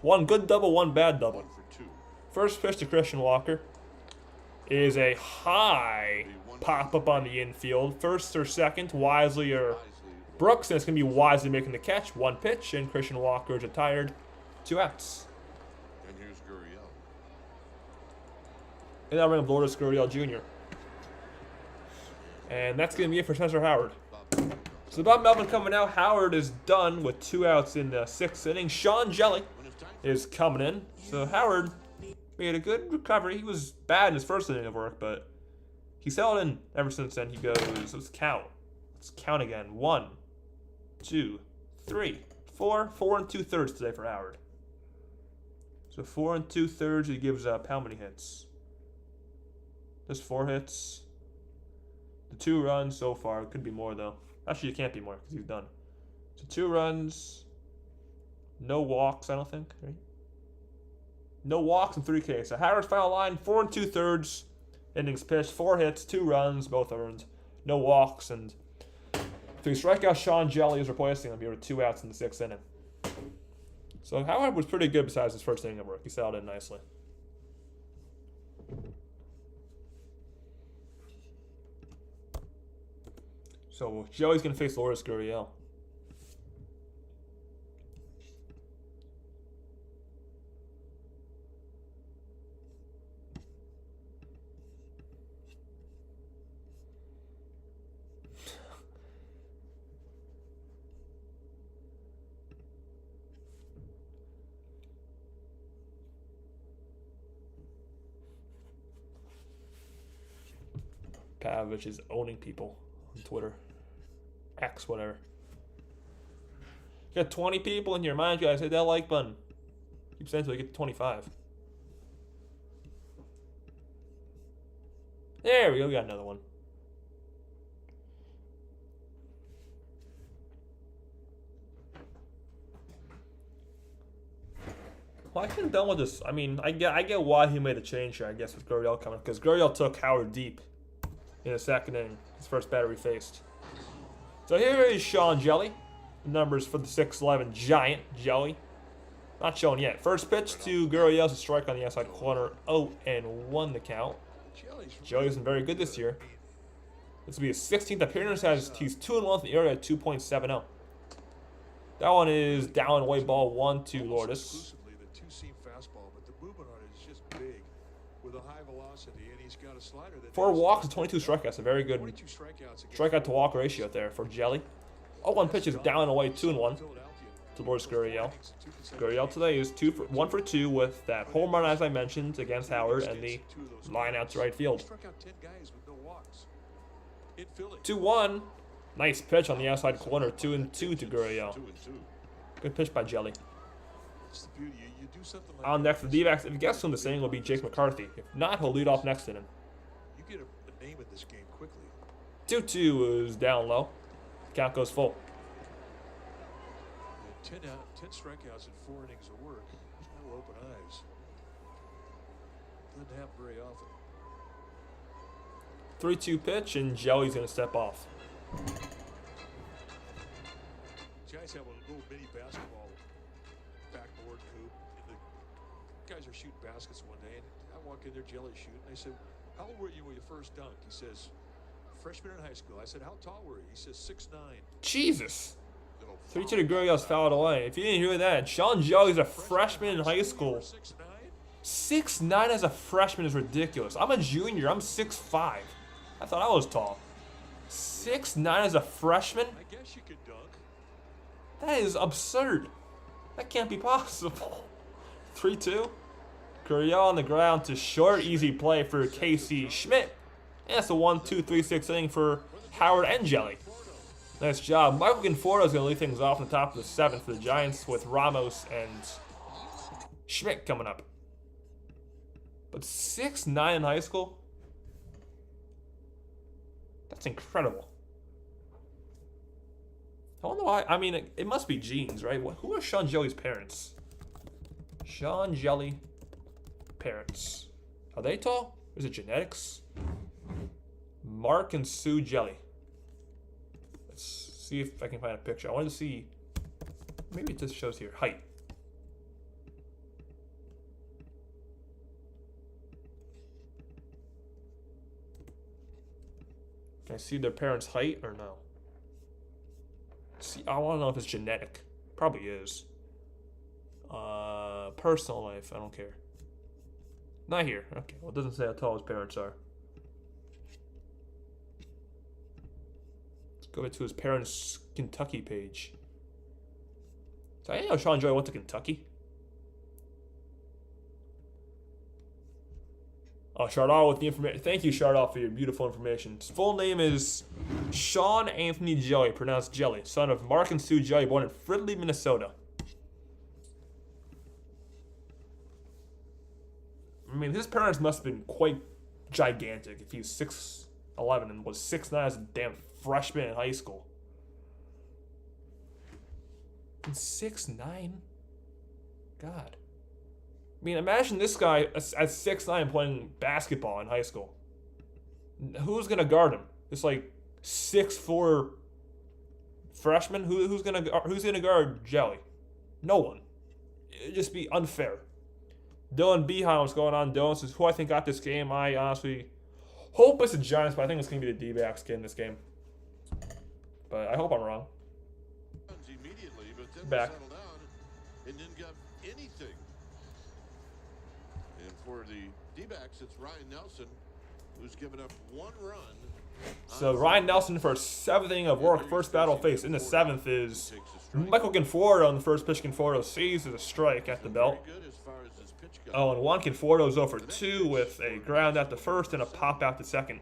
1 good double, 1 bad double. First pitch to Christian Walker is a high pop-up on the infield. First or second, Wisely or Brooks, and it's going to be Wisely making the catch. 1 pitch, and Christian Walker is retired. 2 outs. And here's Gurriel. And now bring up Lourdes Gurriel Jr. And that's going to be it for Spencer Howard. So Bob Melvin coming out. Howard is done with 2 outs in the 6th inning. Sean Jelly is coming in. So Howard made a good recovery. He was bad in his first inning of work, but he settled in ever since then. He goes, let's count. Let's count again. 1, 2, 3, 4. 4 2/3 today for Howard. So 4 2/3. He gives up how many hits? Just 4 hits. The 2 runs so far. It could be more though. Actually, it can't be more because he's done. So 2 runs. No walks, I don't think. Right? No walks and 3 Ks. So Howard's final line: 4 2/3. Innings pitched, 4 hits, 2 runs, both earned. No walks, and if he strike out, Sean Jelly is replacing him here with 2 outs in the 6th inning. So Howard was pretty good besides his first inning of work. He settled in nicely. So Joey's going to face Lourdes Gurriel. Pavich is owning people on Twitter. X, whatever. You got 20 people in here. Mind you guys, hit that like button. Keep saying until we get to 25. There we go. We got another one. Well, I could have done with this. I mean, I get why he made a change here, I guess, with Gurriel coming. Because Gurriel took Howard deep in the 2nd inning. His first batter he faced. So here is Sean Jelly. The numbers for the 6'11 giant Jelly. Not shown yet. First pitch to Gurriel's a strike on the outside corner. 0-1 the count. Jelly's been very good this year. This will be his 16th appearance. He's 2-1 in the area at 2.70. That one is down and away ball 1 to Lourdes. The 2-seam fastball, but the movement on it is just big with a high velocity, and he's got a slider that 4 walks and 22 strikeouts. A very good 22 strikeouts strikeout to walk ratio there for Jelly. 0-1 pitch is down and away 2-1 to Lourdes Gurriel. Gurriel today is 1 for 2 with that home run, as I mentioned, against Howard, and the line out to right field. 2-1. Nice pitch on the outside corner. 2-2 to Gurriel. Good pitch by Jelly. On next, the Dbacks. If you guess whom the saying will be Jake McCarthy. If not, he'll lead off next inning. You get a name in this game quickly. 2-2 is down low. Count goes full. 10 strikeouts in 4 innings of work. That will open eyes. Doesn't happen very often. 3-2 pitch, and Jelly's going to step off. Giants have a little mini basketball backboard hoop, and the guys are shooting baskets one day, and I walk in there, Jelly shooting. I said, "How old were you when you first dunked?" He says, "Freshman in high school." I said, "How tall were you?" He says, 6'9". Jesus. 3-2 to Gurriel's fouled away. If you didn't hear that, Sean Jelly's a freshman in high school. 6'9" as a freshman is ridiculous. I'm a junior. I'm 6'5". I thought I was tall. 6'9" as a freshman? I guess you could dunk. That is absurd. That can't be possible. 3-2. Gurriel on the ground to short, easy play for Casey Schmidt. And that's a 1-2-3-6 inning for Howard and Jelly. Nice job. Michael Conforto is going to lead things off in the top of the 7th for the Giants with Ramos and Schmidt coming up. But 6'9" in high school? That's incredible. I wonder why. I mean, it must be genes, right? Who are Sean Jelly's parents? Sean Jelly parents. Are they tall? Is it genetics? Mark and Sue Jelly. Let's see if I can find a picture. I wanted to see. Maybe this shows here. Height. Can I see their parents' height or no? See, I want to know if it's genetic. Probably is. Personal life, I don't care. Not here. Okay, well, it doesn't say how tall his parents are. Let's go to his parents' Kentucky page. So I know Sean Joy went to Kentucky. Oh, Chardal with the information. Thank you, Chardal, for your beautiful information. His full name is Sean Anthony Joey, pronounced Jelly, son of Mark and Sue Joey, born in Fridley, Minnesota. I mean, his parents must have been quite gigantic if he was 6'11" and was 6'9" as a damn freshman in high school. And 6'9"? God. I mean, imagine this guy at 6'9" playing basketball in high school. Who's gonna guard him? This like 6'4" freshman? Who's gonna guard Jelly? No one. It'd just be unfair. Dylan Behan, what's going on? Dylan says, who I think got this game. I honestly hope it's the Giants, but I think it's going to be the Dbacks getting this game. But I hope I'm wrong. Immediately, but then Back. settled down and didn't get anything. And for the Dbacks, it's Ryne Nelson, who's given up 1 run. So Ryne Nelson for 7th inning of work. First battle faced in the 7th is Michael Conforto on the first pitch. Conforto seizes a strike at the belt. 0-1. Conforto's 0 for 2 with a ground at the first and a pop out to second.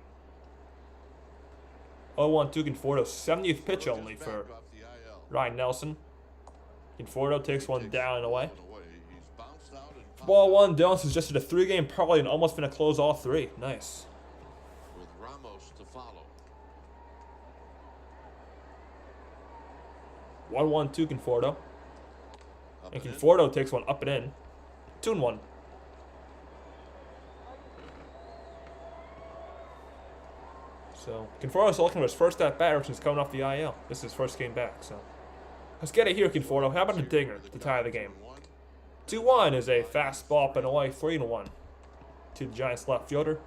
0-1 to Conforto. 70th pitch only for Ryne Nelson. Conforto takes one down and away. Ball 1. Dylan suggested a 3-game parlay and almost finna close all 3. Nice. With Ramos to follow. 1-1 to Conforto. And Conforto takes one up and in. 2-1. So Conforto's looking for his first at bat since coming off the IL. This is his first game back, so let's get it here, Conforto. How about a dinger to tie the game? 2-1 is a fastball up and away. 3-1 to the Giants left fielder.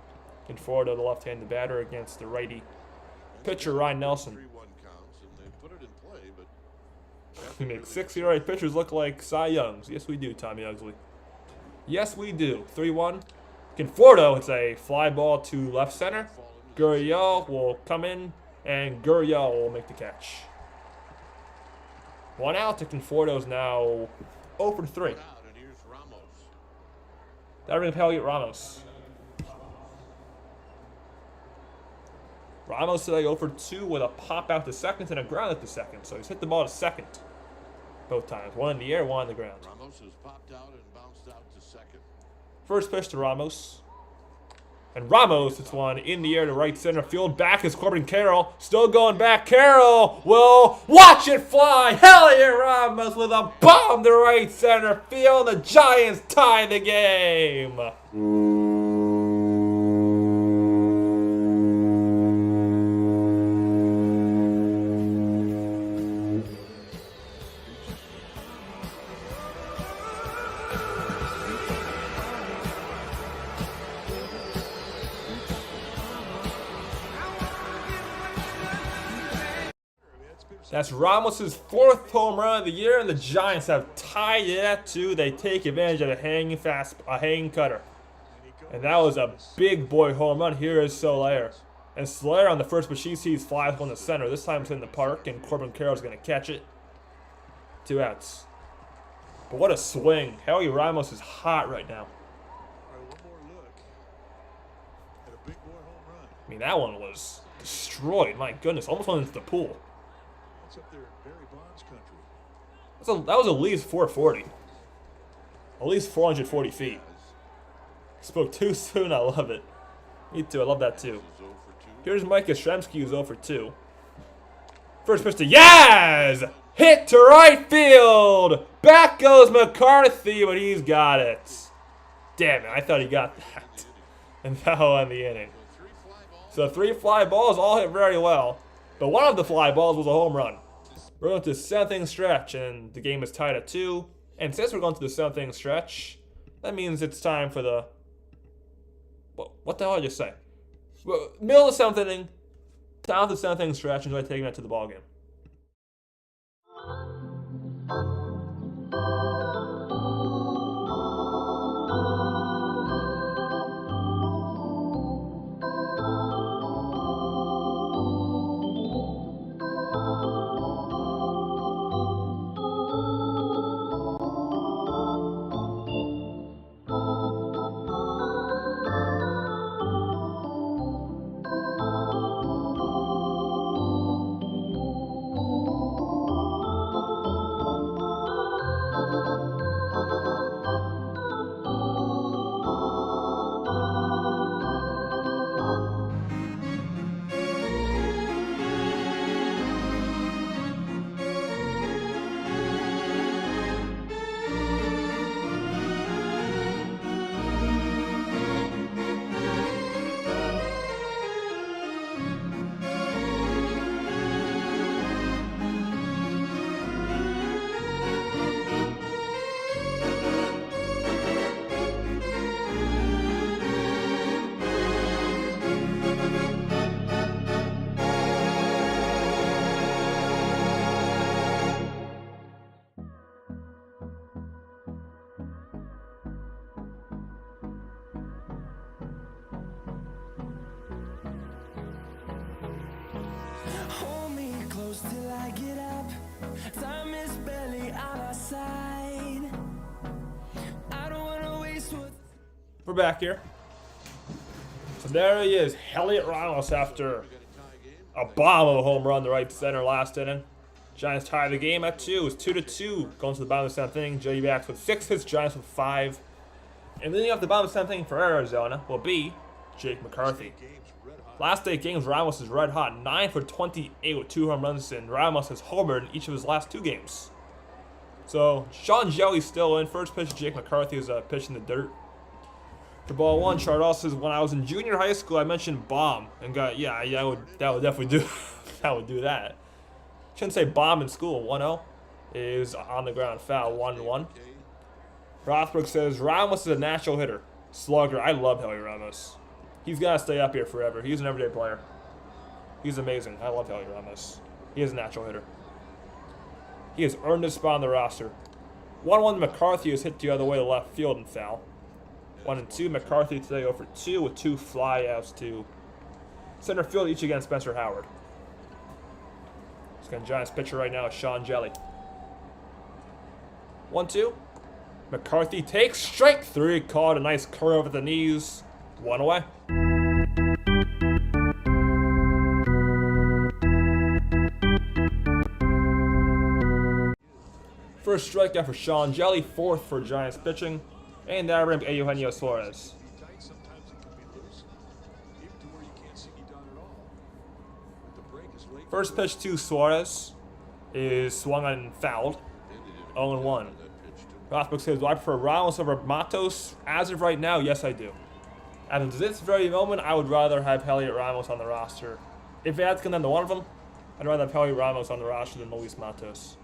Conforto, the left-handed batter, against the righty pitcher Ryne Nelson. 3-1 counts, and they put it in play, but We make 6 ERA pitchers look like Cy Youngs. Yes, we do, Tommy Ugsley. Yes, we do. 3-1. Conforto, it's a fly ball to left center. Gurriel will come in, and Gurriel will make the catch. 1 out to Conforto's now 0 for 3. out, and here's Ramos. That ring penalty at Ramos. Ramos today 0 for 2 with a pop out to second and a ground at the second. So he's hit the ball to second both times. 1 in the air, 1 on the ground. Ramos has popped out and bounced out to second. First pitch to Ramos. And Ramos hits one in the air to right center field. Back is Corbin Carroll. Still going back. Carroll will watch it fly. Hell yeah, Ramos with a bomb to right center field. The Giants tie the game. That's Ramos' 4th home run of the year, and the Giants have tied it at 2. They take advantage of a hanging cutter. And that was a big boy home run. Here is Soler. And Soler on the first, but she sees flies on the center. This time it's in the park, and Corbin Carroll's going to catch it. 2 outs. But what a swing. Howie Ramos is hot right now. All right, one more look at a big boy home run. I mean, that one was destroyed. My goodness, almost went into the pool. That's up there in Barry Bonds country. That was at least 440. At least 440 feet. Spoke too soon. I love it. Me too. I love that too. Here's Mike Yastrzemski, who's 0 for 2. First pitch to Yaz! Hit to right field! Back goes McCarthy, but he's got it. Damn it, I thought he got that. And that won the inning. So 3 fly balls all hit very well. But one of the fly balls was a home run. We're going to the 7th inning stretch, and the game is tied at 2. And since we're going to the 7th inning stretch, that means it's time for the... What the hell did I just say? Well, middle of the 7th inning, Talented seventh-inning stretch. Enjoy taking that to the ballgame. Hold me close till I get up. Time is barely on our side. I don't wanna waste what. We're back here. So there he is, Elliot Ramos after a bomb of a home run to right center last inning. Giants tie the game at 2. It's 2-2 going to the bottom of the 7th inning. Dbacks with 6 hits, Giants with 5. And leading off the bottom of the 7th inning for Arizona will be Jake McCarthy. Last 8 games, Ramos is red hot, 9 for 28 with 2 home runs, and Ramos has homered in each of his last 2 games. So Sean Jelly's still in. First pitch, Jake McCarthy is a pitch in the dirt. For ball 1, Chardall says, when I was in junior high school, I mentioned bomb and got that would definitely do that would do that. Shouldn't say bomb in school. 1-0 is on the ground foul. 1-1. Rothberg says Ramos is a natural hitter, slugger. I love Heli Ramos. He's got to stay up here forever. He's an everyday player. He's amazing. I love Heli Ramos. He is a natural hitter. He has earned his spot on the roster. 1-1 McCarthy is hit the other way to left field and foul. 1-2 McCarthy today 0 for 2 with 2 flyouts to center field, each against Spencer Howard. Second Giants pitcher right now is Sean Jelly. 1-2. McCarthy takes strike 3. Caught a nice curve at the knees. 1 away. First strikeout for Sean Jelly, 4th for Giants pitching, and that brings Eugenio Suarez. First pitch to Suarez is swung on and fouled. 0-1. Rothberg says, do I prefer Ramos over Matos? As of right now, yes I do. At this very moment, I would rather have Elliot Ramos on the roster. If it had to come down to one of them, I'd rather have Elliot Ramos on the roster than Luis Matos.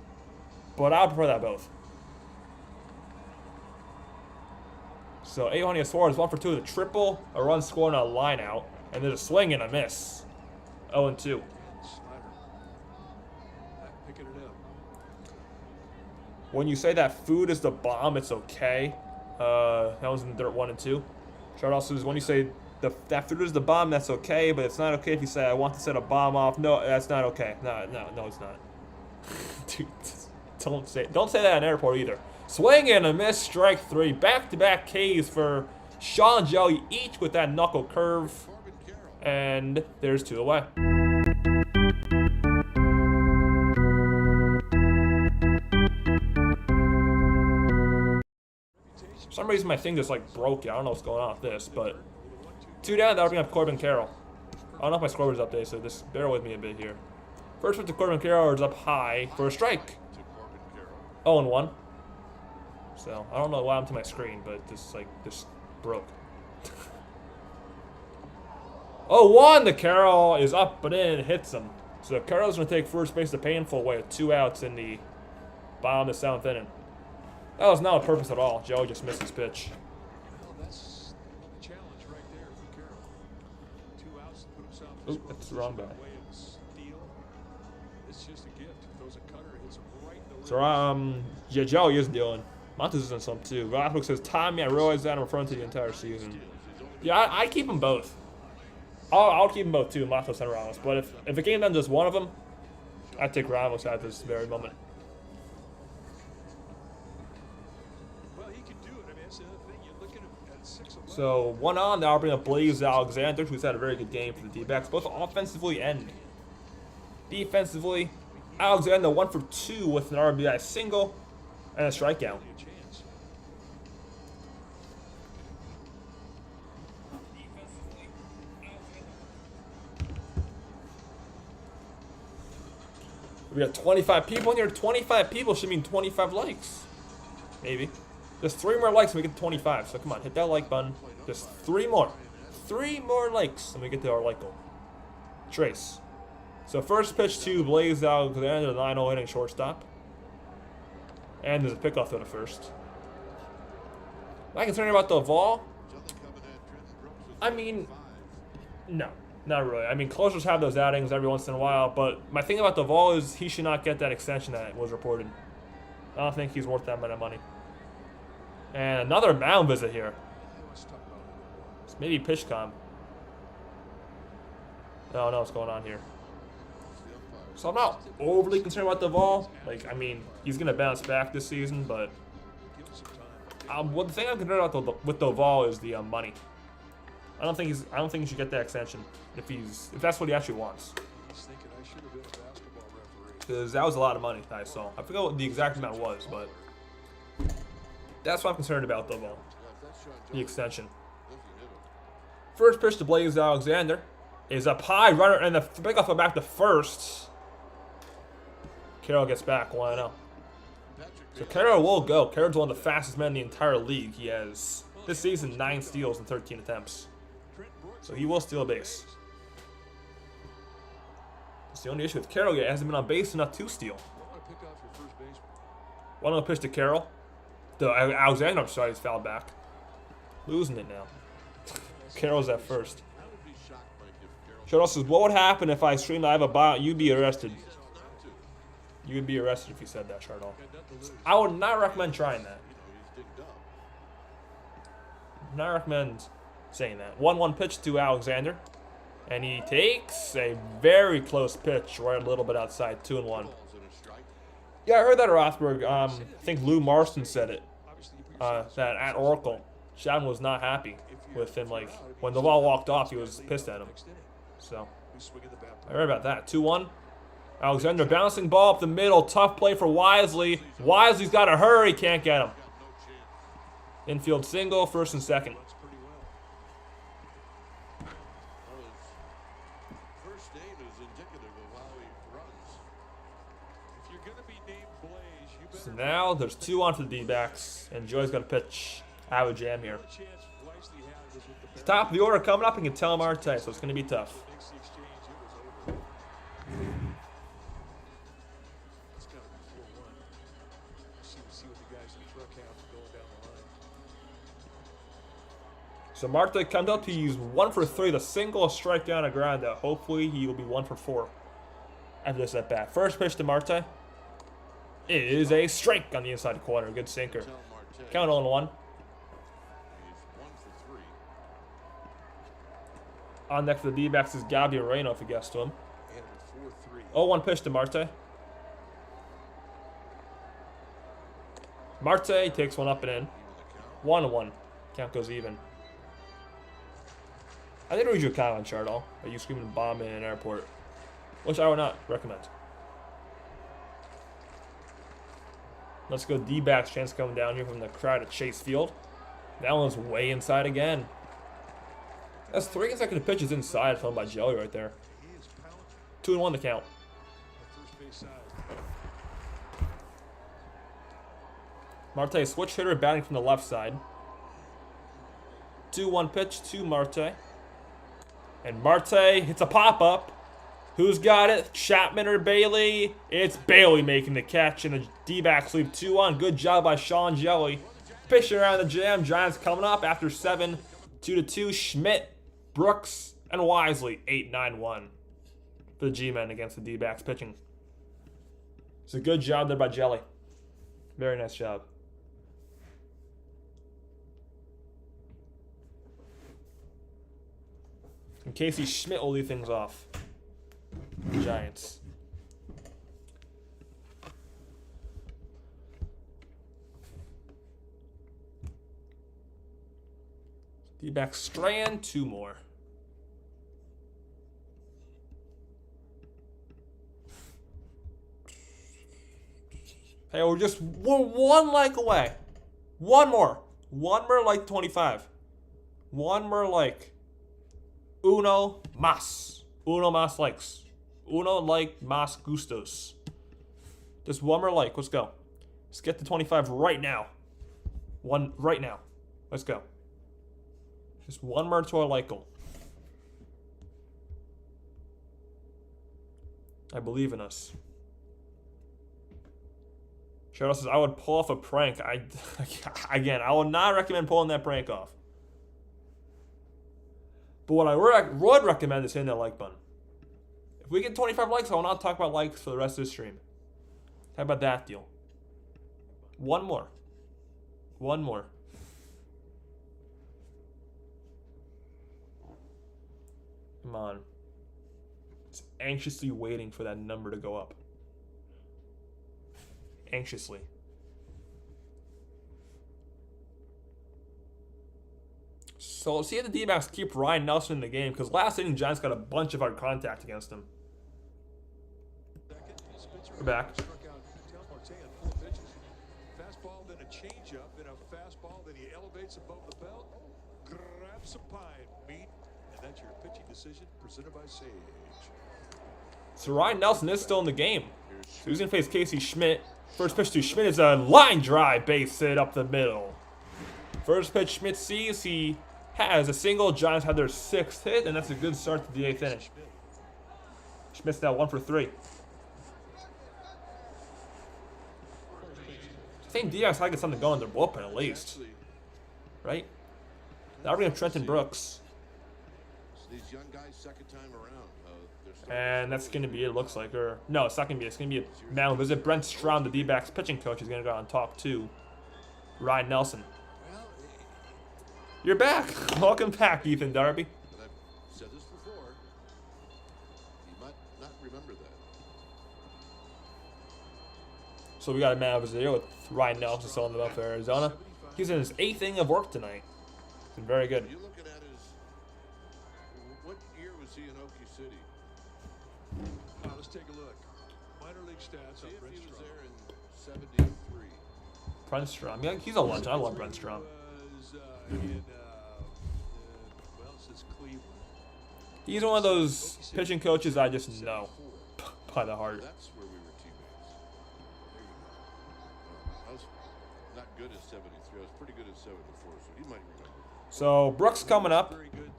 But I would prefer that both. So Eugenio Suarez 1 for 2 with a triple, a run scored on a line out, and there's a swing and a miss. 0-2. When you say that food is the bomb, it's okay. That was in the dirt 1-2. Chardall says, when you say that food is the bomb, that's okay, but it's not okay if you say I want to set a bomb off. No, that's not okay. No, it's not. Dude, don't say that in an airport either. Swing and a miss, strike 3. Back-to-back Ks for Sean Jelly, each with that knuckle curve. And there's 2 away. For some reason my thing just like broke. I don't know what's going on with this, but 2 down, that'll bring up Corbin Carroll. I don't know if my scoreboard's updated, so just bear with me a bit here. First pitch to Corbin Carroll is up high for a strike. 0-1. So I don't know what happened to my screen, but this broke. 0-1. The Carroll is up and in, hits him. So Carroll's going to take first base the painful way with 2 outs in the bottom of the 7th inning. That was not a purpose at all. Joey just missed his pitch. Well, that's the challenge right there for Carroll. 2 outs to put himself in Oop, that's the wrong guy. way of Throws a cutter, hits him right in the So, Joey is dealing. Montes is in some too. Rothwick says, Tommy, I realize that I'm referring to the entire season. Yeah, I keep them both. I'll keep them both too, Matos and Ramos. But if it came down to just one of them, I'd take Ramos at this very moment. Well, he can do it. I mean, that's the other thing. You're looking at 6-11. So, 1 on, now I'll bring up Blaze Alexander, who's had a very good game for the Dbacks, both offensively and defensively. Alexander 1 for 2 with an RBI single and a strikeout. We got 25 people in here. 25 people should mean 25 likes. Maybe. Just 3 more likes and we get to 25. So come on, hit that like button. Just 3 more. 3 more likes and we get to our like goal. Trace. So first pitch to Blaze Alexander, the 9-0 hitting shortstop. And there's a pickoff to the first. Am I concerned about the ball? I mean, no. Not really. I mean, closers have those outings every once in a while, but my thing about Duvall is he should not get that extension that was reported. I don't think he's worth that amount of money. And another mound visit here. It's maybe pitch com. I don't know what's going on here. So I'm not overly concerned about Duvall. Like, I mean, he's going to bounce back this season, but one thing I'm concerned about with Duvall is the money. I don't think he should get that extension if that's what he actually wants. Because that was a lot of money that I saw. I forget what the exact amount was, but that's what I'm concerned about, though. The extension. First pitch to Blaze Alexander is up high, runner, and the pickoff back to first. Carroll gets back 1-0. So Carroll will go. Carroll's one of the fastest men in the entire league. He has this season 9 steals in 13 attempts. So he will steal a base. It's the only issue with Carroll yet. He hasn't been on base enough to steal. 1-0 pitch to Carroll. The Alexander, I'm sorry, he's fouled back. Losing it now. Carroll's at first. Charles says, what would happen if I streamed live a bot? You'd be arrested. You would be arrested if you said that, Chardol. I would not recommend trying that. Not recommend saying that. 1-1 pitch to Alexander. And he takes a very close pitch right a little bit outside. 2-1. Yeah, I heard that at Rothberg. I think Lou Marston said it. That at Oracle, Shavin was not happy with him. Like, when the ball walked off, he was pissed at him. So, I heard about that. 2-1. Alexander bouncing ball up the middle. Tough play for Wisely. Wisely's got to hurry. Can't get him. Infield single, first and second. So now there's 2 on for the D-backs, and Joey's got to pitch out of jam here. The top of the order coming up, and can tell him Marte, so it's going to be tough. So Marte comes up, he's 1 for 3, the single, a strikeout, and a ground out. Hopefully he will be 1 for 4 after this at bat. First pitch to Marte is a strike on the inside corner. Good sinker. Count 0-1. On next for the D-backs is Gabby Moreno if he gets to him. 0-1 pitch to Marte. Marte takes one up and in. 1-1. Count goes even. I didn't read your comment, Chardol. Are you screaming bomb in an airport? Which I would not recommend. Let's go D-backs. Chance coming down here from the crowd at Chase Field. That one's way inside again. That's 3 consecutive pitches inside, thrown by Joey right there. 2-1 the count. Marte, switch hitter, batting from the left side. 2-1 pitch to Marte. And Marte hits a pop-up. Who's got it? Chapman or Bailey? It's Bailey making the catch, and the D-backs leave 2-1. Good job by Sean Jelly. Pitching around the jam. Giants coming up after 7. 2-2. Schmidt, Brooks, and Wisely. 8-9-1 for the G-men against the D-backs pitching. It's a good job there by Jelly. Very nice job. And Casey Schmidt will lead things off. Giants. D-backs strand, 2 more. Hey, we're one like away. One more like 25. One more like. Uno más likes. Uno like más gustos. Just one more like. Let's go. Let's get to 25 right now. One right now. Let's go. Just one more to our like goal. I believe in us. Cheryl says, I would pull off a prank. Again, I would not recommend pulling that prank off. But what I would recommend is hitting that like button. If we get 25 likes, I will not talk about likes for the rest of the stream. How about that deal? One more. One more. Come on. Just anxiously waiting for that number to go up. Anxiously. So let's see if the D-backs keep Ryne Nelson in the game, because last inning Giants got a bunch of hard contact against him. We're back. Fastball, then a changeup, then a fastball, then he elevates above the belt, grabs some pine meat, and that's your pitching decision presented by Sage. So Ryne Nelson is still in the game. So he's going to face Casey Schmidt. First pitch to Schmidt is a line drive base hit up the middle. First pitch Schmidt sees, he has a single. Giants had their 6th hit, and that's a good start to the 8th inning. Schmidt's now 1 for 3. I think D-backs had to get something going in their bullpen at least. Right? Now we're going to Trenton Brooks. These young guys, second time around. And that's going to be it, looks like. Or no, it's not going to be it. It's going to be a mound visit. Brent Strom, the D-backs pitching coach, is going to go out and talk to Ryne Nelson. You're back. Welcome back, Ethan Darby. But I've said this before. You might not remember that. So we got a mound visit here with Ryne Nelson still on the belt for Arizona. He's in his 8th inning of work tonight. It's been very good. You looking at his. What year was he in Okie City? Let's take a look. Minor league stats See on if Brent he was Strom. there in '73. Brent Strom. Yeah, he's a legend. I love Brent Strom. Well, it says Cleveland. He's one of those pitching coaches I just know by the heart. That's where we were teammates. There you go. I was not good at '73. I was pretty good at '74, so he might remember. So Brooks coming up. Very good.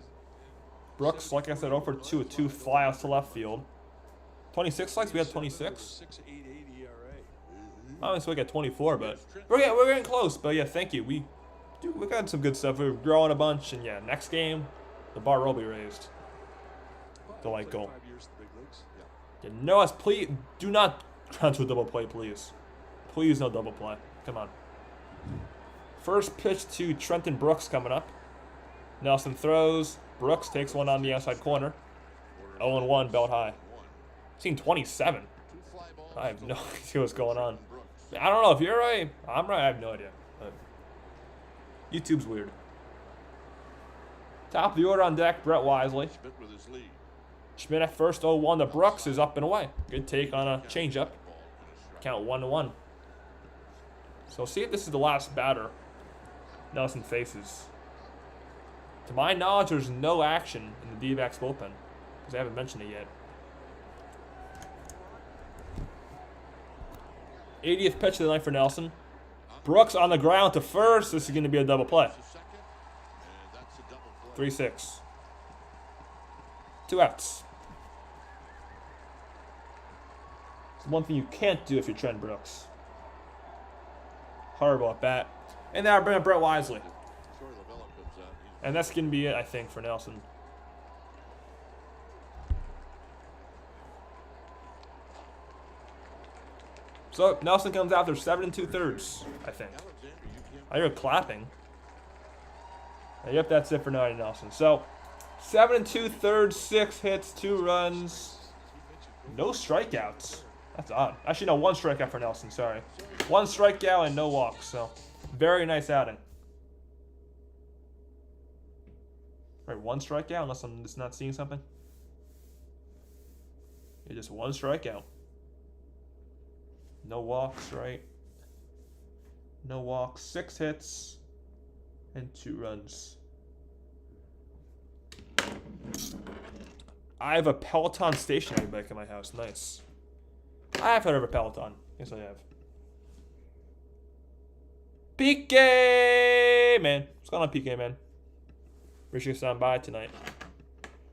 Brooks, like I said, 0 for 2 with 2 flyouts to left field. 26 likes? We had 26? 6.88 ERA. Obviously, we got 24, but we're getting close. But yeah, thank you. We got some good stuff. We're growing a bunch, and yeah, next game, the bar will be raised. The light goal. 5 years in the big leagues. Yeah, no, please do not run to a double play, please. Please, no double play. Come on. First pitch to Trenton Brooks coming up. Nelson throws. Brooks takes one on the outside corner. 0-1, belt high. Seen 27. I have no idea what's going on. I don't know if you're right. I'm right. I have no idea. But YouTube's weird. Top of the order on deck, Brett Wisely. Schmidt at first, 0-1 to Brooks is up and away. Good take on a changeup. Count 1-1. So see if this is the last batter Nelson faces. To my knowledge, there's no action in the D-backs bullpen because I haven't mentioned it yet. 80th pitch of the night for Nelson. Brooks on the ground to first. This is going to be a double play. 3-6. 2 outs. It's one thing you can't do if you're Trent Brooks. Horrible at bat. And now bring up Brett Wisely. And that's going to be it, I think, for Nelson. So Nelson comes out there 7 2/3, I think. I hear clapping. Yep, that's it for Ryne Nelson. So 7 2/3, 6 hits, 2 runs, no strikeouts. That's odd. Actually, no, 1 strikeout for Nelson. Sorry, 1 strikeout and no walks. So very nice outing. Right, 1 strikeout, unless I'm just not seeing something. Yeah, just 1 strikeout. No walks, right? No walks, 6 hits, and 2 runs. I have a Peloton stationary bike in my house. Nice. I have heard of a Peloton. Yes, I have. PK, man. What's going on, PK, man? Appreciate you stopping by tonight.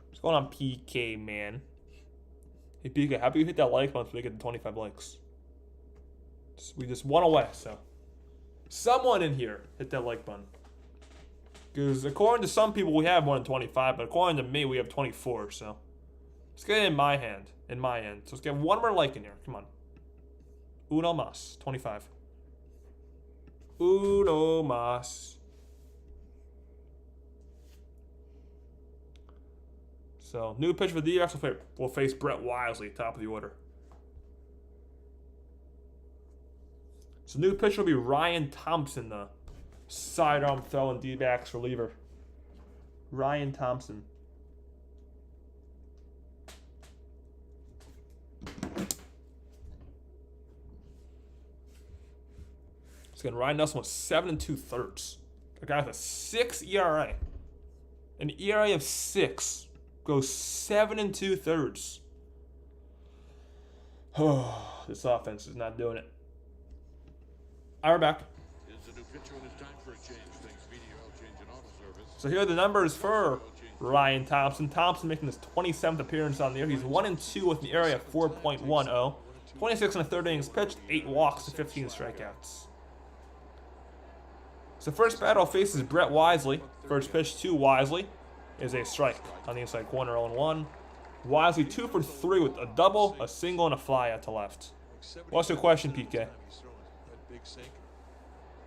What's going on, PK, man? Hey, PK, how about you hit that like button so we get to 25 likes? We just 1 away, so. Someone in here hit that like button. Because according to some people, we have more than 25, but according to me, we have 24, so. Let's get it in my hand. In my end. So let's get 1 more like in here. Come on. Uno mas. 25. Uno mas. So, new pitch for the Dbacks will face Brett Wisely, top of the order. So, new pitch will be Ryan Thompson, the sidearm throwing Dbacks reliever. Ryan Thompson. So again, Ryne Nelson was 7 2/3. A guy with a 6 ERA. An ERA of 6 goes 7 2/3. Oh, this offense is not doing it. All right, we're back. So here are the numbers for Ryan Thompson. Thompson making his 27th appearance on the year. He's 1-2 with an ERA of 4.10. 26 and a third innings pitched, 8 walks to 15 strikeouts. So first battle faces Brett Wisely. First pitch to Wisely is a strike on the inside corner, 0-1. Wisely 2 for 3 with a double, a single, and a fly out to left. What's your question, PK?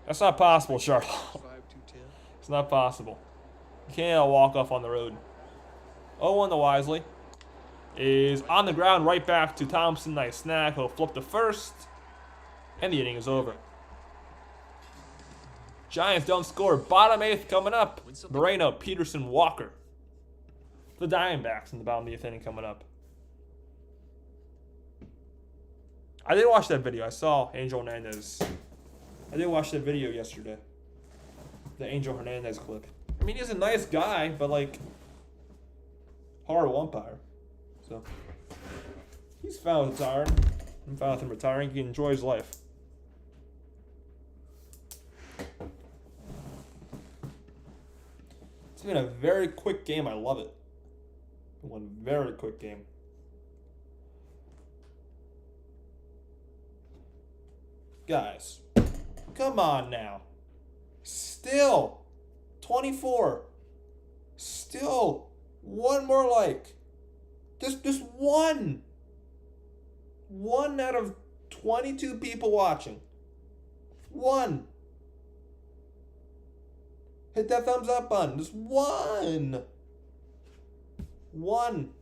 That's not possible, Charlotte. It's not possible. You can't walk off on the road. 0-1 to Wisely. Is on the ground, right back to Thompson. Nice snag. He'll flip to first. And the inning is over. Giants don't score. Bottom 8th coming up. Moreno, Peterson, Walker. The Diamondbacks in the bottom of the 8th inning coming up. I did watch that video. I saw Angel Hernandez. I did watch that video yesterday. The Angel Hernandez clip. I mean, he's a nice guy, but like, horrible umpire. So, he's fine with retiring. I'm fine with him retiring. He can enjoy his life. It's been a very quick game. I love it. One very quick game. Guys, come on now. Still 24. Still 1 more like. Just 1. 1 out of 22 people watching. 1. Hit that thumbs up button. Just 1. 1.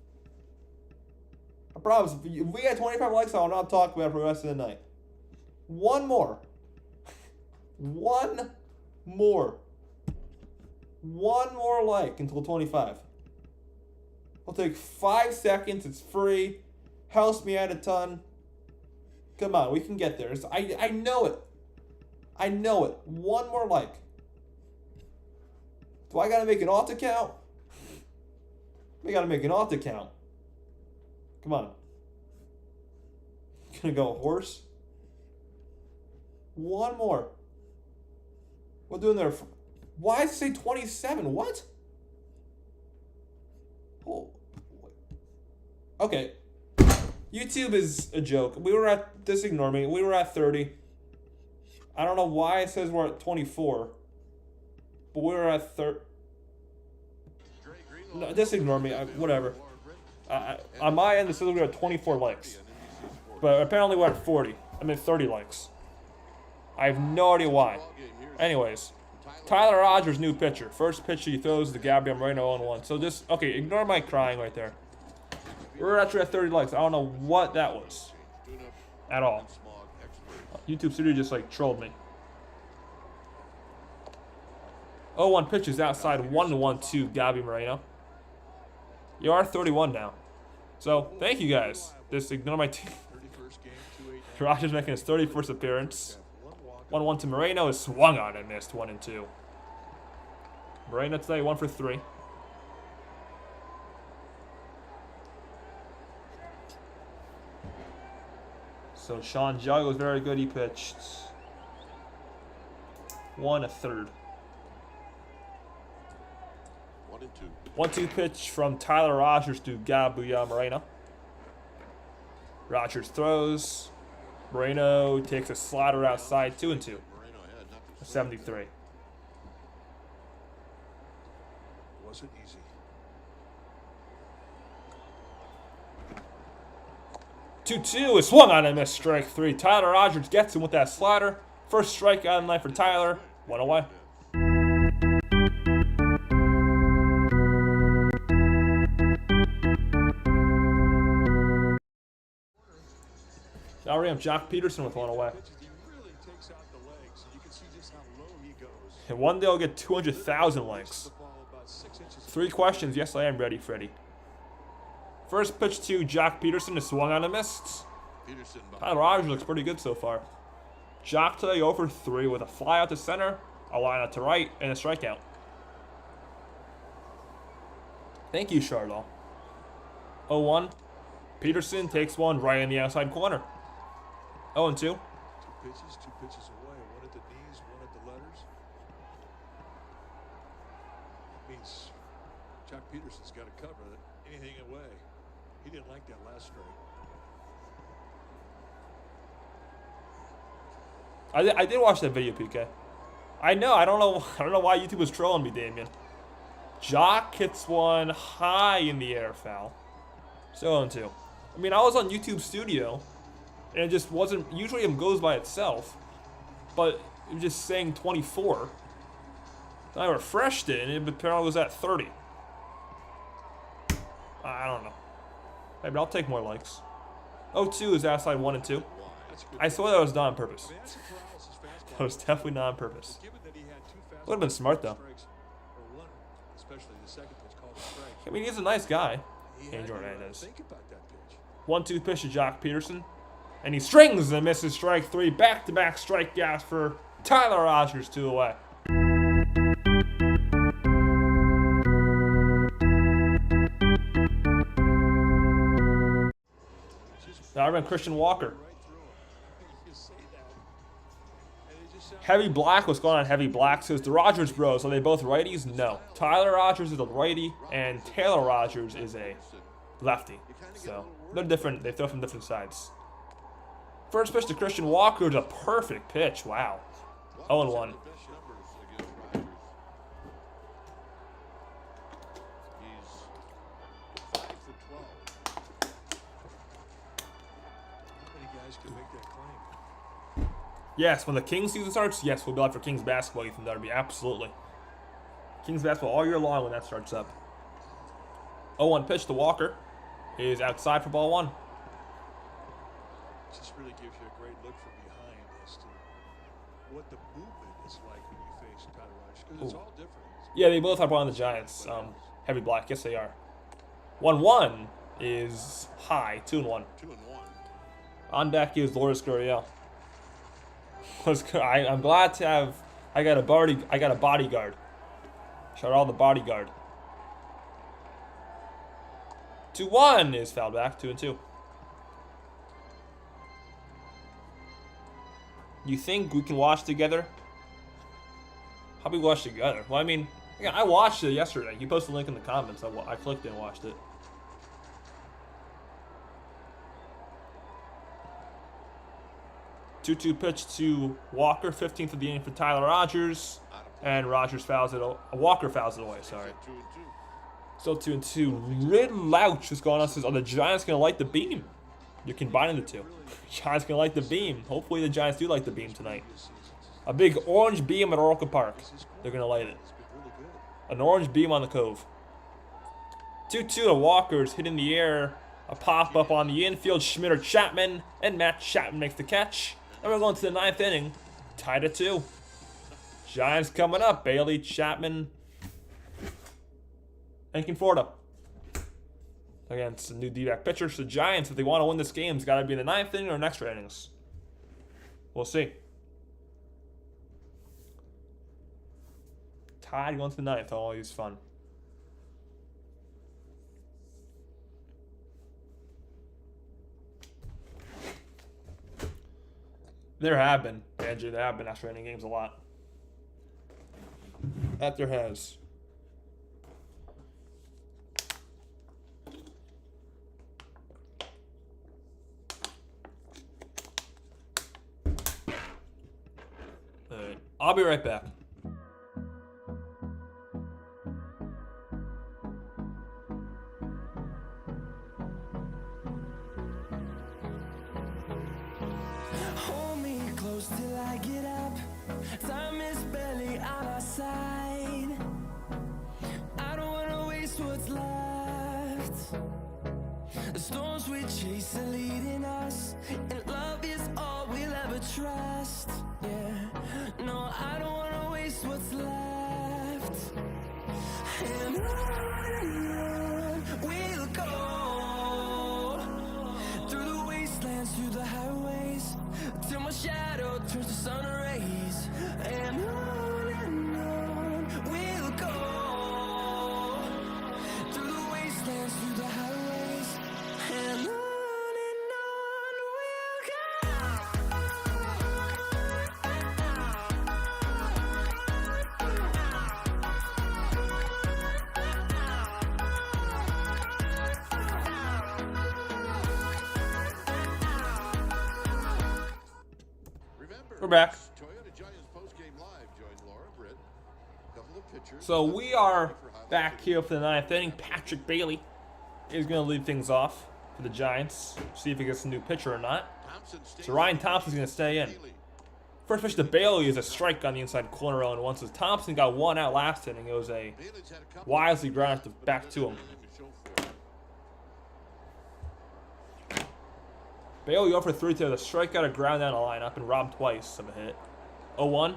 I promise, if we get 25 likes, I will not talk about it for the rest of the night. 1 more. 1 more. 1 more like until 25. It'll take 5 seconds. It's free. Helps me out a ton. Come on, we can get there. I know it. I know it. 1 more like. Do I gotta make an alt account? We gotta make an alt account. Come on. Gonna go horse. 1 more. We're doing there. Why does it say 27? What? Oh. Okay. YouTube is a joke. Just ignore me. We were at 30. I don't know why it says we're at 24. But we were at 30. No, just ignore me. Whatever. On my end, it says we're at 24 likes. But apparently we're at 40. I mean 30 likes. I have no idea why. Anyways, Tyler Rogers, new pitcher. First pitch he throws to Gabriel Moreno 0-1. So just, okay, ignore my crying right there. We're actually at 30 likes. I don't know what that was at all. YouTube Studio just like trolled me. 0-1 pitches outside 1-1 to Gabby Moreno. You are 31 now. So, thank you guys. Just ignore my team. Rogers making his 31st appearance. 1-1 to Moreno is swung on and missed 1-2. Moreno today 1 for 3. So Sean Jugg was very good. He pitched 1 1/3. 1-2 pitch from Tyler Rogers to Gabriel Moreno. Rogers throws. Moreno takes a slider outside 2-2. 73. Wasn't easy. 2-2 is swung on and missed. Strike 3. Tyler Rogers gets him with that slider. First strikeout in life for Tyler. 1 away. Now we have Jock Peterson with 1 away. He really takes out the legs, and you can see just how low he goes. And one day I'll get 200,000 likes. 3 questions. Yes, I am ready, Freddie. First pitch to Jock Peterson is swung on and missed. Tyler Rogers looks pretty good so far. Jock today 0 for 3 with a fly out to center, a line out to right, and a strikeout. Thank you, Charlotte. 0-1. Peterson takes one right in the outside corner. 0-2. 2 pitches away. 1 at the knees, 1 at the letters. Means Jock Peterson's got to cover anything away. He didn't like that last strike. I did watch that video, PK. I know. I don't know why YouTube was trolling me, Damien. Jock hits one high in the air, foul. So 0-2. I mean, I was on YouTube Studio, and it just wasn't. Usually, it goes by itself, but it was just saying 24. Then I refreshed it, and it apparently was at 30. I don't know. Hey, but I'll take more likes. 0-2 is outside 1-2. I swear that was not on purpose. That was definitely not on purpose. Would have been smart though. I mean, he's a nice guy. Jordan is. 1-2 pitch to Jock Peterson, and he strings and misses strike 3. Back-to-back strikeouts for Tyler Rogers, 2 away. Now we're Christian Walker. Heavy Black, what's going on, Heavy Black? Says the Rogers bros, are they both righties? No. Tyler Rogers is a righty, and Taylor Rogers is a lefty. So, they're different. They throw from different sides. First pitch to Christian Walker is a perfect pitch. Wow. 0-1. Yes, when the Kings season starts, yes, we'll be out for Kings basketball, Ethan Darby. Absolutely. Kings basketball all year long when that starts up. 0-1 pitch to Walker is outside for ball 1. Just really gives you a great look from behind as to what the movement is like when you face Tyler Rogers, because it's all different. Yeah, they both are on the Giants. Heavy Black, yes they are. 1-1 is high, 2-1. 2-1. On deck is Lourdes Gurriel. I'm glad to have. I got a bodyguard. Shout out the bodyguard. 2-1 is fouled back. 2-2. You think we can watch together? How we watch together? Well, I mean, yeah, I watched it yesterday. You posted a link in the comments. I clicked it and watched it. Two-two pitch to Walker, 15th of the inning for Tyler Rogers, and Rogers fouls it. Walker fouls it away. Sorry. Still 2-2. Rid Louch is going on. Says, "Are the Giants gonna light the beam?" You're combining the two. Giants can like the beam. Hopefully the Giants do like the beam tonight. A big orange beam at Oracle Park. They're going to light it. An orange beam on the Cove. 2-2 to Walker's hit in the air. A pop-up on the infield. Schmidt Chapman. And Matt Chapman makes the catch. And we're going to the 9th inning. Tied at 2. Giants coming up. Bailey, Chapman, and Conforto. Against the new D-back pitchers. The Giants, if they want to win this game, it's got to be in the 9th inning or extra innings. We'll see. Tied going to the 9th. Always fun. There have been, Andrew, there have been extra inning games a lot. That there has. Alright, I'll be right back. Hold me close till I get up. Time is barely on our side. I don't wanna waste what's left. The storms we chase are leading us, and love is all we'll ever trust. Yeah, no, I don't wanna waste what's left. And on we'll go, through the wastelands, through the highways, till my shadow turns to sun rays. And on we'll go, through the wastelands, through the highways, and on we'll go. We're back. Toyota Giants post-game live. Join Laura Britt, couple of pitchers. So we are back here for the 9th inning. Patrick Bailey is going to lead things off for the Giants. See if he gets a new pitcher or not. So Ryan Thompson's going to stay in. First pitch to Bailey is a strike on the inside corner 0-1. So Thompson got one out last inning. It was a wisely grounded back to him. Bailey 0 for 3 to the strikeout, a ground down the lineup, and robbed twice of a hit. 0-1.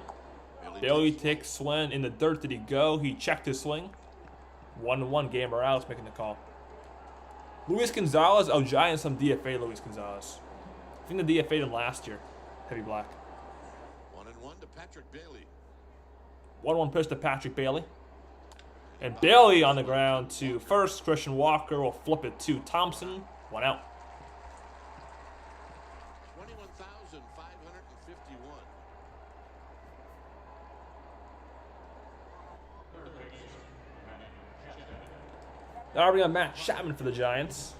Bailey takes swing in the dirt. Did he go? He checked his swing. 1-1. Game Morales making the call. Luis Gonzalez. Oh, Giants some DFA Luis Gonzalez. I think the DFA'd him last year. Heavy black. 1-1 to Patrick Bailey. 1-1 pitch to Patrick Bailey. And Bailey on the ground to first. Christian Walker will flip it to Thompson. 1 out. 21,551. Now we got Matt Chapman for the Giants.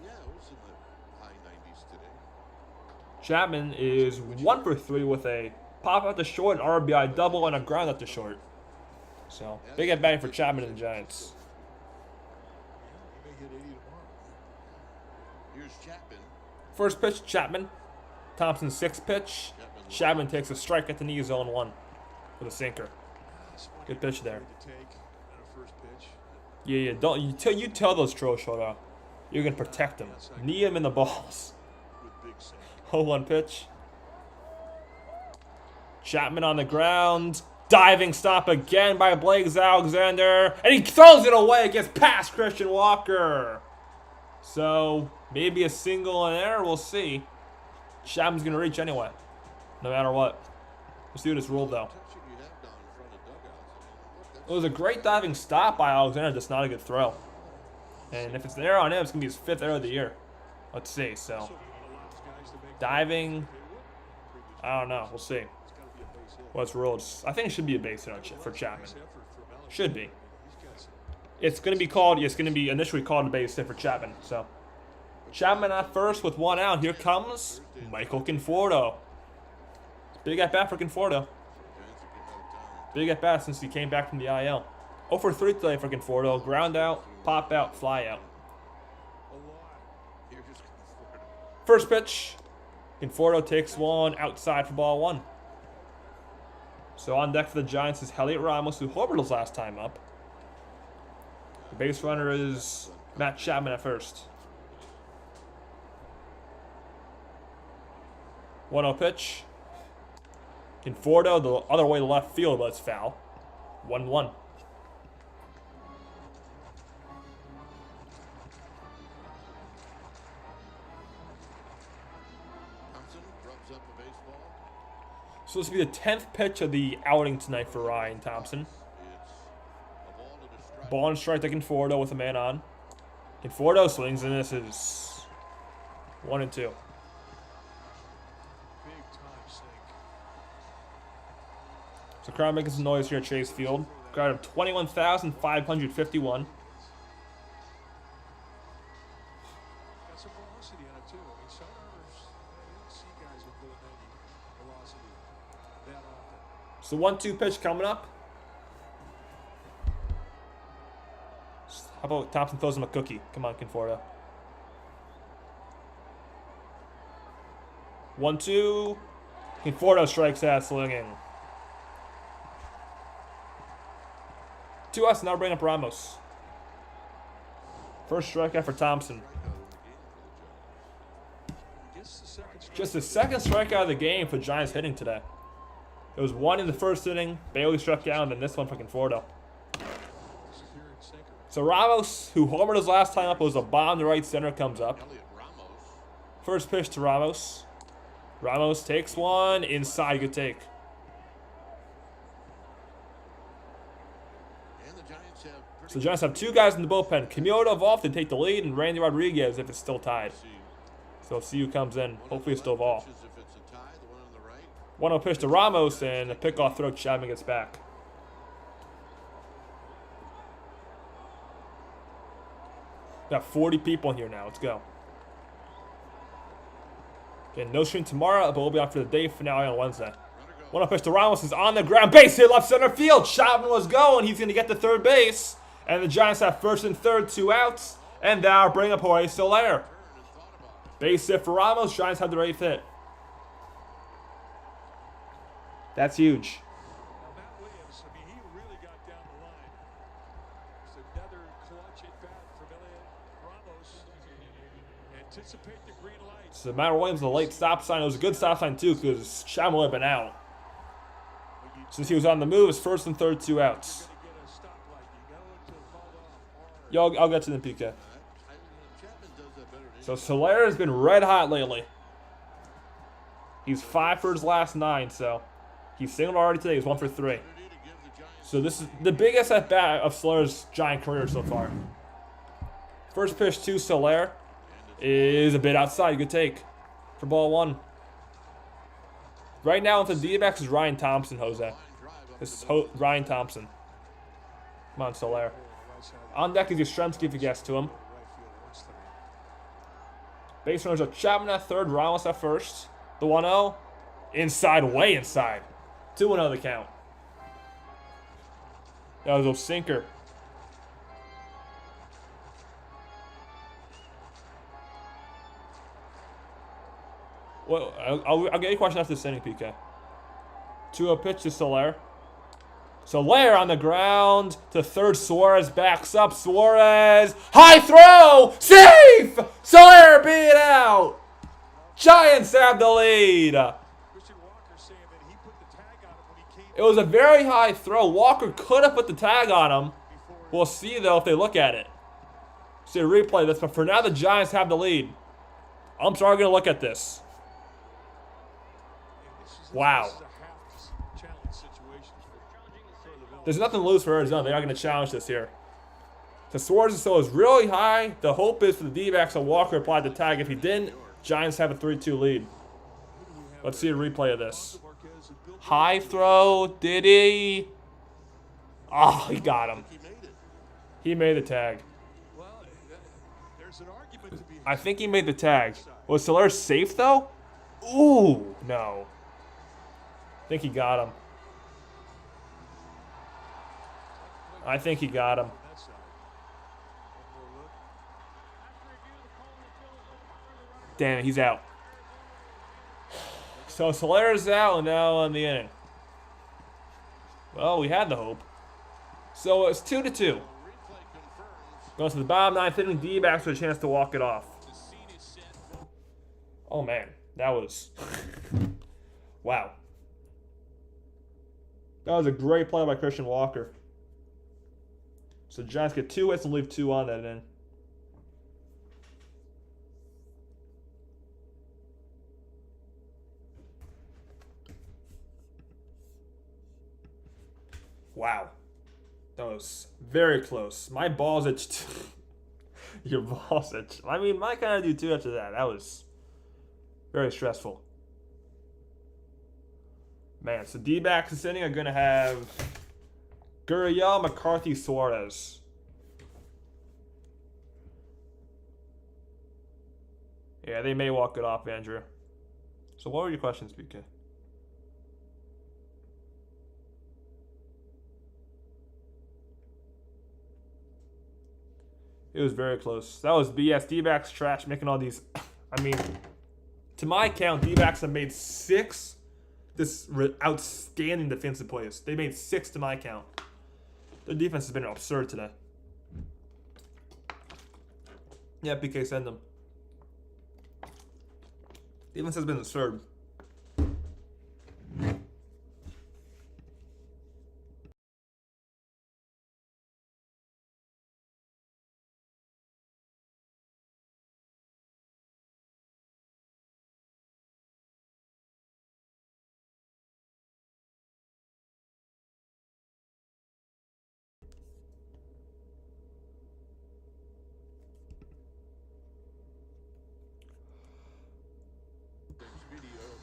Yeah, it was in the high 90s today. Chapman is 1 for 3 with a pop out to short, an RBI double, and a ground out to short. So, big at batting for Chapman and the Giants. He may hit 80 tomorrow. Here's Chapman. First pitch, Chapman. Thompson's 6th pitch. Chapman takes a strike at the knee, 0-1 with a sinker. Good pitch there. To take on a first pitch. Yeah. Don't you tell those trolls, Shoto. You're gonna protect them. Knee him in the balls. With big sink. 0-1 pitch. Chapman on the ground. Diving stop again by Blake Alexander. And he throws it away. Gets past Christian Walker. So, maybe a single in there. We'll see. Chapman's going to reach anyway. No matter what. We'll see what it's ruled, though. It was a great diving stop by Alexander. Just not a good throw. And if it's an error on him, it's going to be his 5th error of the year. Let's see. So, diving. I don't know. We'll see. What's ruled? I think it should be a base hit for Chapman. Should be. It's going to be called. It's going to be initially called a base hit for Chapman. So Chapman at first with 1 out. Here comes Michael Conforto. Big at bat for Conforto. Big at bat since he came back from the IL. 0 for 3 today for Conforto. Ground out, pop out, fly out. First pitch. Conforto takes one outside for ball 1. So on deck for the Giants is Heliot Ramos, who homered his last time up. The base runner is Matt Chapman at first. 1-0 pitch. Conforto the other way to left field, but it's foul. 1-1. So this will be the 10th pitch of the outing tonight for Ryan Thompson. Ball and strike to Conforto with a man on. Conforto swings, and this is 1-2. So crowd making some noise here at Chase Field. Crowd of 21,551. Got some velocity on it too. I mean, some runners, you don't see guys with low 90 velocity that often. So 1-2 pitch coming up. How about Thompson throws him a cookie? Come on, Conforto. 1-2. Conforto strikes out, swinging. 2 outs, now bring up Ramos. First strikeout for Thompson. Just the second strikeout of the game for Giants hitting today. It was 1 in the first inning, Bailey struck out, and then this one for Conforto. So Ramos, who homered his last time up, was a bomb to right center, comes up. First pitch to Ramos. Ramos takes one, inside, good take. So the Giants have 2 guys in the bullpen. Camilo Volpe to take the lead, and Randy Rodriguez if it's still tied. So let's see who comes in. Hopefully it's still Vol. 1-0 pitch to Ramos, and a pickoff throw. Chapman gets back. Got 40 people in here now. Let's go. Okay, no stream tomorrow, but we'll be on for the day finale on Wednesday. 1-0 pitch to Ramos is on the ground. Base hit left center field. Chapman was going. He's going to get to third base. And the Giants have first and third, 2 outs. And now bring up Jorge Soler. Base hit for Ramos. Giants have the 8th hit. That's huge. Matt Williams, I mean, he really got down the line. It's another clutch at bat from Ramos. Anticipate the green light. So Matt Williams, the late stop sign. It was a good stop sign, too, because Chapman would have been out. Since he was on the move, it's first and third, 2 outs. Yo, I'll get to the PK. So Soler has been red hot lately. He's 5 for his last 9, so he's singled already today. He's 1 for 3. So this is the biggest at bat of Soler's Giant career so far. First pitch to Soler is a bit outside. Good take for ball 1. Right now with the Dbacks is Ryne Thompson, Jose. This is Ryne Thompson. Come on, Soler. On deck is Yastrzemski if he gets to him. Base runners are Chapman at third, Ramos at first. The 1-0. Inside, way inside. 2-1 the count. That was a sinker. Well, I'll get you a question after this inning, PK. 2-0 pitch to Soler. Soler on the ground to third. Suarez backs up. Suarez. High throw. Safe. Soler beat out. Giants have the lead. It was a very high throw. Walker could have put the tag on him. We'll see, though, if they look at it. See a replay of this, but for now, the Giants have the lead. Umps are going to look at this. Wow. There's nothing to lose for Arizona. They're not going to challenge this here. The Suarez still is really high. The hope is for the D-backs that Walker applied the tag. If he didn't, Giants have a 3-2 lead. Let's see a replay of this. High throw. Did he? Oh, he got him. He made the tag. I think he made the tag. Was Soler safe, though? Ooh, no. I think he got him. I think he got him. Damn it, he's out. So Solera's out, and now on the inning. Well, we had the hope. So it's 2-2. Goes to the bottom 9th inning. Dbacks with a chance to walk it off. Oh man, that was wow. That was a great play by Christian Walker. So the Giants get 2 hits and leave 2 on that inning. Wow. That was very close. My balls itched. Your balls itched. I mean, mine kind of do too after that. That was very stressful. Man, so D-backs this inning are going to have Gurriel, McCarthy, Suarez. Yeah, they may walk it off, Andrew. So what were your questions, BK? It was very close. That was BS. D-backs trash, making all these. I mean, to my count, D-backs have made 6 outstanding defensive plays. They made 6 to my count. Their defense has been absurd today. Yeah, PK, send them. Defense has been absurd.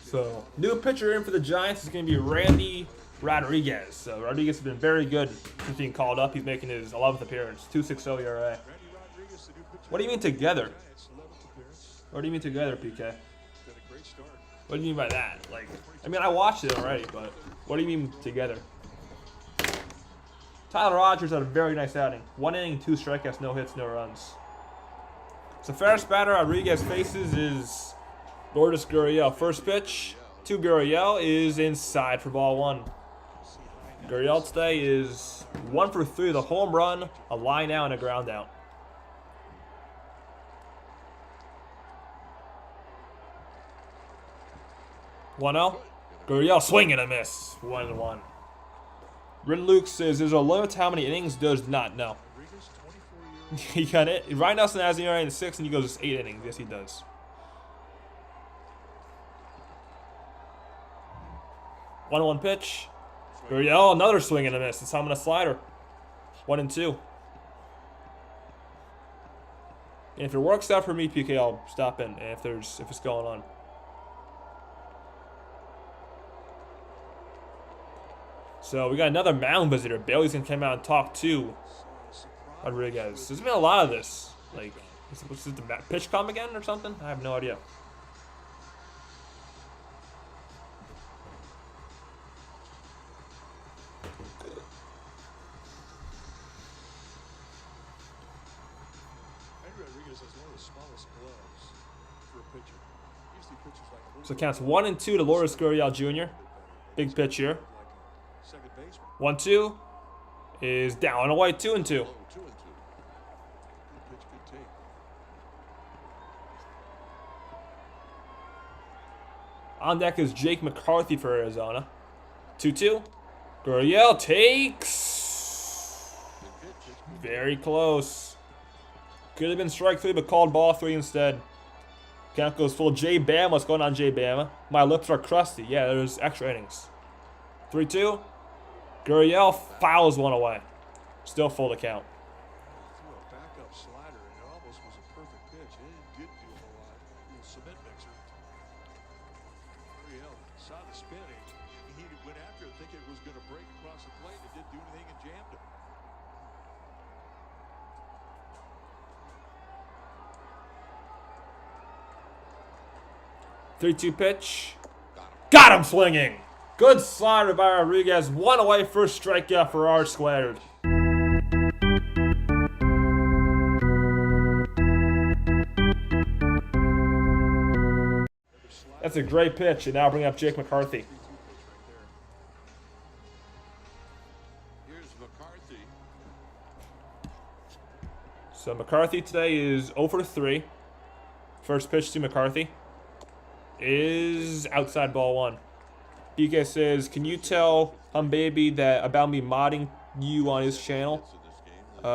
So, new pitcher in for the Giants is going to be Randy Rodriguez. So, Rodriguez has been very good since being called up. He's making his 11th appearance, 2.60 ERA. What do you mean together? What do you mean together, PK? What do you mean by that? Like, I mean, I watched it already, but what do you mean together? Tyler Rogers had a very nice outing. 1 inning, 2 strikeouts, no hits, no runs. So, first batter Rodriguez faces is Lourdes Gurriel. First pitch to Gurriel is inside for ball 1. Gurriel today is 1 for 3 with a home run, a line out, and a ground out. 1-0. Gurriel swing and a miss. 1-1. Rin Luke says there's a limit to how many innings. Does not know. He got it. Ryne Nelson has the ERA in 6 and he goes 8 innings. Yes, he does. 1-1 pitch. Gurriel, another swing and a miss. This time on a slider. 1-2. And if it works out for me, PK, I'll stop in if it's going on. So we got another mound visitor. Bailey's gonna come out and talk to Rodriguez. There's been a lot of this. Like, was it the pitch come again or something? I have no idea. So it counts 1-2 to Lourdes Gurriel Jr. Big pitch here. 1-2 is down and away. 2-2. On deck is Jake McCarthy for Arizona. 2-2. Gurriel takes. Very close. Could have been strike 3, but called ball 3 instead. Count goes full. J Bama. What's going on, J Bama? My lips are crusty. Yeah, there's extra innings. 3-2. Gurriel fouls one away. Still full to count. Threw a backup slider, and it almost was a perfect pitch. It didn't do a whole lot. A little cement mixer. Gurriel saw the spinning. He went after it, thinking it was going to break across the plate. It didn't do anything and jammed him. Three-two pitch. Got him swinging. Good slider by Rodriguez. 1 away, first strikeout for R squared. That's a great pitch, and now bring up Jake McCarthy. Here's McCarthy. So McCarthy today is 0 for 3. First pitch to McCarthy is outside ball 1. PK says, can you tell Baby that about me modding you on his channel?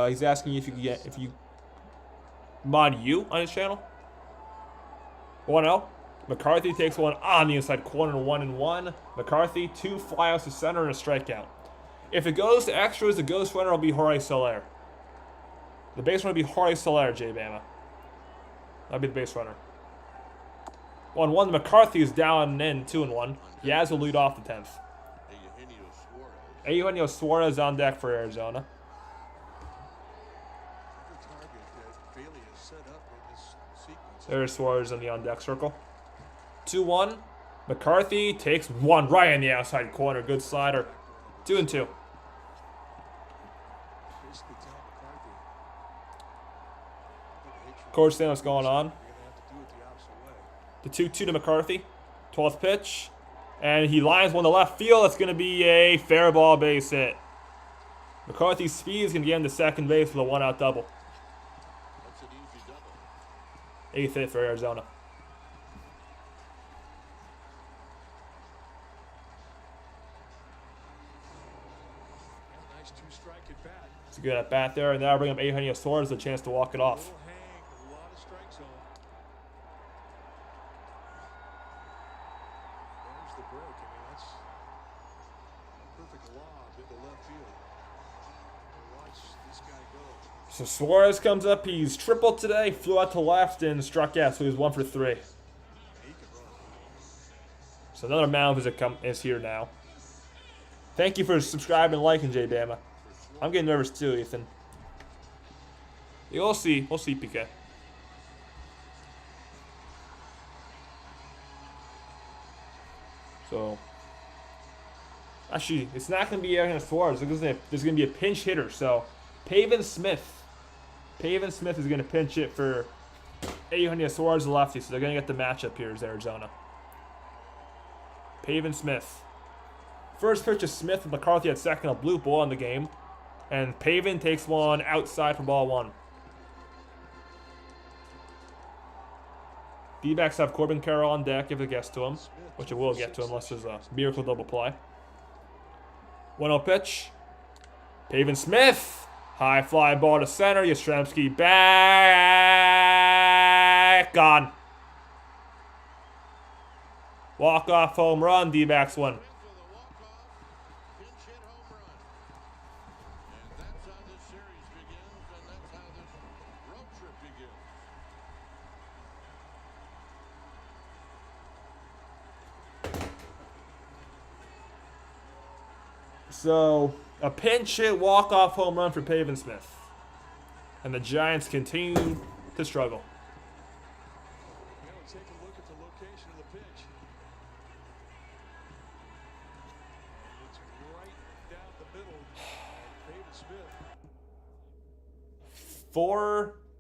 He's asking you if you mod you on his channel. 1-0. McCarthy takes one on the inside corner, 1-1. McCarthy, 2 flyouts to center and a strikeout. If it goes to extras, the ghost runner will be Jorge Soler. The base runner will be Jorge Soler, J Bama. That'll be the base runner. 1-1. McCarthy is down and in, 2-1. Yaz will lead off the 10th. Eugenio Suarez on deck for Arizona. There's Suarez in the on-deck circle. 2-1. McCarthy takes one right in the outside corner. Good slider. 2-2. Coach saying what's going on. The 2-2 to McCarthy. 12th pitch. And he lines one to left field. That's going to be a fair ball base hit. McCarthy's speed is going to get him to second base with a 1-out double. That's an easy double. 8th hit for Arizona. Nice 2-strike at bat. It's a good at bat there, and now bring up Eugenio Suarez a chance to walk it off. Little hang, a lot of strike zone. There's the break. I mean, that's a perfect lob into left field. Watch this guy go. So Suarez comes up. He's tripled today. Flew out to left and struck out. So he's 1 for 3. He can run. So another mound visit is here now. Thank you for subscribing and liking, J Bama. I'm getting nervous too, Ethan. We'll see. We'll see, PK. So, actually, it's not going to be against Suarez. There's going to be a pinch hitter. So, Pavin Smith is going to pinch it for Eugenio Suarez, the lefty. So they're going to get the matchup here as Arizona. Pavin Smith. First pitch is Smith with McCarthy at second, a blue ball in the game. And Pavin takes one outside for ball 1. Dbacks have Corbin Carroll on deck if it gets to him, which it will get to him unless there's a miracle double play. 1-0 pitch. Pavin Smith. High fly ball to center. Yastrzemski back. Gone. Walk-off home run. D-backs win. So, a pinch hit walk-off home run for Pavin Smith. And the Giants continue to struggle. Now take a look at the location of the pitch. It's right down the middle. Pavin Smith.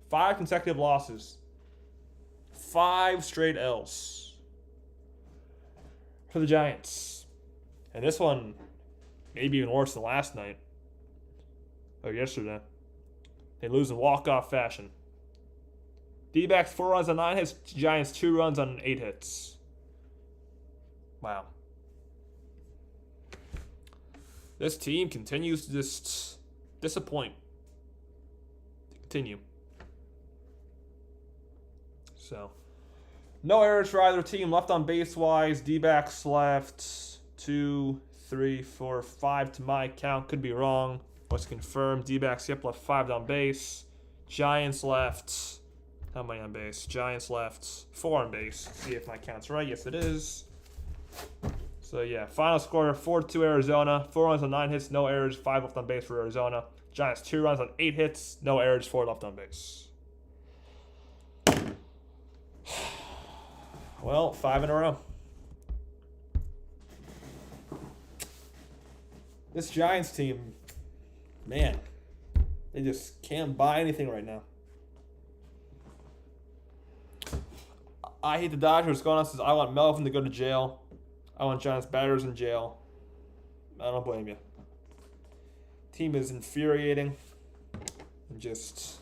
5 consecutive losses. 5 straight L's for the Giants. And this one, maybe even worse than last night. Or yesterday. They lose in walk-off fashion. D-backs 4 runs on 9 hits. Giants 2 runs on 8 hits. Wow. This team continues to just disappoint. Continue. So, no errors for either team. Left on base-wise, D-backs left 2, 3, 4, 5 to my count. Could be wrong. Let's confirm. D-backs, yep, left 5 on base. Giants left, how many on base? Giants left 4 on base. See if my count's right. Yes, it is. So, yeah, final score 4-2 Arizona. 4 runs on 9 hits, no errors. 5 left on base for Arizona. Giants 2 runs on 8 hits, no errors, 4 left on base. Well, 5 in a row. This Giants team, man, they just can't buy anything right now. I hate the Dodgers. What's going on? Says I want Melvin to go to jail. I want Giants batters in jail. I don't blame you. Team is infuriating and just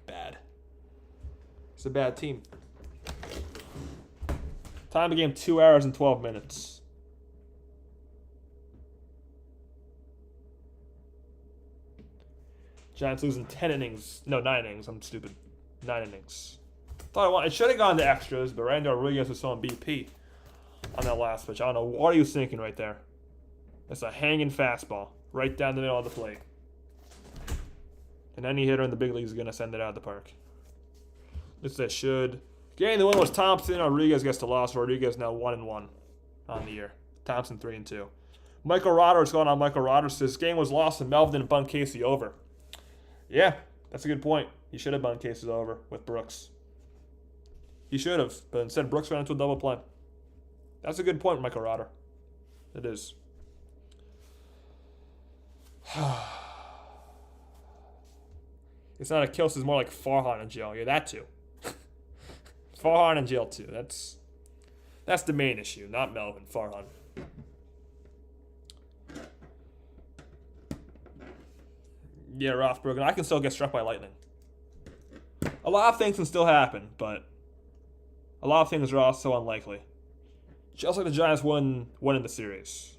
bad. It's a bad team. Time of game 2 hours and 12 minutes. Giants losing 10 innings. No, 9 innings. I'm stupid. 9 innings. It should have gone to extras, but Randy Rodriguez was on BP on that last pitch. I don't know what he was thinking right there. It's a hanging fastball right down the middle of the plate. And any hitter in the big leagues is going to send it out of the park. This they should. Getting the win was Thompson. Rodriguez gets the loss. Rodriguez now 1-1 on the year. Thompson 3-2. Michael Rodgers going on. Michael Rodgers says game was lost and Melvin didn't bunt Casey over. Yeah, that's a good point. He should have bunt Casey over with Brooks. He should have, but instead Brooks ran into a double play. That's a good point, Michael Rodder. It is. It's not a kill, it's more like Farhan in jail. Yeah, that too. Farhan in jail too. That's the main issue, not Melvin. Farhan. Yeah, Rothberg. I can still get struck by lightning. A lot of things can still happen, but a lot of things are also unlikely. Just like the Giants winning the series.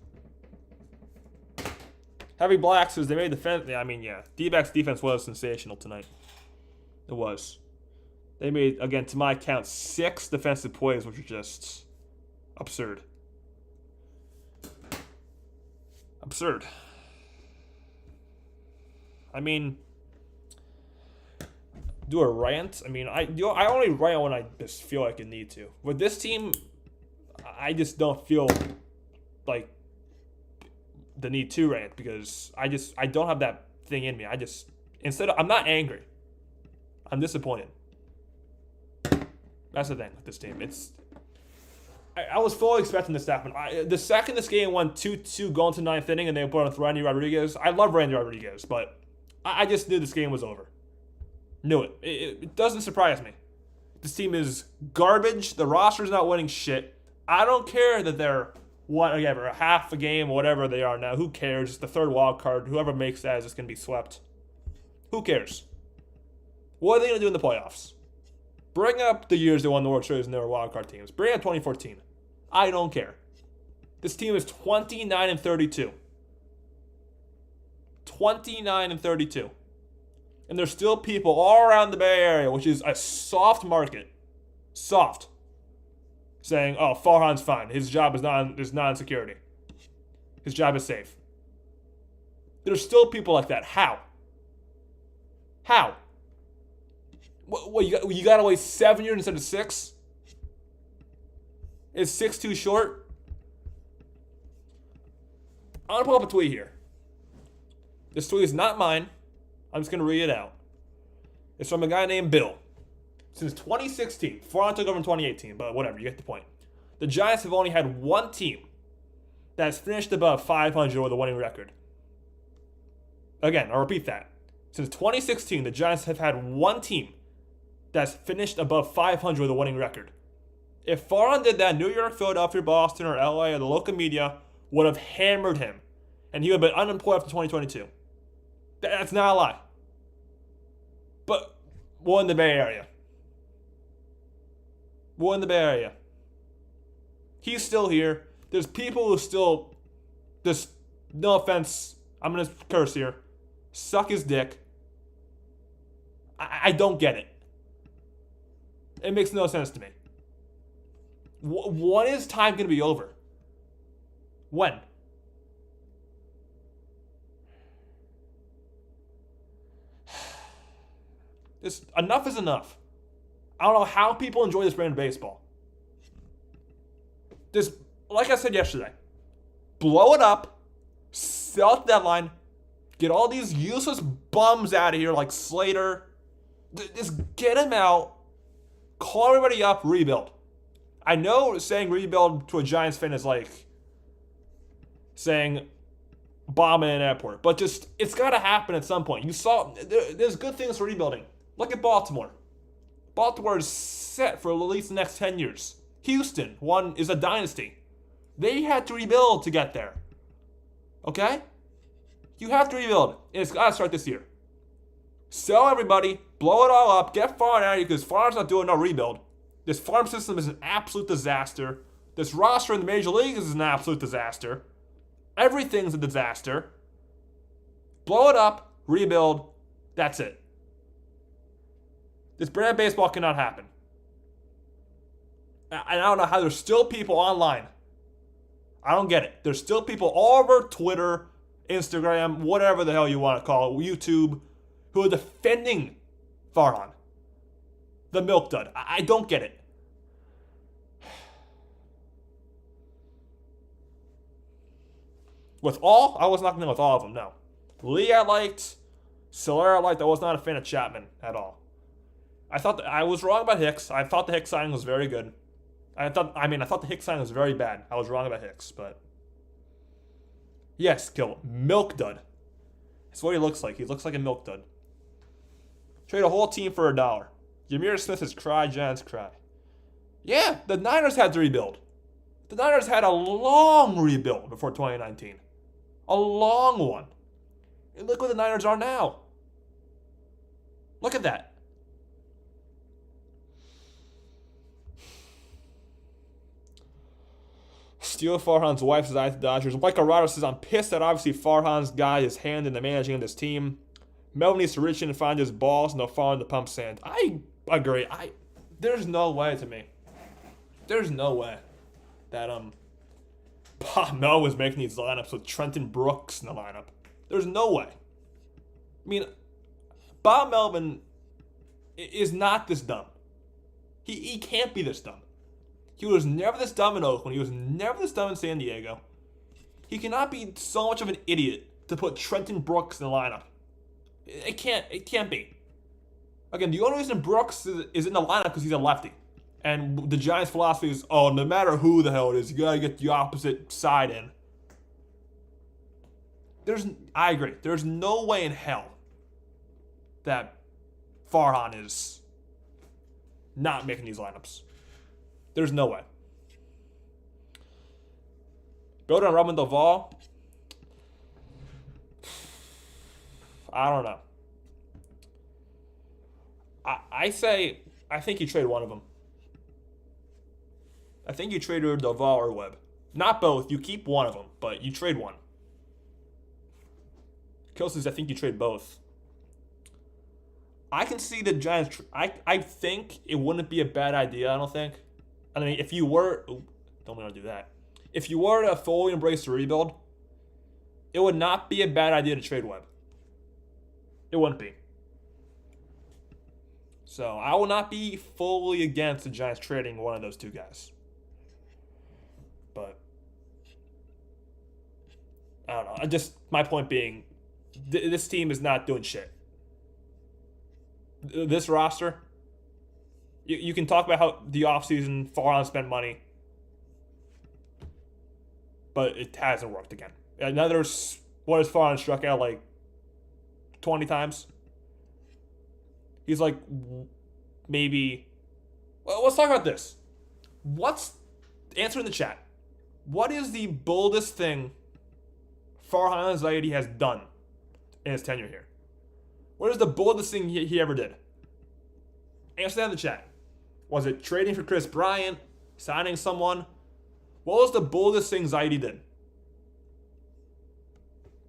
Heavy Black says they made defense. Yeah, Dbacks defense was sensational tonight. It was. They made, again, to my count, 6 defensive plays, which are just absurd. Absurd. Do a rant. I only rant when I just feel like I need to. With this team, I just don't feel like the need to rant because I don't have that thing in me. I'm not angry. I'm disappointed. That's the thing with this team. I was fully expecting this to happen. The second this game went 2-2 going to 9th inning and they put on Randy Rodriguez, I love Randy Rodriguez, but I just knew this game was over. Knew it. It doesn't surprise me. This team is garbage. The roster's not winning shit. I don't care that they're whatever, half a game or whatever they are now. Who cares? It's the third wild card. Whoever makes that is just going to be swept. Who cares? What are they going to do in the playoffs? Bring up the years they won the World Series and they were wild card teams. Bring up 2014. I don't care. This team is 29-32. 29-32. And there's still people all around the Bay Area, which is a soft market. Soft. Saying, oh, Farhan's fine. His job is not in security. His job is safe. There's still people like that. How? How? What you got to wait 7 years instead of 6? Is 6 too short? I'm going to pull up a tweet here. This tweet is not mine. I'm just going to read it out. It's from a guy named Bill. Since 2016, Farhan took over in 2018, but whatever, you get the point. The Giants have only had one team that has finished above 500 with a winning record. Again, I'll repeat that. Since 2016, the Giants have had one team that's finished above 500 with a winning record. If Farhan did that, New York, Philadelphia, Boston, or LA, or the local media would have hammered him, and he would have been unemployed after 2022. That's not a lie. But we're in the Bay Area. We're in the Bay Area. He's still here. There's people who still, just, no offense, I'm going to curse here, suck his dick. I don't get it. It makes no sense to me. When is time going to be over? When? Enough is enough. I don't know how people enjoy this brand of baseball. Just, like I said yesterday, blow it up, sell at the deadline, get all these useless bums out of here like Slater. Just get them out, call everybody up, rebuild. I know saying rebuild to a Giants fan is like saying bomb in an airport, but just, it's got to happen at some point. You saw, there's good things for rebuilding. Look at Baltimore. Baltimore is set for at least the next 10 years. Houston, one is a dynasty. They had to rebuild to get there. Okay? You have to rebuild, and it's got to start this year. Sell everybody, blow it all up, get Farhan out of here because Farhan's not doing no rebuild. This farm system is an absolute disaster. This roster in the major leagues is an absolute disaster. Everything's a disaster. Blow it up, rebuild, that's it. This brand of baseball cannot happen. And I don't know how there's still people online. I don't get it. There's still people all over Twitter, Instagram, whatever the hell you want to call it, YouTube, who are defending Farhan. The milk dud. I don't get it. With all, I was not going to with all of them, no. Lee I liked. Soler I liked. I was not a fan of Chapman at all. I thought I was wrong about Hicks. I thought the Hicks signing was very good. I thought the Hicks signing was very bad. I was wrong about Hicks, but yes, kill milk dud. That's what he looks like. He looks like a milk dud. Trade a whole team for $1. Yamir Smith has cried, Giants cry. Yeah, the Niners had to rebuild. The Niners had a long rebuild before 2019. A long one. And look where the Niners are now. Look at that. Steal Farhan's wife says I to Dodgers. Mike Arado says I'm pissed that obviously Farhan's got his hand in the managing of this team. Melvin needs to reach in and find his balls and they'll fall in the pump sand. I agree. There's no way to me. There's no way that Bob Mel was making these lineups with Trenton Brooks in the lineup. There's no way. I mean, Bob Melvin is not this dumb. He can't be this dumb. He was never this dumb in Oakland. He was never this dumb in San Diego. He cannot be so much of an idiot to put Trenton Brooks in the lineup. It can't be. Again, the only reason Brooks is in the lineup because he's a lefty. And the Giants' philosophy is, oh, no matter who the hell it is, you gotta get the opposite side in. I agree. There's no way in hell that Farhan is not making these lineups. There's no way. Build on Robin Duvall. I don't know. I think you trade one of them. I think you trade either Duvall or Webb. Not both. You keep one of them, but you trade one. Kill says I think you trade both. I can see the Giants. I think it wouldn't be a bad idea. I don't think. I mean, if you were, don't want to do that. If you were to fully embrace the rebuild, it would not be a bad idea to trade Webb. It wouldn't be. So I will not be fully against the Giants trading one of those two guys. But I don't know. My point being, this team is not doing shit. This roster, you can talk about how the offseason Farhan spent money, but it hasn't worked again. What has Farhan struck out like 20 times? He's like maybe. Well, let's talk about this. Answer in the chat. What is the boldest thing Farhan Zaidi has done in his tenure here? What is the boldest thing he ever did? Answer that in the chat. Was it trading for Chris Bryant? Signing someone? What was the boldest thing Zaidi did?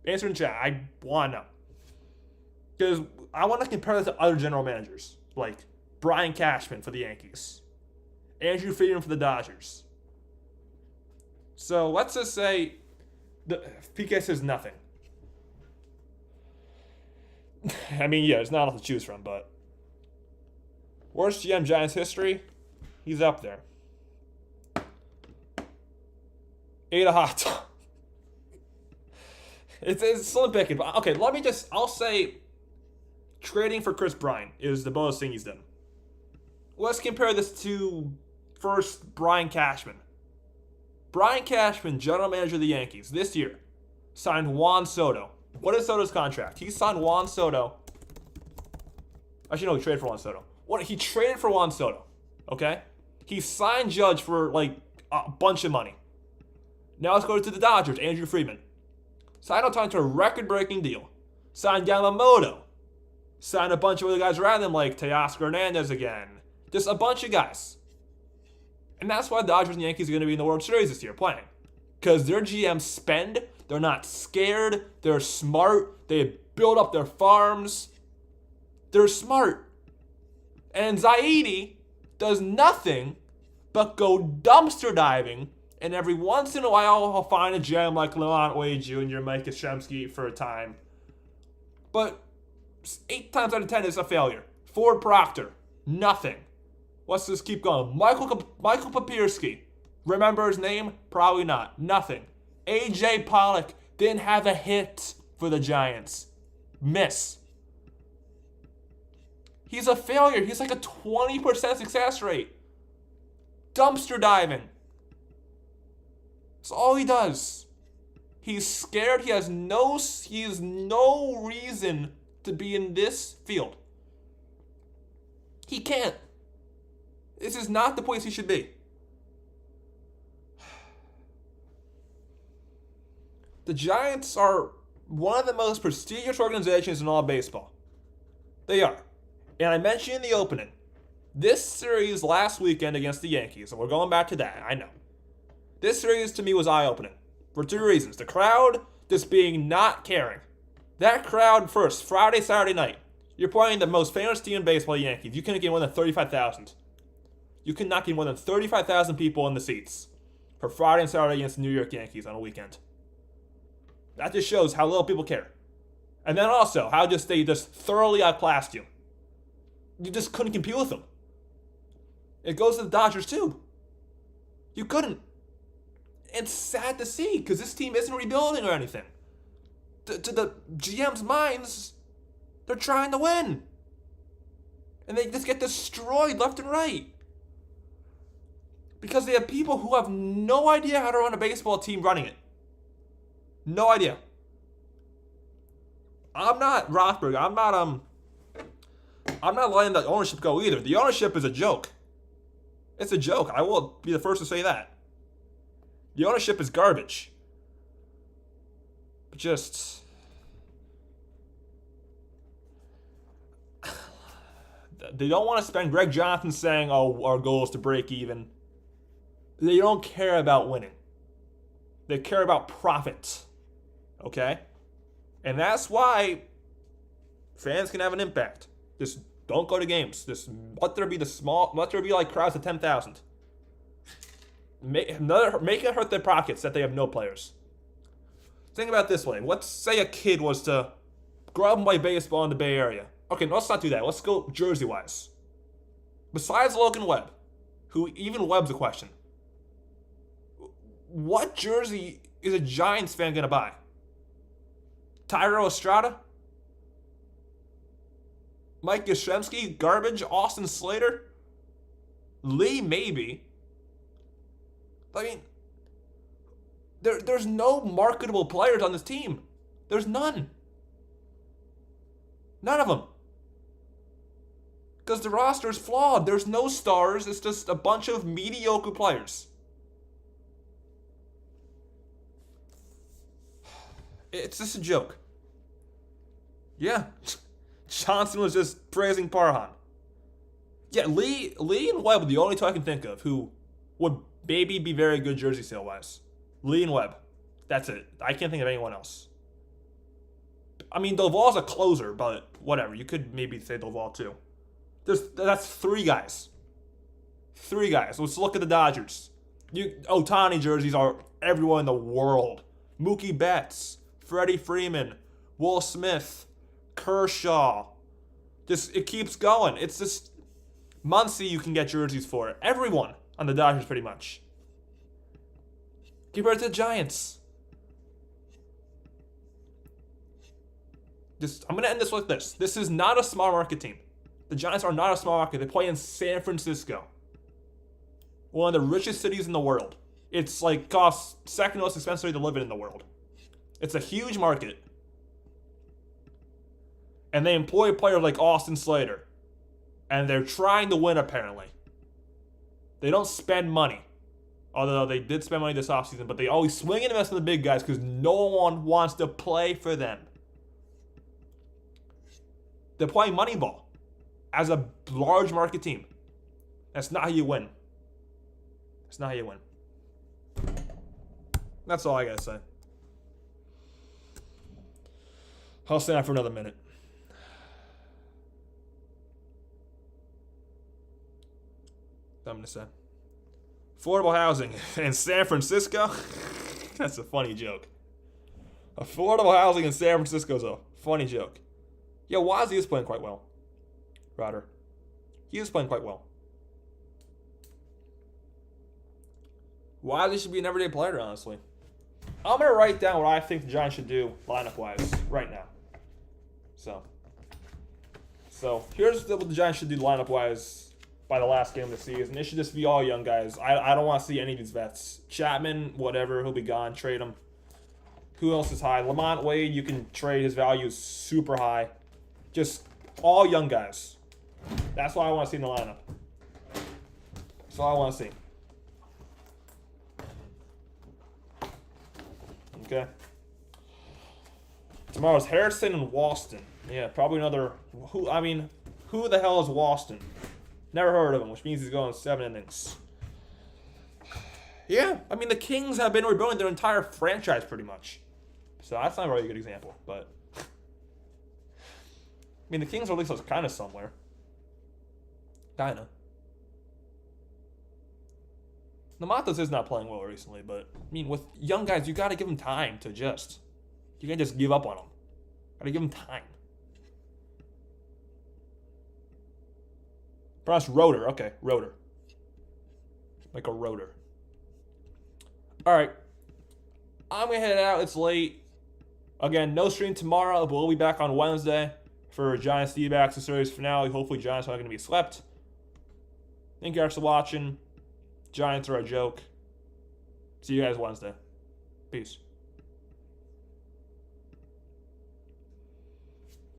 Answer in chat. I want to know. Because I want to compare this to other general managers. Like Brian Cashman for the Yankees. Andrew Friedman for the Dodgers. So let's just say PK says nothing. I mean, yeah, there's not a lot to choose from, but worst GM Giants history, he's up there. Ate a hot dog. It's slim picking. Okay, I'll say trading for Chris Bryant is the boldest thing he's done. Let's compare this to first Brian Cashman. Brian Cashman, general manager of the Yankees, this year, signed Juan Soto. What is Soto's contract? He signed Juan Soto. Actually, no, he traded for Juan Soto. What, he traded for Juan Soto, okay? He signed Judge for like a bunch of money. Now let's go to the Dodgers, Andrew Friedman. Signed Ohtani to a record-breaking deal. Signed Yamamoto. Signed a bunch of other guys around them like Teoscar Hernandez again. Just a bunch of guys. And that's why the Dodgers and Yankees are going to be in the World Series this year playing. Because their GMs spend, they're not scared, they're smart, they build up their farms. They're smart. And Zaidi does nothing but go dumpster diving, and every once in a while he'll find a gem like Laurent Wade Jr., Mike Yastrzemski for a time. But 8 times out of 10 is a failure. Ford Proctor, nothing. Let's just keep going. Michael Papierski, remember his name? Probably not. Nothing. AJ Pollock didn't have a hit for the Giants. Miss. He's a failure. He's like a 20% success rate. Dumpster diving. That's all he does. He's scared. He has no reason to be in this field. He can't. This is not the place he should be. The Giants are one of the most prestigious organizations in all of baseball. They are. And I mentioned in the opening, this series last weekend against the Yankees, and we're going back to that, I know. This series to me was eye-opening for 2 reasons. The crowd just being not caring. That crowd first, Friday, Saturday night, you're playing the most famous team in baseball, the Yankees. You couldn't get more than 35,000. You could not get more than 35,000 people in the seats for Friday and Saturday against the New York Yankees on a weekend. That just shows how little people care. And then also, how they just thoroughly outclassed you. You just couldn't compete with them. It goes to the Dodgers too. You couldn't. It's sad to see, because this team isn't rebuilding or anything. To the GM's minds, they're trying to win. And they just get destroyed left and right. Because they have people who have no idea how to run a baseball team running it. No idea. I'm not Rothberg. I'm not letting the ownership go either. The ownership is a joke. It's a joke. I will be the first to say that. The ownership is garbage. But just... They don't want to spend Greg Johnson saying, oh, our goal is to break even. They don't care about winning. They care about profit. Okay? And that's why fans can have an impact. Just don't go to games. Just let there be like crowds of 10,000. Make it hurt their pockets that they have no players. Think about it this way. Let's say a kid was to grow up and play baseball in the Bay Area. Okay, let's not do that. Let's go jersey-wise. Besides Logan Webb, who even Webb's a question, what jersey is a Giants fan going to buy? Tyro Estrada? Mike Yastrzemski? Garbage? Austin Slater? Lee? Maybe. I mean, there's no marketable players on this team. There's none. None of them. Because the roster is flawed. There's no stars. It's just a bunch of mediocre players. It's just a joke. Yeah. Johnson was just praising Parham. Yeah, Lee and Webb are the only two I can think of who would maybe be very good jersey sale-wise. Lee and Webb. That's it. I can't think of anyone else. I mean, Doval's a closer, but whatever. You could maybe say Doval too. That's 3 guys. 3 guys. Let's look at the Dodgers. Ohtani jerseys are everyone in the world. Mookie Betts, Freddie Freeman, Will Smith, Kershaw. It keeps going. It's just Muncy you can get jerseys for. Everyone on the Dodgers pretty much. Compared to the Giants. I'm going to end this with this. This is not a small market team. The Giants are not a small market. They play in San Francisco. One of the richest cities in the world. It's like costs second most expensive to live in the world. It's a huge market. And they employ players like Austin Slater And they're trying to win, apparently. They don't spend money. Although they did spend money this offseason, but they always swing and invest in the big guys because no one wants to play for them. They're playing Moneyball as a large market team. That's not how you win. That's not how you win. That's all I gotta say. I'll stay on for another minute. I'm gonna say. Affordable housing in San Francisco? That's a funny joke. Affordable housing in San Francisco is a funny joke. Yeah, Wazzy is playing quite well. Ryder. He is playing quite well. Wazzy should be an everyday player, honestly. I'm going to write down what I think the Giants should do lineup-wise right now. So here's what the Giants should do lineup-wise by the last game of the season. It should just be all young guys. I don't want to see any of these vets. Chapman, whatever, he'll be gone. Trade him. Who else is high? Lamont Wade, you can trade. His value is super high. Just all young guys. That's what I want to see in the lineup. That's all I want to see. Okay. Tomorrow's Harrison and Walston. Yeah, probably another. Who the hell is Walston? Never heard of him, which means he's going 7 innings. Yeah, I mean, the Kings have been rebuilding their entire franchise pretty much. So that's not a really good example, but. I mean, the Kings are at least kind of somewhere. Kinda. The Matos is not playing well recently, but I mean, with young guys, you got to give them time to adjust. You can't just give up on them. Got to give them time. Perhaps rotor. Okay, rotor. Like a rotor. All right. I'm going to head out. It's late. Again, no stream tomorrow, but we'll be back on Wednesday for Giants Dbacks, the series finale. Hopefully, Giants aren't going to be swept. Thank you guys for watching. Giants are a joke. See you guys Wednesday. Peace.